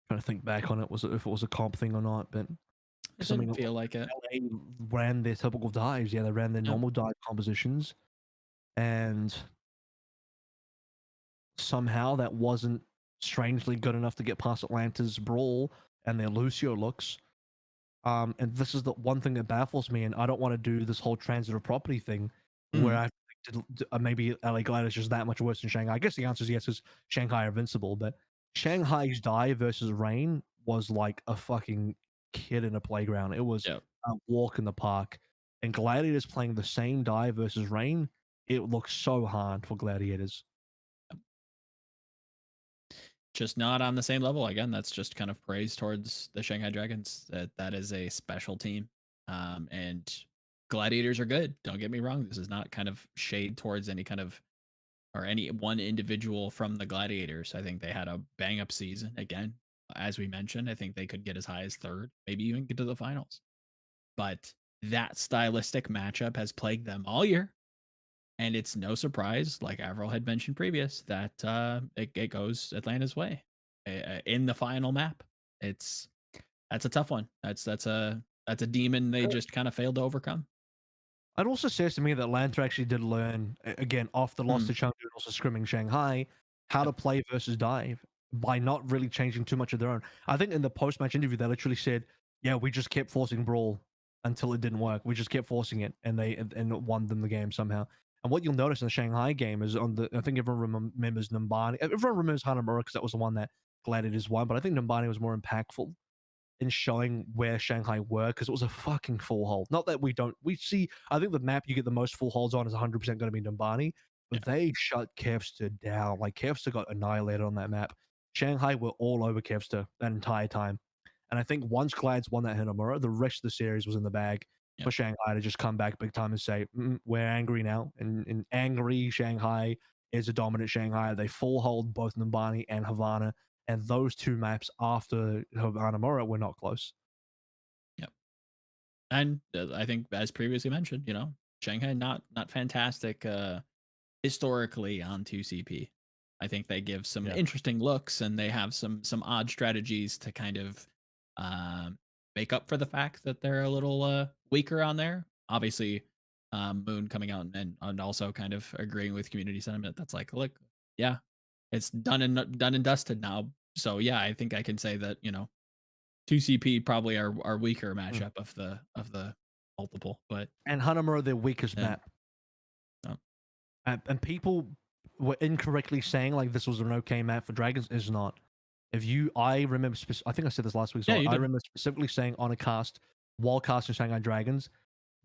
Trying to think back on it, if it was a comp thing or not, but it because I mean, didn't feel like it. LA ran their typical dives. Yeah, they ran their Yeah. normal dive compositions, and somehow that wasn't strangely good enough to get past Atlanta's brawl and their Lucio looks. And this is the one thing that baffles me, and I don't want to do this whole transitive property thing where Mm, I think maybe LA Glad is just that much worse than Shanghai. I guess the answer is yes, because Shanghai are invincible, but Shanghai's dive versus Rain was like a fucking kid in a playground. It was yeah. a walk in the park. And Gladiators playing the same dive versus Rain, it looks so hard for Gladiators. Just not on the same level. Again, that's just kind of praise towards the Shanghai Dragons. That is a special team. And Gladiators are good. Don't get me wrong. This is not kind of shade towards any kind of or any one individual from the Gladiators. I think they had a bang up season. Again, as we mentioned, I think they could get as high as third, maybe even get to the finals. But that stylistic matchup has plagued them all year. And it's no surprise, like Avril had mentioned previous, that it goes Atlanta's way in the final map. It's that's a tough one. That's a demon they just kind of failed to overcome. It also says to me that Atlanta actually did learn, again, off the loss Mm, to Chengdu and also scrimming Shanghai, how to yep, play versus dive by not really changing too much of their own. I think in the post match interview, they literally said, yeah, we just kept forcing Brawl until it didn't work. We just kept forcing it, and and it won them the game somehow. And what you'll notice in the Shanghai game is I think everyone remembers Numbani. Everyone remembers Hanamura because that was the one that Gladiators won, but I think Numbani was more impactful in showing where Shanghai were because it was a fucking full hold. Not that we see. I think the map you get the most full holds on is 100% going to be Numbani, yeah, but they shut Kevster down. Like Kevster got annihilated on that map. Shanghai were all over Kevster that entire time, and I think once Glads won that Hinamura, the rest of the series was in the bag yeah. for Shanghai to just come back big time and say we're angry now, and angry Shanghai is a dominant Shanghai. They full hold both Numbani and Havana, and those two maps after Havana Mora were not close. Yep. And I think, as previously mentioned, Shanghai not fantastic historically on 2CP. I think they give some Yeah. interesting looks and they have some odd strategies to kind of um, make up for the fact that they're a little weaker on there. Obviously, Moon coming out and also kind of agreeing with community sentiment. That's like, look, yeah, it's done and dusted now. So yeah, I think I can say that 2CP probably our weaker matchup of the multiple, but And Hanamura their weakest yeah. map. Oh. And people were incorrectly saying like this was an okay map for Dragons. Is not. I remember, I think I said this last week. So Yeah, you I did. remember specifically saying on a cast while casting Shanghai Dragons,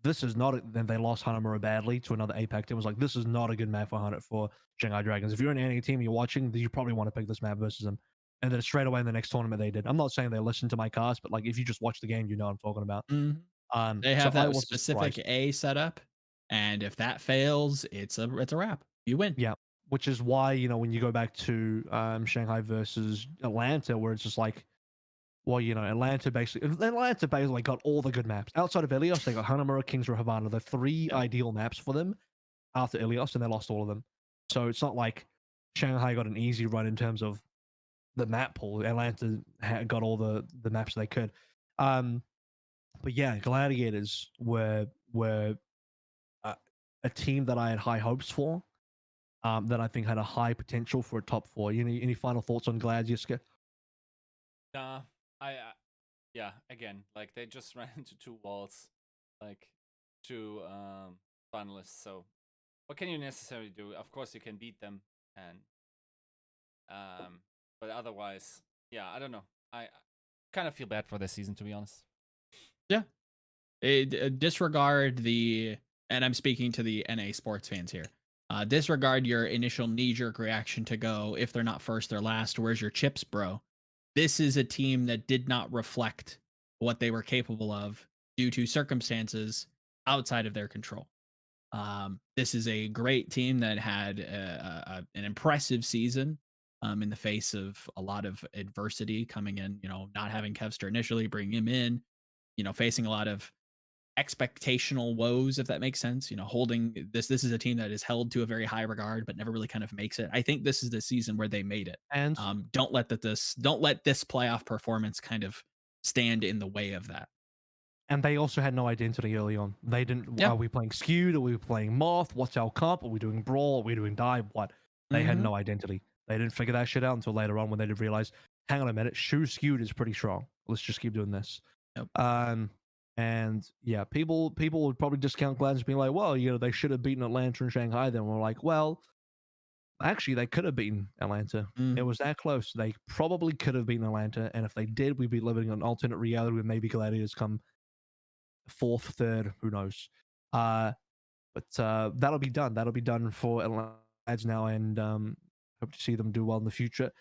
this is not. Then they lost Hanamura badly to another APAC team. It was like this is not a good map for Shanghai Dragons. If you're an NA team and you're watching, then you probably want to pick this map versus them. And then straight away in the next tournament they did. I'm not saying they listened to my cast, but like if you just watch the game, you know what I'm talking about. Mhm. They So have I that was specific surprised. A setup, and if that fails, it's a wrap. You win. Yeah, which is why when you go back to Shanghai versus Atlanta, where it's just like, well, Atlanta basically got all the good maps outside of Ilios. They got Hanamura, Kingsra, Havana, the three Yep. ideal maps for them after Ilios, and they lost all of them. So it's not like Shanghai got an easy run in terms of the map pool. Atlanta got all the maps they could. But yeah, Gladiators were a team that I had high hopes for. That I think had a high potential for a top four. Any final thoughts on Glad, Yiska? Nah, yeah, again, like they just ran into two walls, like two finalists. So what can you necessarily do? Of course, you can beat them, and but otherwise, yeah, I don't know. I kind of feel bad for this season, to be honest. Yeah. Disregard the, and I'm speaking to the NA sports fans here. Disregard your initial knee-jerk reaction to go, if they're not first, they're last. Where's your chips, bro? This is a team that did not reflect what they were capable of due to circumstances outside of their control. This is a great team that had an impressive season in the face of a lot of adversity coming in, not having Kevster initially, bringing him in, facing a lot of expectational woes, if that makes sense. Holding this is a team that is held to a very high regard but never really kind of makes it. I think this is the season where they made it. And Don't let this playoff performance kind of stand in the way of that. they also had no identity early on. They didn't. Yeah. Are we playing skewed? Are we playing moth? What's our comp? Are we doing brawl? Are we doing dive? What? They had no identity. They didn't figure that shit out until later on when they did realize, hang on a minute, shoe skewed is pretty strong. Let's just keep doing this. Yep. And yeah, people would probably discount Glad as being like, well, they should have beaten Atlanta and Shanghai. Then we're like, well, actually, they could have beaten Atlanta. It was that close. They probably could have beaten Atlanta, and if they did, we'd be living in an alternate reality where maybe Gladiators come fourth, third, who knows. But that'll be done. That'll be done for Atlanta now, and hope to see them do well in the future.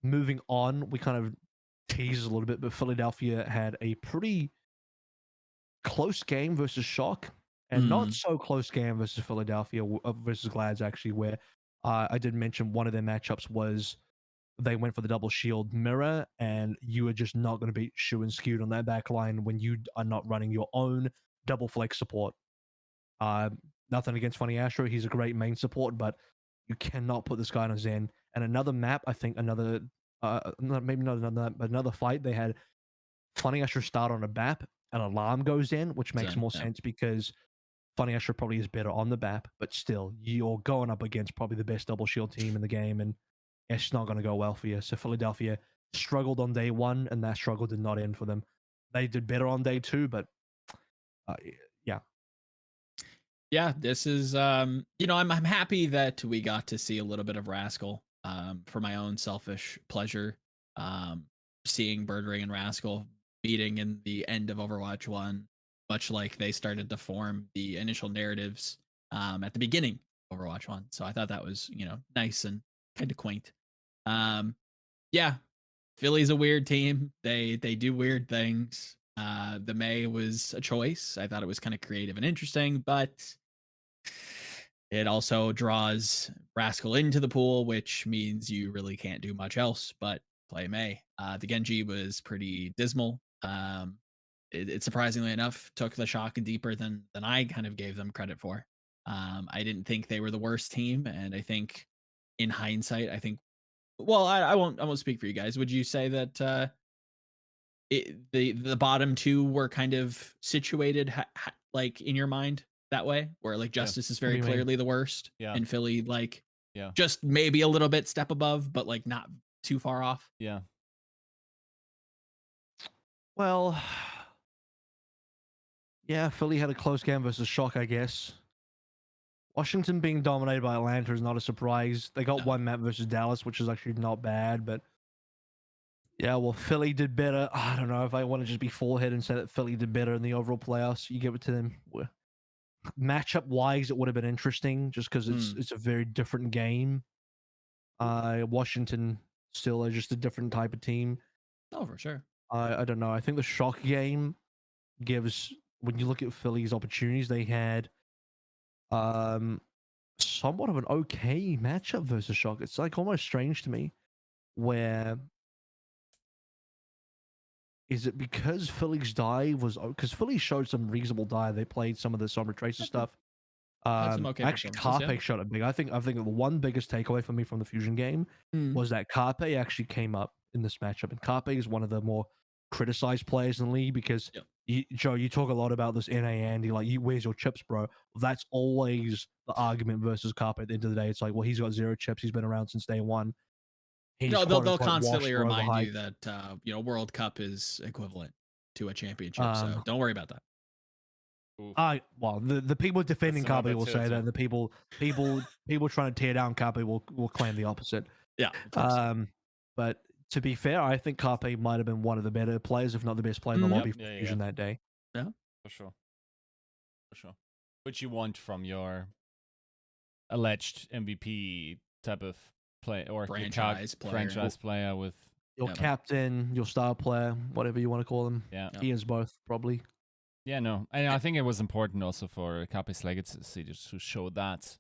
Moving on, we kind of teased a little bit, but Philadelphia had a pretty close game versus Shock, and not so close game versus Philadelphia versus Glads, actually, where I did mention one of their matchups was they went for the double shield mirror, and you are just not going to beat Shu and Skewed on that back line when you are not running your own double flex support. Nothing against Funny Astro, he's a great main support, but you cannot put this guy on a Zen. And another map, I think another fight, they had Funny Astro start on a BAP, an alarm goes in, which makes more sense because Funny Astro probably is better on the BAP, but still, you're going up against probably the best double shield team in the game, and it's not going to go well for you. So Philadelphia struggled on day one, and that struggle did not end for them. They did better on day two, but yeah. Yeah, this is I'm happy that we got to see a little bit of Rascal for my own selfish pleasure. Seeing Birdring and Rascal meeting in the end of Overwatch 1, much like they started to form the initial narratives at the beginning of Overwatch 1. So I thought that was, nice and kind of quaint. Yeah, Philly's a weird team. They do weird things. The May was a choice. I thought it was kind of creative and interesting, but it also draws Rascal into the pool, which means you really can't do much else but play May. The Genji was pretty dismal. It surprisingly enough took the shock deeper than I kind of gave them credit for. I didn't think they were the worst team, and I think in hindsight, well, I won't speak for you guys. Would you say that the bottom two were kind of situated like in your mind that way, where like Justice is very clearly the worst, and Philly just maybe a little bit step above, but like not too far off? Yeah. Well, yeah, Philly had a close game versus Shock, I guess. Washington being dominated by Atlanta is not a surprise. They got No. one map versus Dallas, which is actually not bad, but yeah, well, Philly did better. I don't know if I want to just be forehead and say that Philly did better in the overall playoffs. You give it to them. Matchup wise, it would have been interesting just because it's a very different game. Washington still are just a different type of team. Oh, for sure. I don't know. I think the Shock game gives, when you look at Philly's opportunities, they had somewhat of an okay matchup versus Shock. It's like almost strange to me where is it because Philly's dive was because Philly showed some reasonable dive. They played some of the Sombra Tracer stuff. Had some okay Actually, performances, Carpe showed it big. I think the one biggest takeaway for me from the Fusion game was that Carpe actually came up in this matchup, and Carpe is one of the more criticized players in the league because Yep. Joe, you talk a lot about this NA Andy, like, where's your chips, bro? That's always the argument versus Carpe. At the end of the day, it's like, well, he's got 0 chips. He's been around since day one. He's No, quote they'll unquote constantly washed or remind you overhyped. that World Cup is equivalent to a championship. So don't worry about that. Oof. Well, the people defending another Carpe will say that, tilt, and the people trying to tear down Carpe will claim the opposite. Yeah, of course. But to be fair, I think Carpe might have been one of the better players, if not the best player in the lobby for Yeah, Fusion that day. Yeah, for sure. For sure. What you want from your alleged MVP type of play or your franchise player. franchise player with Your captain, your star player, whatever you want to call him. yeah. He is both, probably. Yeah, no. And I think it was important also for Cape's legacy to show that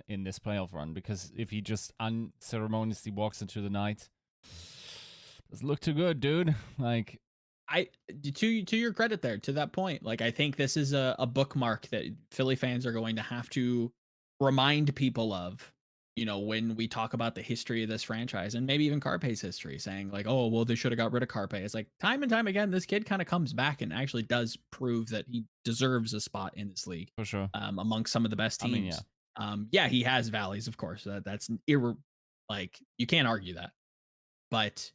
in this playoff run, because if he just unceremoniously walks into the night, doesn't look too good, dude. Like, to your credit there, to that point, like, I think this is a bookmark that Philly fans are going to have to remind people of, when we talk about the history of this franchise, and maybe even Carpe's history, saying like, oh, well, they should have got rid of Carpe. It's like time and time again, this kid kind of comes back and actually does prove that he deserves a spot in this league, for sure. Amongst some of the best teams. I mean, Yeah, he has valleys, of course. That's like, you can't argue that. But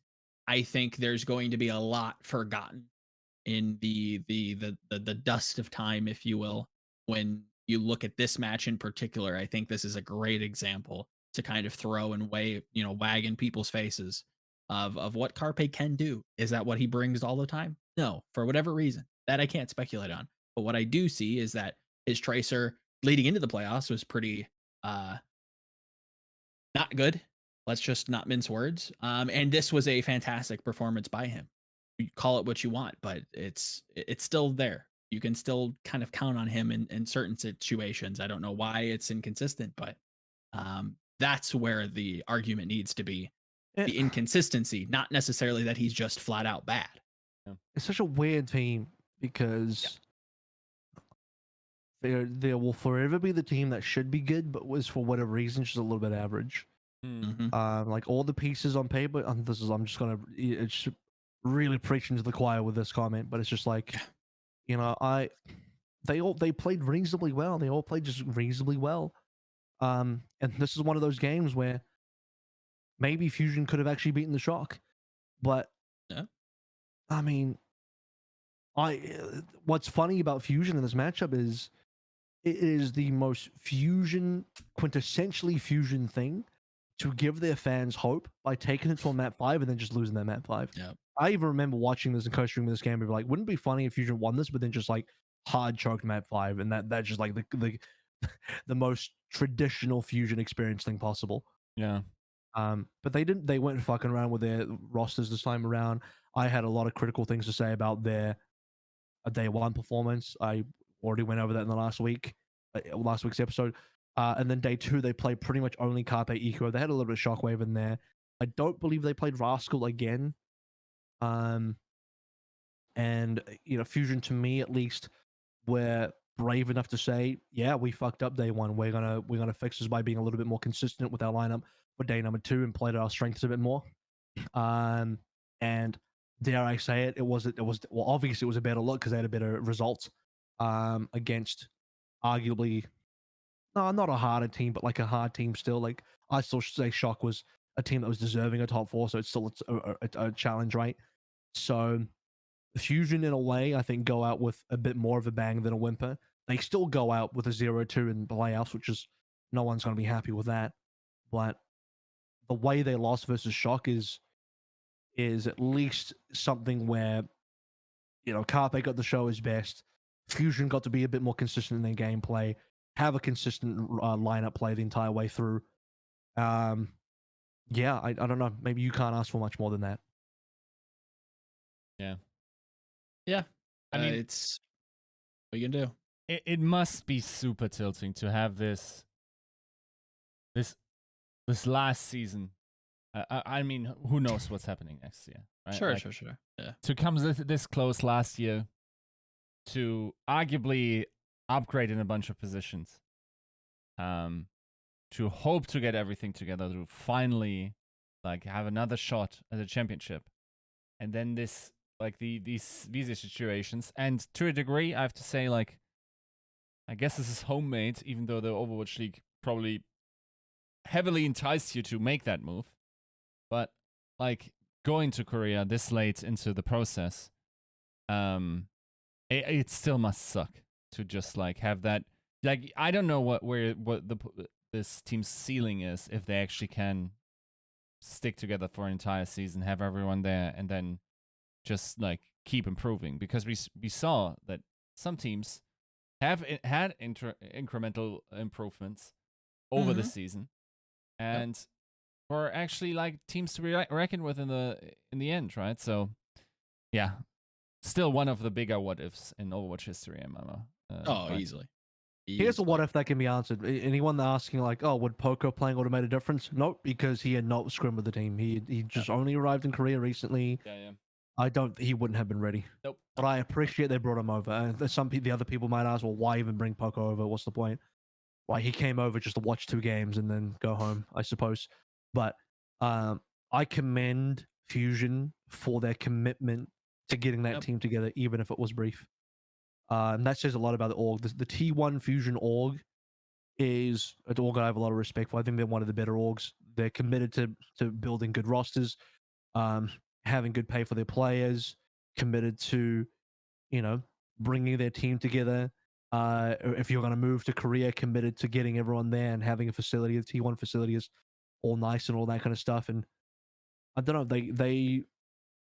I think there's going to be a lot forgotten in the dust of time, if you will, when you look at this match in particular. I think this is a great example to kind of throw and wag in people's faces of what Carpe can do. Is that what he brings all the time? No, for whatever reason. That I can't speculate on. But what I do see is that his Tracer leading into the playoffs was pretty not good. Let's just not mince words. And this was a fantastic performance by him. You call it what you want, but it's still there. You can still kind of count on him in certain situations. I don't know why it's inconsistent, but that's where the argument needs to be. The inconsistency, not necessarily that he's just flat out bad. It's such a weird team because there will forever be the team that should be good, but was for whatever reason just a little bit average. Like all the pieces on paper, it's really preaching to the choir with this comment, but it's just like, they played reasonably well. They all played just reasonably well. And this is one of those games where maybe Fusion could have actually beaten the Shock, but I mean, what's funny about Fusion in this matchup is it is the most quintessentially Fusion thing to give their fans hope by taking it to a map 5 and then just losing that map 5. Yeah. I even remember watching this and co-streaming this game and be like, wouldn't it be funny if Fusion won this, but then just like hard choked map 5, and that's just like the the most traditional Fusion experience thing possible. Yeah. But they weren't fucking around with their rosters this time around. I had a lot of critical things to say about their day 1 performance. I already went over that in the last week's episode. And then day 2, they played pretty much only Carpe Eco. They had a little bit of Shockwave in there. I don't believe they played Rascal again. And Fusion, to me at least, were brave enough to say, yeah, we fucked up day 1. We're gonna fix this by being a little bit more consistent with our lineup for day number 2 and play to our strengths a bit more. And dare I say it, obviously it was a better look because they had a better result against arguably not a harder team, but like a hard team still. Like, I still should say Shock was a team that was deserving a top 4, so it's still a challenge, right? So Fusion, in a way, I think go out with a bit more of a bang than a whimper. They still go out with a 0-2 in the playoffs, which is no one's going to be happy with that. But the way they lost versus Shock is at least something where, you know, Carpe got to show his best. Fusion got to be a bit more consistent in their gameplay, have a consistent lineup play the entire way through. Yeah, I don't know. Maybe you can't ask for much more than that. Yeah. Yeah. I mean, it's what you can do. it must be super tilting to have this last season. I mean, who knows what's happening next year, right? Sure, Like, sure. Yeah. to come this close last year, to arguably upgrade in a bunch of positions, to hope to get everything together, to finally like have another shot at the championship, and then this like these visa situations, and to a degree, I have to say, like, I guess this is homemade, even though the Overwatch League probably heavily enticed you to make that move. But like going to Korea this late into the process, it still must suck to just like have that. Like, I don't know what this team's ceiling is, if they actually can stick together for an entire season, have everyone there, and then just like keep improving, because we saw that some teams have had incremental improvements over the season, and were actually like teams to be reckoned with in the end, right? So yeah, still one of the bigger what ifs in Overwatch history, right? Easily. Here's a what if that can be answered. Anyone asking like, oh, would Poco playing would have made a difference? Nope, because he had not scrimmed with the team. He just only arrived in Korea recently. Yeah. He wouldn't have been ready. Nope. But I appreciate they brought him over. The other people might ask, well, why even bring Poco over? What's the point? Why he came over just to watch 2 games and then go home, I suppose. But I commend Fusion for their commitment to getting that team together, even if it was brief. And that says a lot about the org. The T1 Fusion org is an org I have a lot of respect for. I think they're one of the better orgs. They're committed to building good rosters, having good pay for their players, committed to, you know, bringing their team together. If you're going to move to Korea, committed to getting everyone there and having a facility. The T1 facility is all nice and all that kind of stuff. And I don't know, they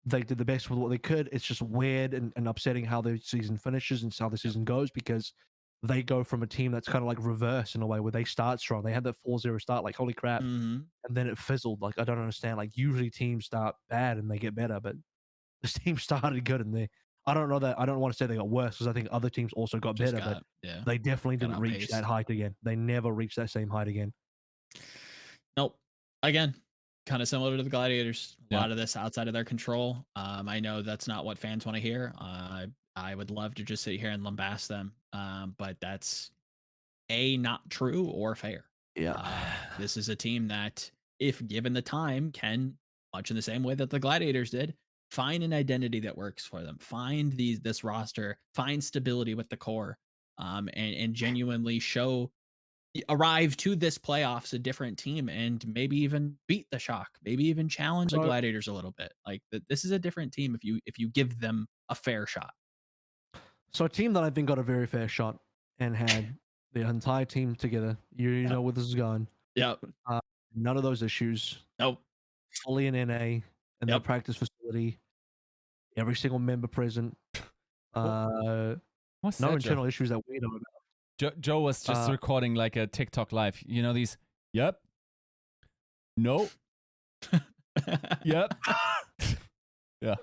did the best with what they could. It's just weird and upsetting how the season finishes and how the season goes, because they go from a team that's kind of like reverse in a way, where they start strong. They had that 4-0 start, like, holy crap. And then it fizzled. Like, I don't understand. Like, usually teams start bad and they get better, but this team started good and I don't want to say they got worse, because I think other teams also got better, but they definitely didn't reach that height again. They never reached that same height again. Nope. Again, kind of similar to the Gladiators. A lot of this outside of their control. I know that's not what fans want to hear. I would love to just sit here and lambast them, but that's not true or fair. This is a team that, if given the time, can, much in the same way that the Gladiators did, find an identity that works for them, find this roster, find stability with the core, and genuinely arrive to this playoffs a different team, and maybe even beat the Shock, maybe even challenge the Gladiators a little bit. Like, this is a different team if you give them a fair shot. So a team that I think got a very fair shot and had the entire team together. You know where this is going. Yep. None of those issues. Nope. Fully in NA in their practice facility. Every single member present. No internal issues that we know about. Joe was just recording like a TikTok live. You know these? Yep. No. Yep. Yeah.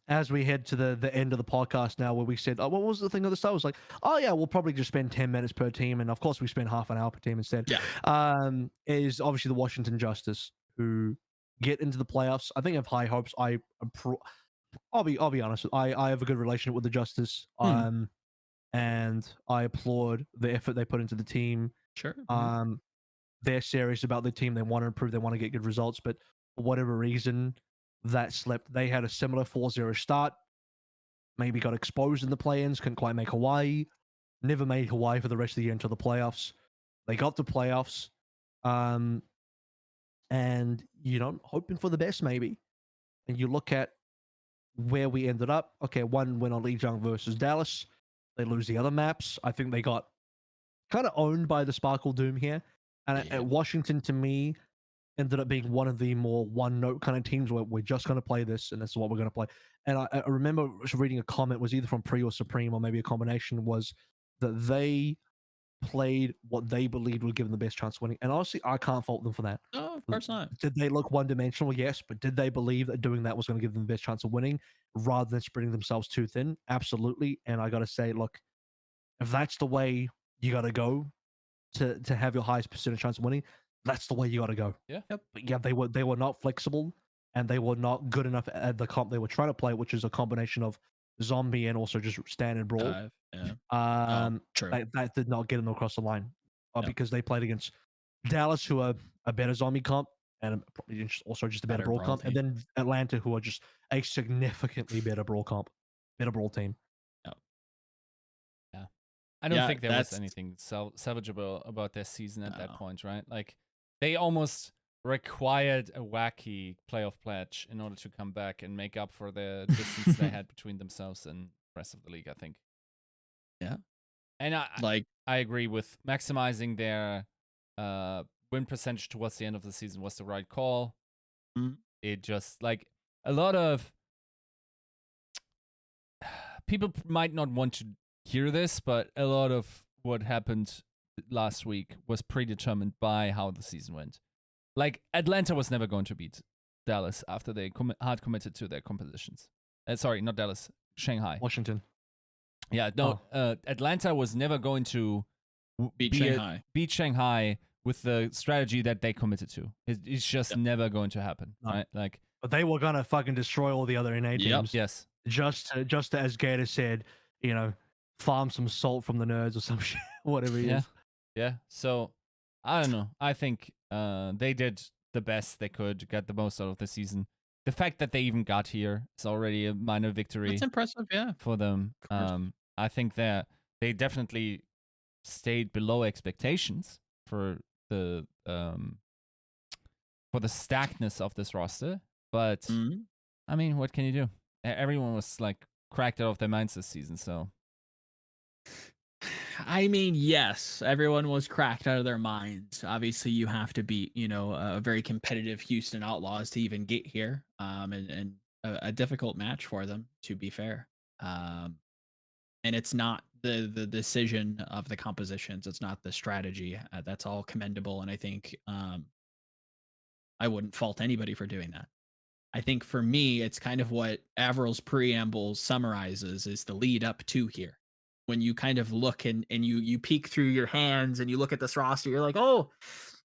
As we head to the end of the podcast now, where we said, oh, what was the thing at the start? It was like, oh yeah, we'll probably just spend 10 minutes per team, and of course we spend half an hour per team instead. Is obviously the Washington Justice, who get into the playoffs. I think I have high hopes. I'll be honest. I have a good relationship with the Justice. And I applaud the effort they put into the team. Sure. They're serious about the team. They want to improve. They want to get good results. But for whatever reason, that slipped. They had a similar 4-0 start. Maybe got exposed in the play-ins. Couldn't quite make Hawaii. Never made Hawaii for the rest of the year until the playoffs. They got to playoffs. And, you know, hoping for the best maybe. And you look at where we ended up. Okay, one win on Lijiang versus Dallas. They lose the other maps. I think they got kind of owned by the Sparkle Doom here. And Yeah. Washington, to me, ended up being one of the more one-note kind of teams where we're just going to play this, and this is what we're going to play. And I remember reading a comment, was either from Pre or Supreme, or maybe a combination, was that they played what they believed would give them the best chance of winning. And honestly, I can't fault them for that. No, of course not. Did they look one-dimensional? Yes, but did they believe that doing that was going to give them the best chance of winning rather than spreading themselves too thin? Absolutely. And I got to say, look, if that's the way you got to go to have your highest percentage chance of winning, that's the way you got to go. Yeah. Yep. But yeah, they were not flexible, and they were not good enough at the comp they were trying to play, which is a combination of zombie and also just standard brawl. Yeah. True. That did not get them across the line, Yep. because they played against Dallas, who are a better zombie comp, and probably also just a better brawl comp, team. and then Atlanta, who are just a significantly better brawl comp, better brawl team. I don't Yeah, think there was that's- anything salvageable about their season at that point, right? Like, they almost required a wacky playoff pledge in order to come back and make up for the distance they had between themselves and the rest of the league, I think. Yeah. And Like, I agree with maximizing their win percentage towards the end of the season was the right call. Mhm. It just, like, a lot of people might not want to hear this, but a lot of what happened last week was predetermined by how the season went. Like, Atlanta was never going to beat Dallas after they hard committed to their compositions. Sorry, not Dallas, Shanghai. Washington. Yeah, no, Atlanta was never going to beat Shanghai with the strategy that they committed to. It's just never going to happen, right? Like, but they were gonna fucking destroy all the other NA teams. Yes. Just to, as Gator said, farm some salt from the nerds or some shit, whatever it is. Yeah. So I don't know. I think they did the best they could, get the most out of the season. The fact that they even got here is already a minor victory. That's impressive, yeah. For them. I think that they definitely stayed below expectations for the stackness of this roster. But I mean, what can you do? Everyone was like cracked out of their minds this season, so. I mean, yes, everyone was cracked out of their minds. Obviously, you have to beat, a very competitive Houston Outlaws to even get here, and a difficult match for them, to be fair. And it's not the decision of the compositions; it's not the strategy. That's all commendable, and I think I wouldn't fault anybody for doing that. I think for me, it's kind of what AVRL's preamble summarizes is the lead up to here. When you kind of look and you peek through your hands and you look at this roster, you're like, oh,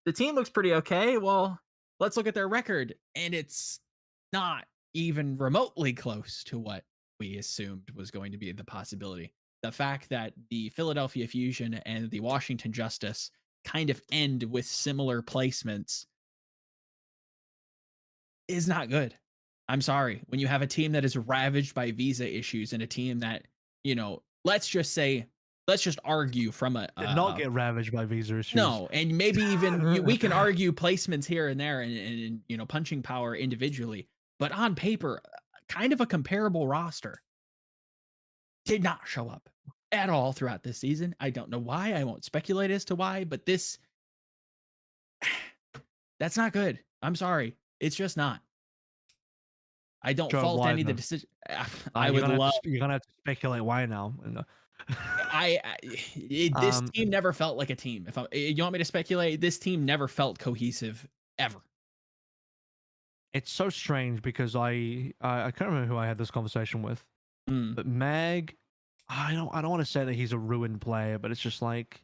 the team looks pretty okay. Well, let's look at their record. And it's not even remotely close to what we assumed was going to be the possibility. The fact that the Philadelphia Fusion and the Washington Justice kind of end with similar placements is not good. I'm sorry. When you have a team that is ravaged by visa issues and a team that, let's just argue from Did not get ravaged by visa issues. No, and maybe even we can argue placements here and there and punching power individually, but on paper, kind of a comparable roster did not show up at all throughout this season. I don't know why. I won't speculate as to why, but that's not good. I'm sorry. It's just not. I don't fault any of the decision. I would love. You're gonna have to speculate why now. This team never felt like a team. If you want me to speculate, this team never felt cohesive ever. It's so strange because I can't remember who I had this conversation with, but Mag, I don't want to say that he's a ruined player, but it's just like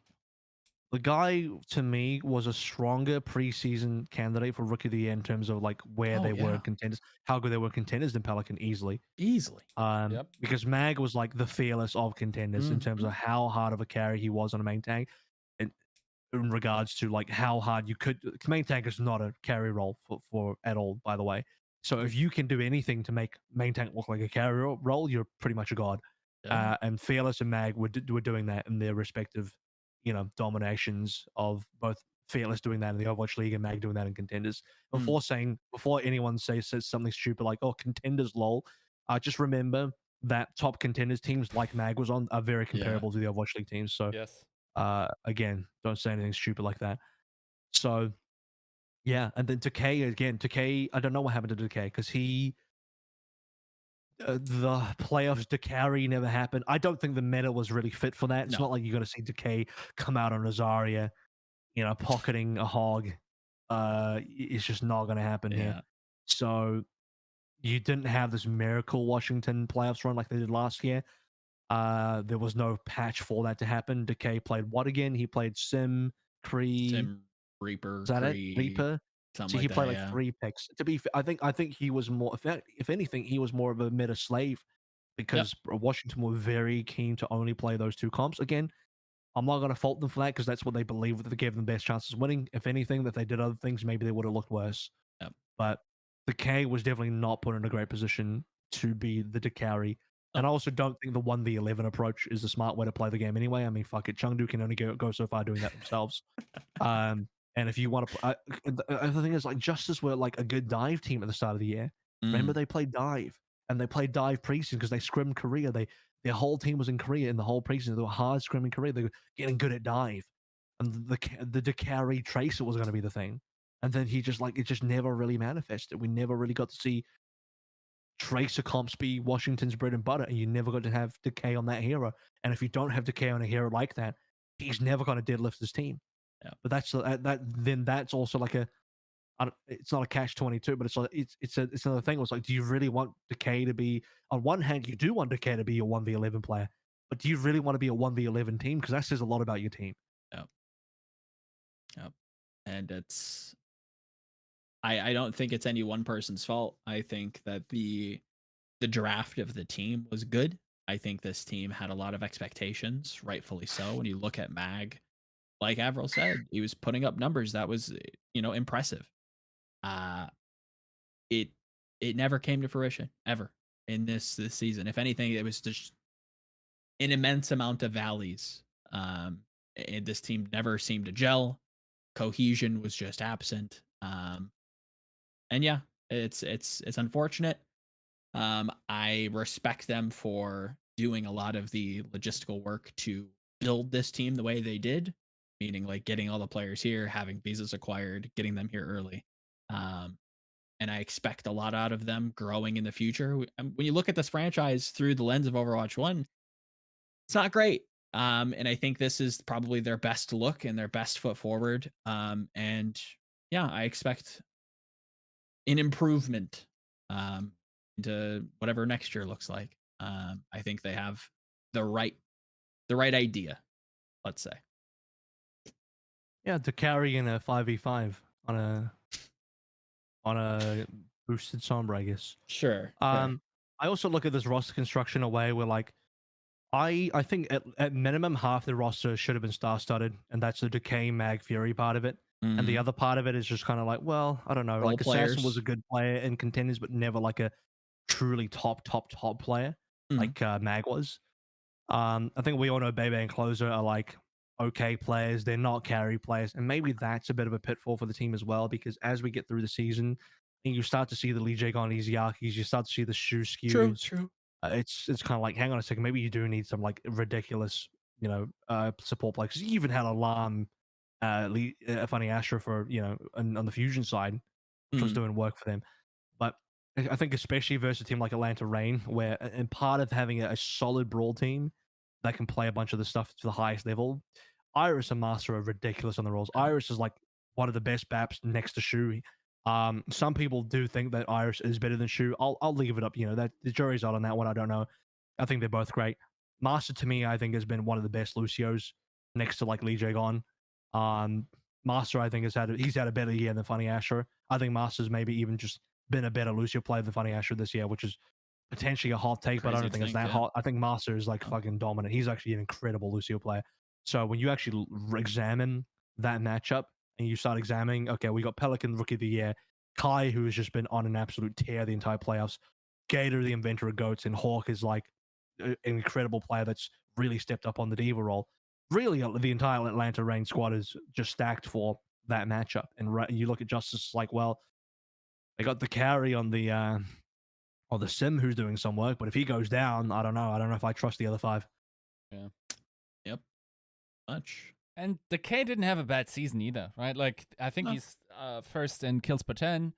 the guy to me was a stronger preseason candidate for Rookie of the Year in terms of like where they were contenders, how good they were contenders than Pelican easily. Because Mag was like the fearless of contenders in terms of how hard of a carry he was on a main tank, and in regards to like how hard you could. Main tank is not a carry role for at all, by the way. So if you can do anything to make main tank look like a carry role, you're pretty much a god. And Fearless and Mag were doing that in their respective dominations of both Fearless doing that in the Overwatch League and Mag doing that in Contenders. Before anyone says something stupid like, oh, Contenders lol, Just remember that top contenders teams like Mag was on are very Yeah. comparable to the Overwatch League teams. So Yes. again, don't say anything stupid like that. So yeah, and then Decay again. Decay, I don't know what happened to Decay because the playoffs Decay never happened. I don't think the meta was really fit for that. It's No. not like you're gonna see Decay come out on Azaria, pocketing a hog. It's just not gonna happen here. Yeah. So you didn't have this miracle Washington playoffs run like they did last year. There was no patch for that to happen. Decay played what again? He played Sim, Kree. Sim, Reaper, Is that it? Kree, Reaper. something So he like played that. like Yeah. 3 picks. To be, I think he was more. If anything, he was more of a meta slave because Washington were very keen to only play those 2 comps. Again, I'm not going to fault them for that because that's what they believe that gave them the best chances of winning. If anything, that they did other things, maybe they would have looked worse. Yep. But the K was definitely not put in a great position to be the Decary. And I also don't think the 1v11 approach is the smart way to play the game anyway. I mean, fuck it. Chengdu can only go so far doing that themselves. And if you want to, the thing is, like, Justice were like a good dive team at the start of the year. Remember, they played dive and they played dive preseason because they scrimmed Korea. Their whole team was in Korea in the whole preseason. They were hard scrimming Korea. They were getting good at dive, and the Decary Tracer was going to be the thing. And then it just never really manifested. We never really got to see Tracer comps be Washington's bread and butter, and you never got to have Decay on that hero. And if you don't have Decay on a hero like that, he's never going to deadlift his team. Yeah. But that's also like it's not a catch-22, but it's another thing. It's like, do you really want Decay to be? On one hand, you do want Decay to be a 1v11 player, but do you really want to be a 1v11 team? Because that says a lot about your team. Yep. And it's I don't think it's any one person's fault. I think that the draft of the team was good. I think this team had a lot of expectations, rightfully so. When you look at Mag, like AVRL said, he was putting up numbers that was, impressive. It never came to fruition ever in this season. If anything, it was just an immense amount of valleys. And this team never seemed to gel. Cohesion was just absent. And yeah, it's unfortunate. I respect them for doing a lot of the logistical work to build this team the way they did, meaning like getting all the players here, having visas acquired, getting them here early. And I expect a lot out of them growing in the future. When you look at this franchise through the lens of Overwatch 1, it's not great. And I think this is probably their best look and their best foot forward. And yeah, I expect an improvement into whatever next year looks like. I think they have the right idea, let's say. Yeah, to carry in a 5v5 on a boosted Sombra, I guess. Sure. I also look at this roster construction a way where, like, I think at minimum half the roster should have been star-studded, and that's the Decay Mag Fury part of it. And the other part of it is just kind of like, well, I don't know. Role Like, Assassin players. was a good player in contenders, but never like a truly top player like Mag was. I think we all know Bebe and Closer are like okay players. They're not carry players, and maybe that's a bit of a pitfall for the team as well. Because as we get through the season, and you start to see the Lee Jagonese Yakis, you start to see the shoe skews. True. It's kind of like, hang on a second, maybe you do need some like ridiculous, support play. Because you even had Alarm, Funny Astra for on the fusion side, which was doing work for them. But I think especially versus a team like Atlanta Reign, where and part of having a solid brawl team that can play a bunch of the stuff to the highest level, Iris and Master are ridiculous on the roles. Iris is like one of the best BAPs next to Shu. Some people do think that Iris is better than Shu. I'll leave it up. That the jury's out on that one. I don't know. I think they're both great. Master to me, I think, has been one of the best Lucios next to like Lee Jagon. Master, I think, he's had a better year than Funny Asher. I think Master's maybe even just been a better Lucio player than Funny Asher this year, which is potentially a hot take, but I don't think it's that hot. I think Master is like fucking dominant. He's actually an incredible Lucio player. So when you actually examine that matchup and you start examining, okay, we got Pelican Rookie of the Year, Kai, who has just been on an absolute tear the entire playoffs, Gator, the inventor of goats, and Hawk is like an incredible player that's really stepped up on the diva role. Really, the entire Atlanta Reign squad is just stacked for that matchup. And you look at Justice, like, well, they got the carry on the or the Sim who's doing some work. But if he goes down, I don't know. I don't know if I trust the other 5. Yep. Much. And Decay didn't have a bad season either, right? Like, I think No. he's first in kills per 10.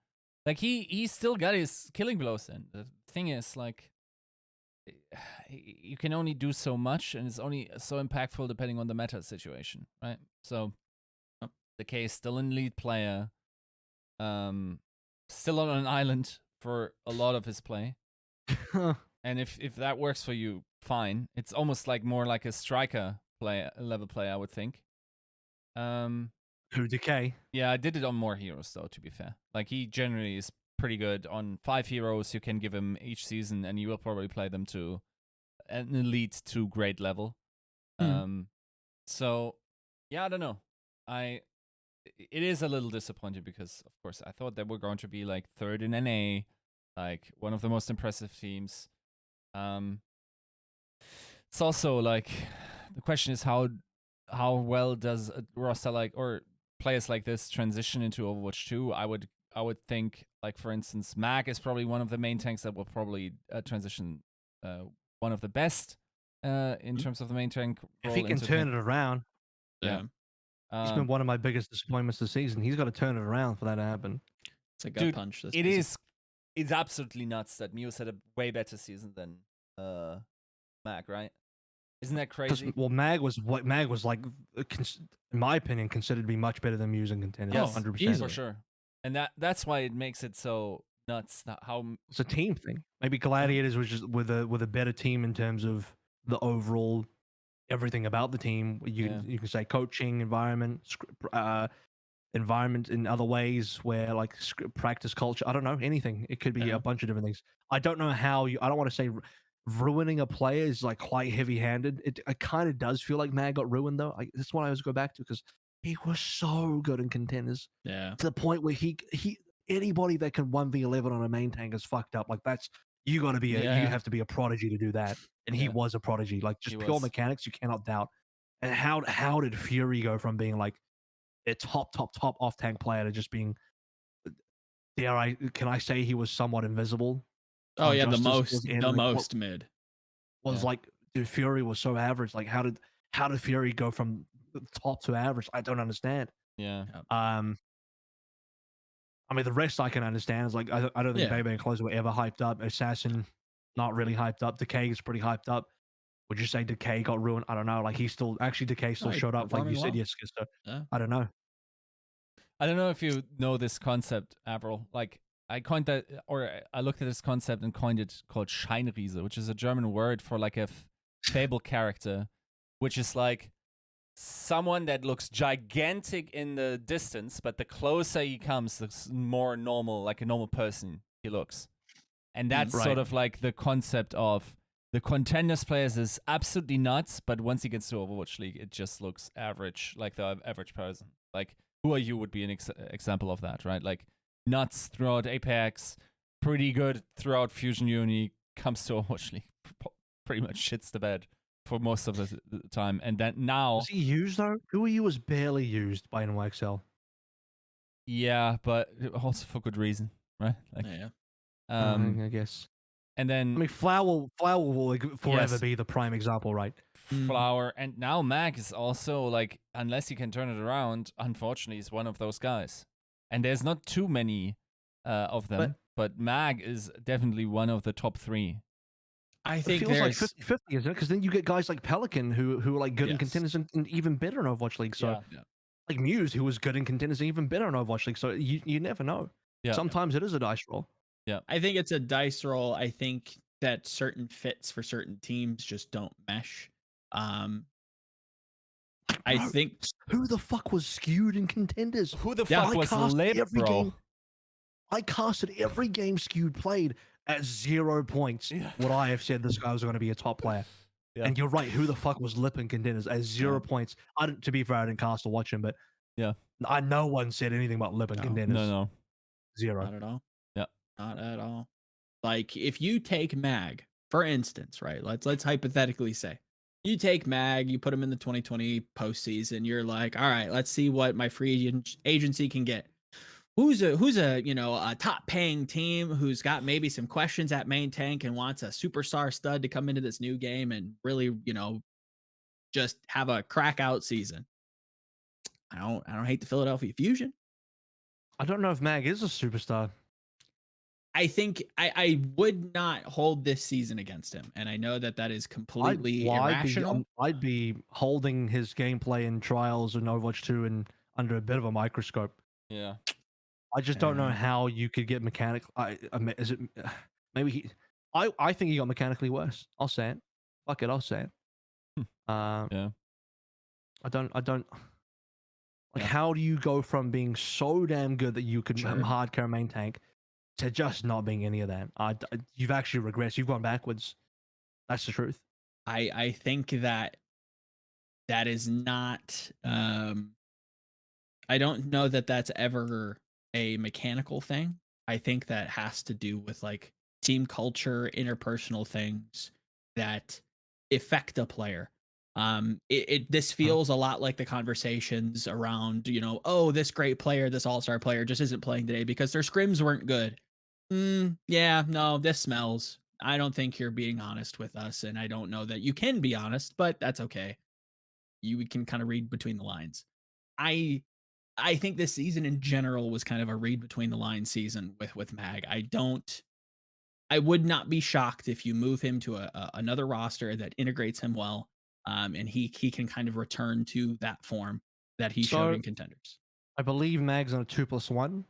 Like, he still got his killing blows in. The thing is, like, you can only do so much, and it's only so impactful depending on the meta situation, right? So, Decay is still an elite player, still on an island for a lot of his play. And if that works for you, fine. It's almost like more like a striker level play, I would think. Who, Decay? Yeah, I did it on more heroes though, to be fair. Like, he generally is pretty good on 5 heroes you can give him each season, and you will probably play them to an elite to great level. So yeah, I don't know. It is a little disappointing because, of course, I thought they were going to be like 3rd in NA, like one of the most impressive teams. It's also like the question is how well does a roster like or players like this transition into Overwatch 2? I would think, like, for instance, Mag is probably one of the main tanks that will probably transition one of the best in terms of the main tank If role he can into turn tank. it around, Yeah. he's been one of my biggest disappointments this season. He's got to turn it around for that to happen. It's a gut Dude, punch. This it season. is. It's absolutely nuts that Muse had a way better season than Mag, right? Isn't that crazy? Well, Mag was like, in my opinion, considered to be much better than Muse and Contenders. Yes, 100%. for sure. And that's why it makes it so nuts. How It's a team thing. Maybe Gladiators was just with a better team in terms of the overall everything about the team. You can say coaching, environment, environment in other ways where, like, practice culture. I don't know, anything. It could be a bunch of different things. I don't know how I don't want to say ruining a player is like quite heavy-handed. It kind of does feel like Mag got ruined though. That's what I always go back to, because he was so good in Contenders. Yeah. To the point where he anybody that can 1v11 on a main tank is fucked up. Like, that's you got to be you have to be a prodigy to do that. And he was a prodigy. Like, just pure mechanics you cannot doubt. And how did Fury go from being like a top off tank player to just being, can I say he was somewhat invisible? Oh yeah, Justice the most mid. Was like, dude, Fury was so average. Like, how did Fury go from top to average? I don't understand. Yeah. I mean, the rest I can understand. Is like, I don't think Baby and Close were ever hyped up. Assassin, not really hyped up. Decay is pretty hyped up. Would you say Decay got ruined? I don't know. Like, Decay still showed up, like you said, Yiska. So I don't know. I don't know if you know this concept, AVRL. Like, I coined that, or I looked at this concept and coined it called Scheinriese, which is a German word for like a fable character, which is like someone that looks gigantic in the distance, but the closer he comes, the more normal, like a normal person he looks. And that's sort of like the concept of the Contenders players is absolutely nuts, but once he gets to Overwatch League, it just looks average, like the average person. Like, who are you would be an example of that, right? Like, nuts throughout Apex, pretty good throughout Fusion Uni, comes to Overwatch League, pretty much shits the bed for most of the time. And then now... Was he used, though? Who he was barely used by NYXL. Yeah, but also for good reason, right? Like, I guess. And then... I mean, Flower will like forever be the prime example, right? Flower, and now Mag is also, like, unless he can turn it around, unfortunately, he's one of those guys. And there's not too many of them, but Mag is definitely one of the top 3. I think it feels like 50-50, isn't it? Because then you get guys like Pelican who are like good in Contenders and even better in Overwatch League. So like Muse, who was good in Contenders and even better in Overwatch League. So you never know. Sometimes it is a dice roll. Yeah, I think it's a dice roll. I think that certain fits for certain teams just don't mesh. I think who the fuck was skewed in Contenders? Who the fuck was Lib, bro? I casted every game skewed played at 0 points. Would I have said this guy was going to be a top player? And you're right. Who the fuck was Lip in Contenders at 0 points? To be fair, I didn't cast or watch him, but no one said anything about Lip in Contenders. No, 0. Not at all. Yeah, not at all. Like, if you take Mag, for instance, right? Let's hypothetically say you take Mag, you put him in the 2020 postseason. You're like, all right, let's see what my free agency can get. who's a a top paying team who's got maybe some questions at main tank and wants a superstar stud to come into this new game and really just have a crack out season. I don't hate the Philadelphia Fusion. I don't know if Mag is a superstar. I think I would not hold this season against him, and I know that is completely irrational. I'd be holding his gameplay in trials and Overwatch 2 and under a bit of a microscope. Yeah. I just don't know how you could get mechanical. Is it maybe he? I think he got mechanically worse. I'll say it. Fuck it, I'll say it. Yeah. I don't. Like, Yeah. how do you go from being so damn good that you can Sure. hardcore main tank to just not being any of that? You've actually regressed. You've gone backwards. That's the truth. I think that is not. I don't know that that's ever a mechanical thing. I think that has to do with like team culture, interpersonal things that affect a player. This feels a lot like the conversations around, oh, this great player, this all-star player just isn't playing today because their scrims weren't good. Yeah, no, this smells. I don't think you're being honest with us, and I don't know that you can be honest, but that's okay. You can kind of read between the lines. I think this season in general was kind of a read between the lines season with Mag. I would not be shocked if you move him to another roster that integrates him well, and he can kind of return to that form that he showed in Contenders. I believe Mag's on a 2+1,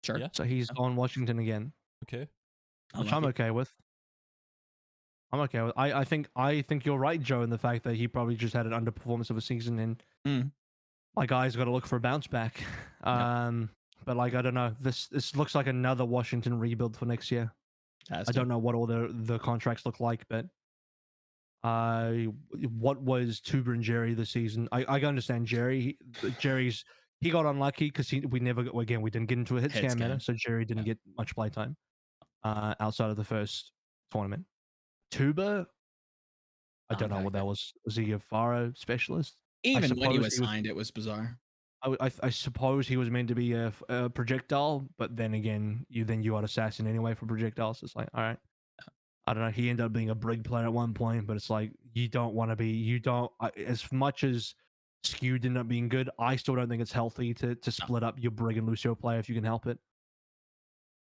Sure. Yeah. so he's on Washington again, Okay. which I'm okay with. I think you're right, Joe, in the fact that he probably just had an underperformance of a season, and my guy's got to look for a bounce back. But like, I don't know. This looks like another Washington rebuild for next year. I don't know what all the contracts look like, but what was Tuber and Jerry this season? I understand Jerry's he got unlucky because we didn't get into a hit scan meta, so Jerry didn't get much playtime outside of the first tournament. Tuber, I don't know what that was. Was he a Faro specialist? Even when he was signed, it was bizarre. I suppose he was meant to be a projectile, but then again, you got assassin anyway for projectiles. So it's like, all right, I don't know. He ended up being a brig player at one point, but it's like you don't want to be. You don't as much as Skew ended up being good. I still don't think it's healthy to split up your brig and Lucio player if you can help it.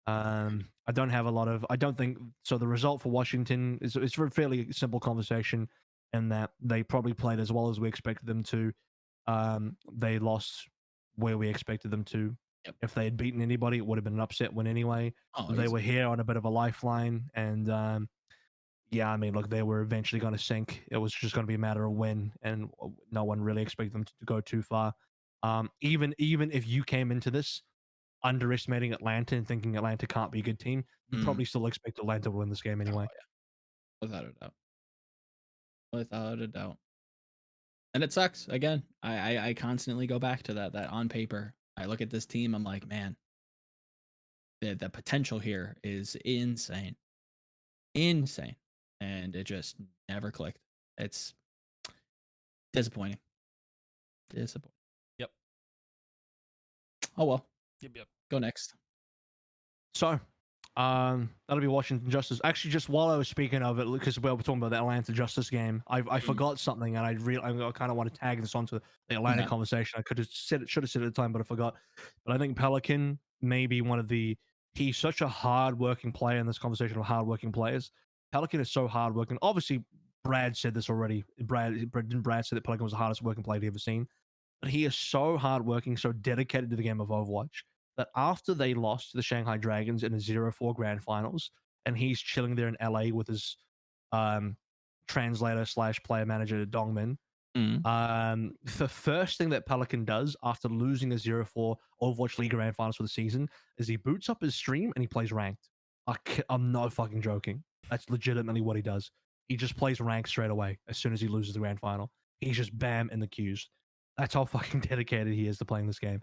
I don't have a lot of. I don't think so. The result for Washington is it's a fairly simple conversation, in that they probably played as well as we expected them to. They lost where we expected them to. Yep. If they had beaten anybody, it would have been an upset win anyway. They were here on a bit of a lifeline, and yeah, I mean, look, they were eventually going to sink. It was just going to be a matter of when, and no one really expected them to go too far. Even if you came into this underestimating Atlanta and thinking Atlanta can't be a good team, you probably still expect Atlanta to win this game anyway. Oh, yeah. Without a doubt. And it sucks. Again, I constantly go back to that on paper. I look at this team, I'm like, man, the potential here is insane. Insane. And it just never clicked. It's disappointing. Yep. Oh well. Yep. Go next. So, that'll be Washington Justice. Actually, just while I was speaking of it, because we were talking about the Atlanta Justice game, I forgot something, and I kind of want to tag this onto the Atlanta conversation. I should have said it at the time, but I forgot. But I think Pelican may be he's such a hard-working player in this conversation of hard-working players. Pelican is so hard-working. Obviously, Brad said this already. Brad said that Pelican was the hardest working player he'd ever seen. But he is so hardworking, so dedicated to the game of Overwatch, that after they lost to the Shanghai Dragons in the 0-4 grand finals, and he's chilling there in LA with his translator / player manager Dongmin, the first thing that Pelican does after losing the 0-4 Overwatch League grand finals for the season is he boots up his stream and he plays ranked. I'm not fucking joking. That's legitimately what he does. He just plays ranked straight away as soon as he loses the grand final. He's just bam in the queues. That's how fucking dedicated he is to playing this game.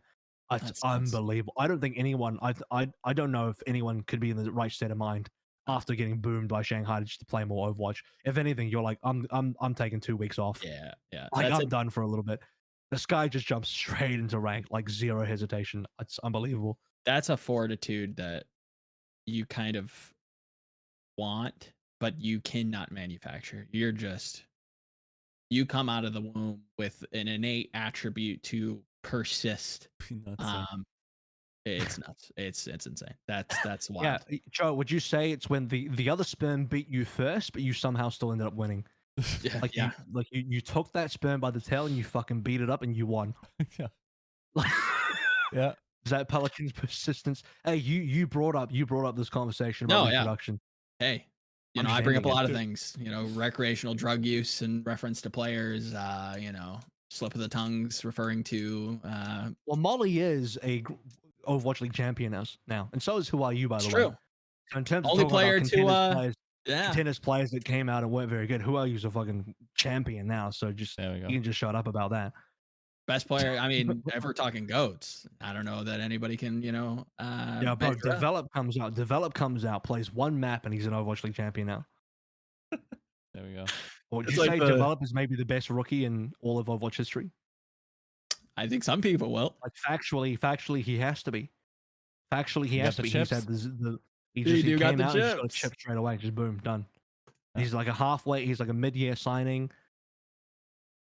It's unbelievable. I don't think anyone. I don't know if anyone could be in the right state of mind after getting boomed by Shanghai just to play more Overwatch. If anything, you're like, I'm taking 2 weeks off. Yeah. Like, I'm done for a little bit. This guy just jumps straight into rank, like zero hesitation. It's unbelievable. That's a fortitude that you kind of want, but you cannot manufacture. You come out of the womb with an innate attribute to persist. Nuts, It's nuts. It's insane. That's Yeah, wild. Joe, would you say it's when the other sperm beat you first, but you somehow still ended up winning? Yeah, Like yeah. you took that sperm by the tail and you fucking beat it up and you won. yeah. Like, Yeah. is that Pelican's persistence? Hey, you brought up this conversation about No, yeah. reproduction. Hey, I'm just I bring up a ending it. lot of things. Recreational drug use in reference to players. Slip of the tongues referring to. Well, Molly is a Overwatch League champion now, and so is Who Are You, by It's the way. true. So in terms of Only talking about player to. Yeah. contenders players that came out and weren't very good, Who Are You's a fucking champion now. So There we go. you can just shut up about that. Best player. I mean, if we're talking goats, I don't know that anybody can. Yeah, bro. measure up. Develop comes out, plays one map, and he's an Overwatch League champion now. There we go. Or would It's you like say the- Develop is maybe the best rookie in all of Overwatch history? I think some people will. Like factually, he has to be. Factually, he You has got to the be. He's chips? had he You do got came the out and just got a chips. chip straight away. Just boom, done. Yeah. He's like he's like a mid-year signing.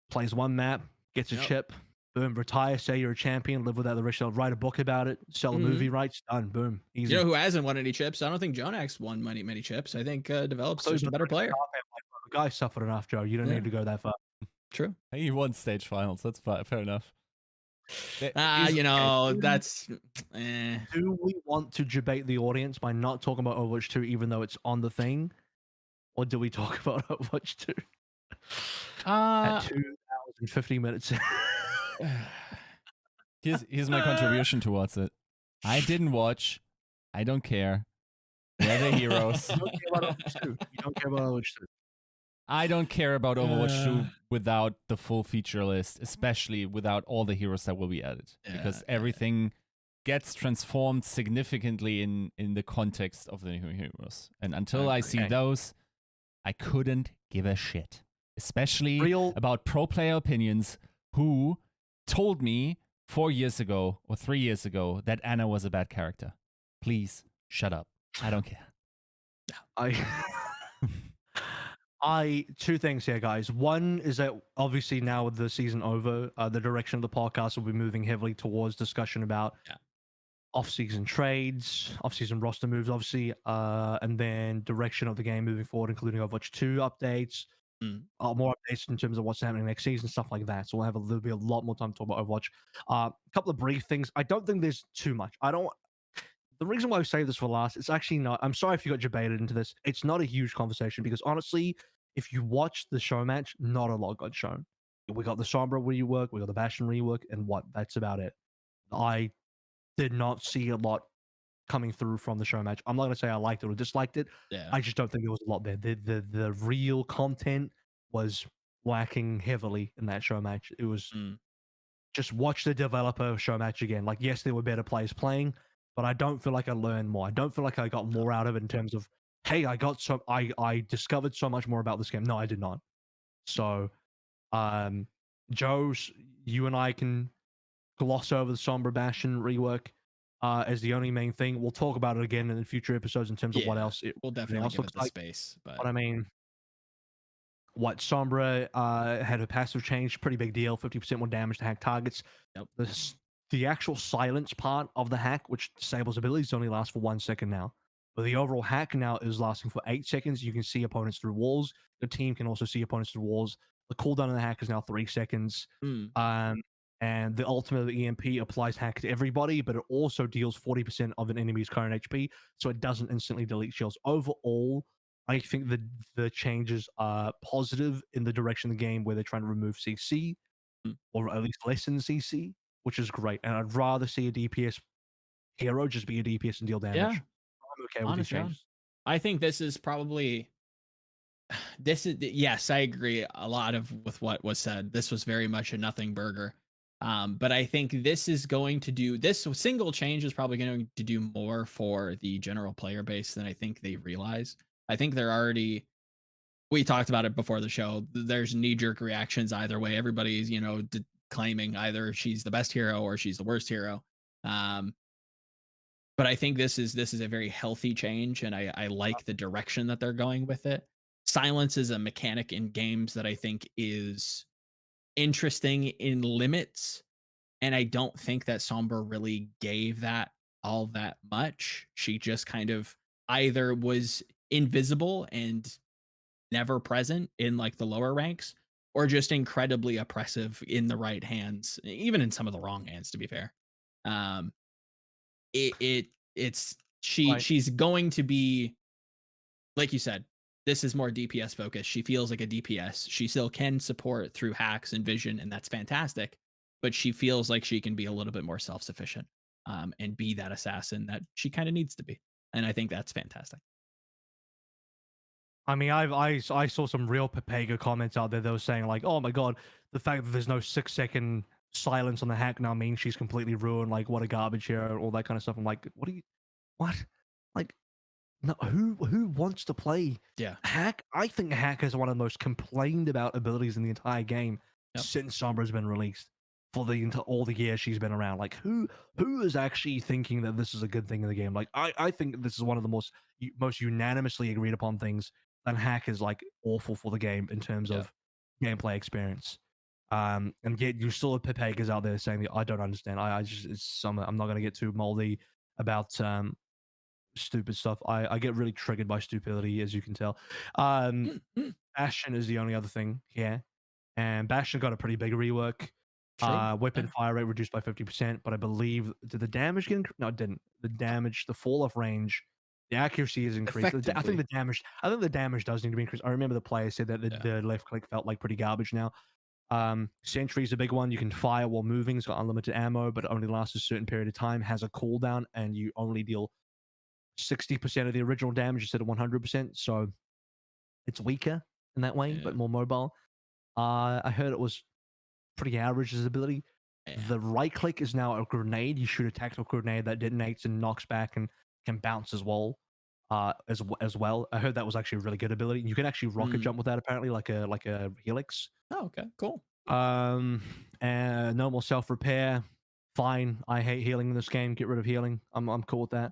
Plays one map, gets a Yep. chip, boom, retire. Say you're a champion, live without the rich. Write a book about it, sell a Mhm. movie rights, done, boom, easy. You know who hasn't won any chips? I don't think Jonax won many chips. I think Develop's So just he's a better player. The guy suffered enough, Joe. You don't Yeah. need to go that far. True. Hey, you won stage finals. That's fair enough. That's. Eh. Do we want to debate the audience by not talking about Overwatch 2, even though it's on the thing? Or do we talk about Overwatch 2 at 2 hours and 50 minutes? Here's my contribution towards it. I didn't watch. I don't care. They're the heroes. You don't care about Overwatch 2. You don't care about Overwatch 2. I don't care about Overwatch 2 without the full feature list, especially without all the heroes that will be added. Because everything gets transformed significantly in the context of the new heroes. And until I see those, I couldn't give a shit. Especially about pro player opinions who told me 4 year ago or 3 years ago that Anna was a bad character. Please shut up. I don't care. Two things here, guys. One is that obviously now with the season over, the direction of the podcast will be moving heavily towards discussion about off-season trades, off-season roster moves, obviously, and then direction of the game moving forward, including Overwatch 2 updates, more updates in terms of what's happening next season, stuff like that. So there'll be a lot more time to talk about Overwatch. A couple of brief things. I don't think there's too much. The reason why I say this for last, it's actually not. I'm sorry if you got debated into this. It's not a huge conversation because honestly, if you watch the show match, not a lot got shown. We got the Sombra rework, we got the Bastion rework, and that's about it. I did not see a lot coming through from the show match. I'm not gonna say I liked it or disliked it. Yeah. I just don't think there was a lot there. The real content was lacking heavily in that show match. It was just watch the developer show match again. Like, yes, there were better players playing, but I don't feel like I learned more. I don't feel like I got more out of it in terms of, hey, I discovered so much more about this game. No, I did not. So, Joe, you and I can gloss over the Sombra Bastion rework as the only main thing. We'll talk about it again in the future episodes in terms of what else we'll definitely give looks it the like. space. But I mean, what Sombra had her passive change, pretty big deal. 50% more damage to hack targets. Yep. The actual silence part of the hack, which disables abilities, only lasts for 1 second now. But the overall hack now is lasting for 8 seconds. You can see opponents through walls. The team can also see opponents through walls. The cooldown of the hack is now 3 seconds. And the ultimate EMP applies hack to everybody, but it also deals 40% of an enemy's current HP, so it doesn't instantly delete shields. Overall, I think the changes are positive in the direction of the game where they're trying to remove CC, or at least lessen CC, which is great. And I'd rather see a DPS hero just be a DPS and deal damage. Yeah. I'm okay with these changes. I think this is probably yes, I agree a lot with what was said. This was very much a nothing burger. But I think this single change is probably going to do more for the general player base than I think they realize. I think we talked about it before the show. There's knee-jerk reactions either way. Everybody's, claiming either she's the best hero or she's the worst hero. But I think this is a very healthy change, and I like the direction that they're going with it. Silence is a mechanic in games that I think is interesting in limits, and I don't think that Sombra really gave that all that much. She just kind of either was invisible and never present in like the lower ranks, or just incredibly oppressive in the right hands, even in some of the wrong hands, to be fair. Um, it's Right. she's going to be, like you said, this is more DPS focused. She feels like a DPS. She still can support through hacks and vision, and that's fantastic. But she feels like she can be a little bit more self sufficient, and be that assassin that she kind of needs to be. And I think that's fantastic. I mean, I saw some real Pepega comments out there that were saying like, "Oh my god, the fact that there's no 6 second silence on the hack now means she's completely ruined. Like, what a garbage hero, all that kind of stuff." I'm like, what? Like, no, who wants to play Yeah. hack? I think hack is one of the most complained about abilities in the entire game Yep. since Sombra's been released. For all the years she's been around, like who is actually thinking that this is a good thing in the game? Like I think this is one of the most unanimously agreed upon things. And hack is like awful for the game in terms Yep. of gameplay experience. And yet you still have Pepegas out there saying that I don't understand. I just I'm not gonna get too moldy about stupid stuff. I get really triggered by stupidity, as you can tell. Bastion is the only other thing here, and Bastion got a pretty big rework. True. Weapon Yeah. fire rate reduced by 50%, but I believe did the damage get no, it didn't. The damage, the fall off range, the accuracy is increased. I think the damage does need to be increased. I remember the player said that the left click felt like pretty garbage now. Sentry is a big one. You can fire while moving. It's got unlimited ammo, but it only lasts a certain period of time. Has a cooldown, and you only deal 60% of the original damage instead of 100%. So it's weaker in that way, Yeah. but more mobile. I heard it was pretty average as ability. Yeah. The right click is now a grenade. You shoot a tactical grenade that detonates and knocks back and can bounce as well. As well. I heard that was actually a really good ability. You can actually rocket jump with that apparently, like a helix. Oh, okay, cool. And normal self repair. Fine. I hate healing in this game. Get rid of healing. I'm cool with that.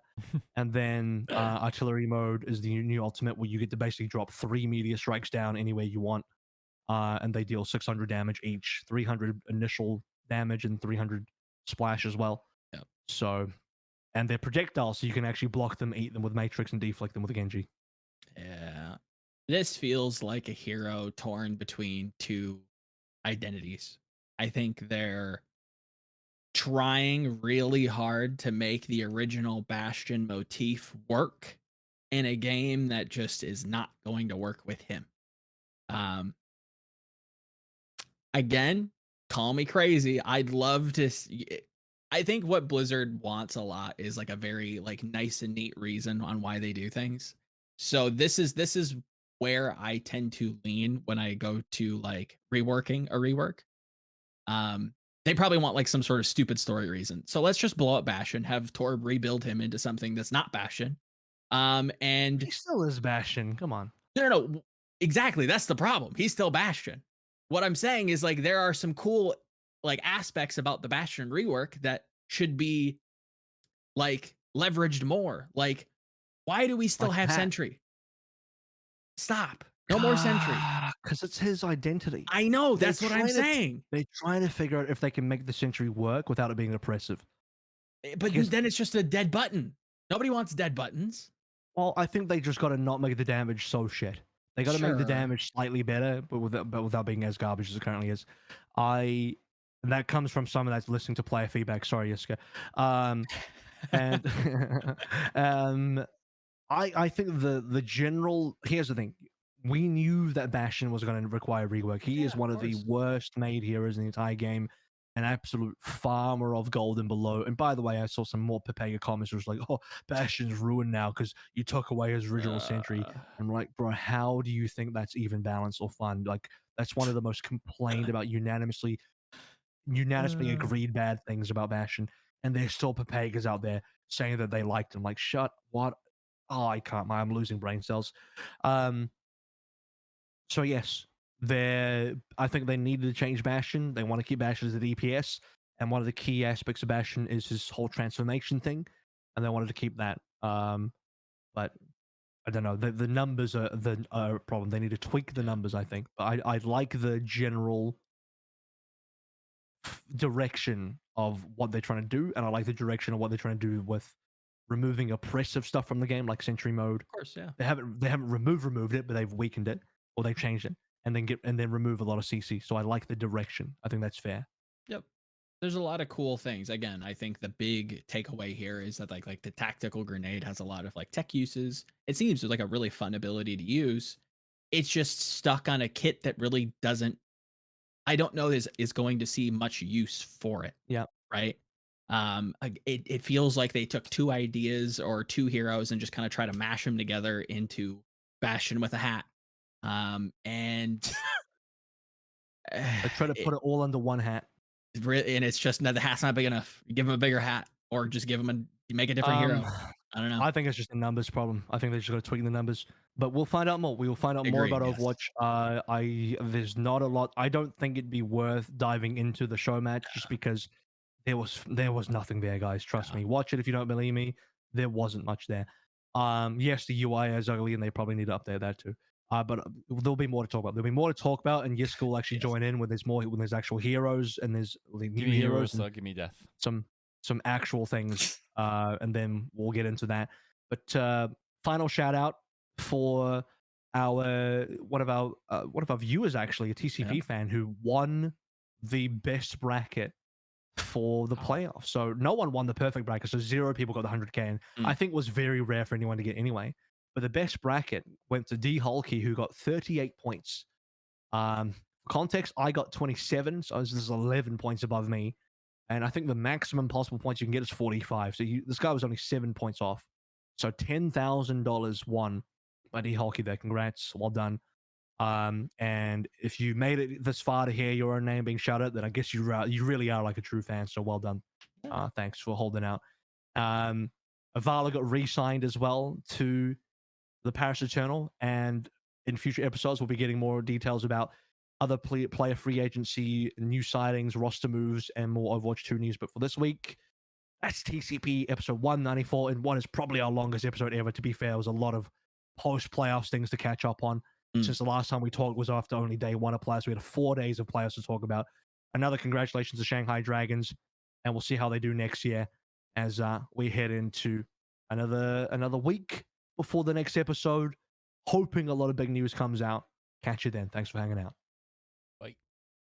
And then artillery mode is the new ultimate where you get to basically drop 3 meteor strikes down anywhere you want. And they deal 600 damage each, 300 initial damage and 300 splash as well. Yep. So, and they're projectiles, so you can actually block them, eat them with Matrix, and deflect them with a Genji. Yeah. This feels like a hero torn between two identities. I think they're trying really hard to make the original Bastion motif work in a game that just is not going to work with him. Um, again, call me crazy. I'd love to I think what Blizzard wants a lot is like a very like nice and neat reason on why they do things. So this is where I tend to lean when I go to like reworking a rework. They probably want like some sort of stupid story reason. So let's just blow up Bastion, have Torb rebuild him into something that's not Bastion. And He still is Bastion. Come on. no, exactly. That's the problem. He's still Bastion. What I'm saying is like there are some cool like aspects about the Bastion rework that should be like leveraged more. Like, why do we still Like have that. Sentry? Stop. No more Sentry. Because it's his identity. I know. That's what I'm saying. They're trying to figure out if they can make the Sentry work without it being oppressive. But then it's just a dead button. Nobody wants dead buttons. Well, I think they just got to not make the damage so shit. They got to make the Sure. damage slightly better, but without being as garbage as it currently is. And that comes from someone that's listening to player feedback. Sorry, Yiska. And I think the general. Here's the thing. We knew that Bastion was going to require rework. He is one of the worst made heroes in the entire game. An absolute farmer of gold and below. And by the way, I saw some more Pepega comments. It was like, oh, Bastion's ruined now because you took away his original Sentry. I'm like, bro, how do you think that's even balanced or fun? Like, that's one of the most complained about, unanimously agreed bad things about Bastion. And there's still Pepegas out there saying that they liked him. Like, shut what? Oh, I can't. I'm losing brain cells. So yes, I think they needed to change Bastion. They want to keep Bastion as a DPS, and one of the key aspects of Bastion is his whole transformation thing, and they wanted to keep that. But I don't know. The numbers are a problem. They need to tweak the numbers, I think. But I like the general direction of what they're trying to do, and I like the direction of what they're trying to do with removing oppressive stuff from the game, like Sentry mode. Of course, yeah. They haven't removed it, but they've weakened it or they've changed it, and then remove a lot of CC. So I like the direction. I think that's fair. Yep. There's a lot of cool things. Again, I think the big takeaway here is that like the tactical grenade has a lot of like tech uses. It seems like a really fun ability to use. It's just stuck on a kit that really doesn't, I don't know, is going to see much use for it. Yeah. Right. It feels like they took two ideas or two heroes and just kind of try to mash them together into Bastion with a hat. And I try to put it all under one hat. and it's just, no, the hat's not big enough. Give him a bigger hat, or just give him make a different hero. I don't know. I think it's just a numbers problem. I think they just got to tweak the numbers. But we'll find out more. We will find out more about Agreed, yes. Overwatch. There's not a lot. I don't think it'd be worth diving into the show match just because there was nothing there, guys. Trust me. Watch it if you don't believe me. There wasn't much there. Yes, the UI is ugly, and they probably need to update that too. But there'll be more to talk about. There'll be more to talk about, and Yiska will actually Yes. join in when there's actual heroes and there's like, Give new me heroes. heroes, give me death. Some actual things, and then we'll get into that. But final shout out for one of our viewers, actually, a TCP fan who won the best bracket for the playoffs. So no one won the perfect bracket, so 0 people got the 100k, and I think was very rare for anyone to get anyway. But the best bracket went to D Hulky, who got 38 points. For context, I got 27, so this is 11 points above me. And I think the maximum possible points you can get is 45. So this guy was only 7 points off. So $10,000 won by D Hulky there. Congrats. Well done. And if you made it this far to hear your own name being shouted, then I guess you really are like a true fan. So well done. Thanks for holding out. AVRL got re-signed as well to the Paris Eternal. And in future episodes, we'll be getting more details about other player free agency, new sightings, roster moves, and more Overwatch 2 news. But for this week, that's TCP episode 194, and what is probably our longest episode ever. To be fair, it was a lot of post-playoffs things to catch up on. Since the last time we talked was after only day 1 of playoffs. We had 4 days of playoffs to talk about. Another congratulations to Shanghai Dragons, and we'll see how they do next year as we head into another week before the next episode. Hoping a lot of big news comes out. Catch you then. Thanks for hanging out.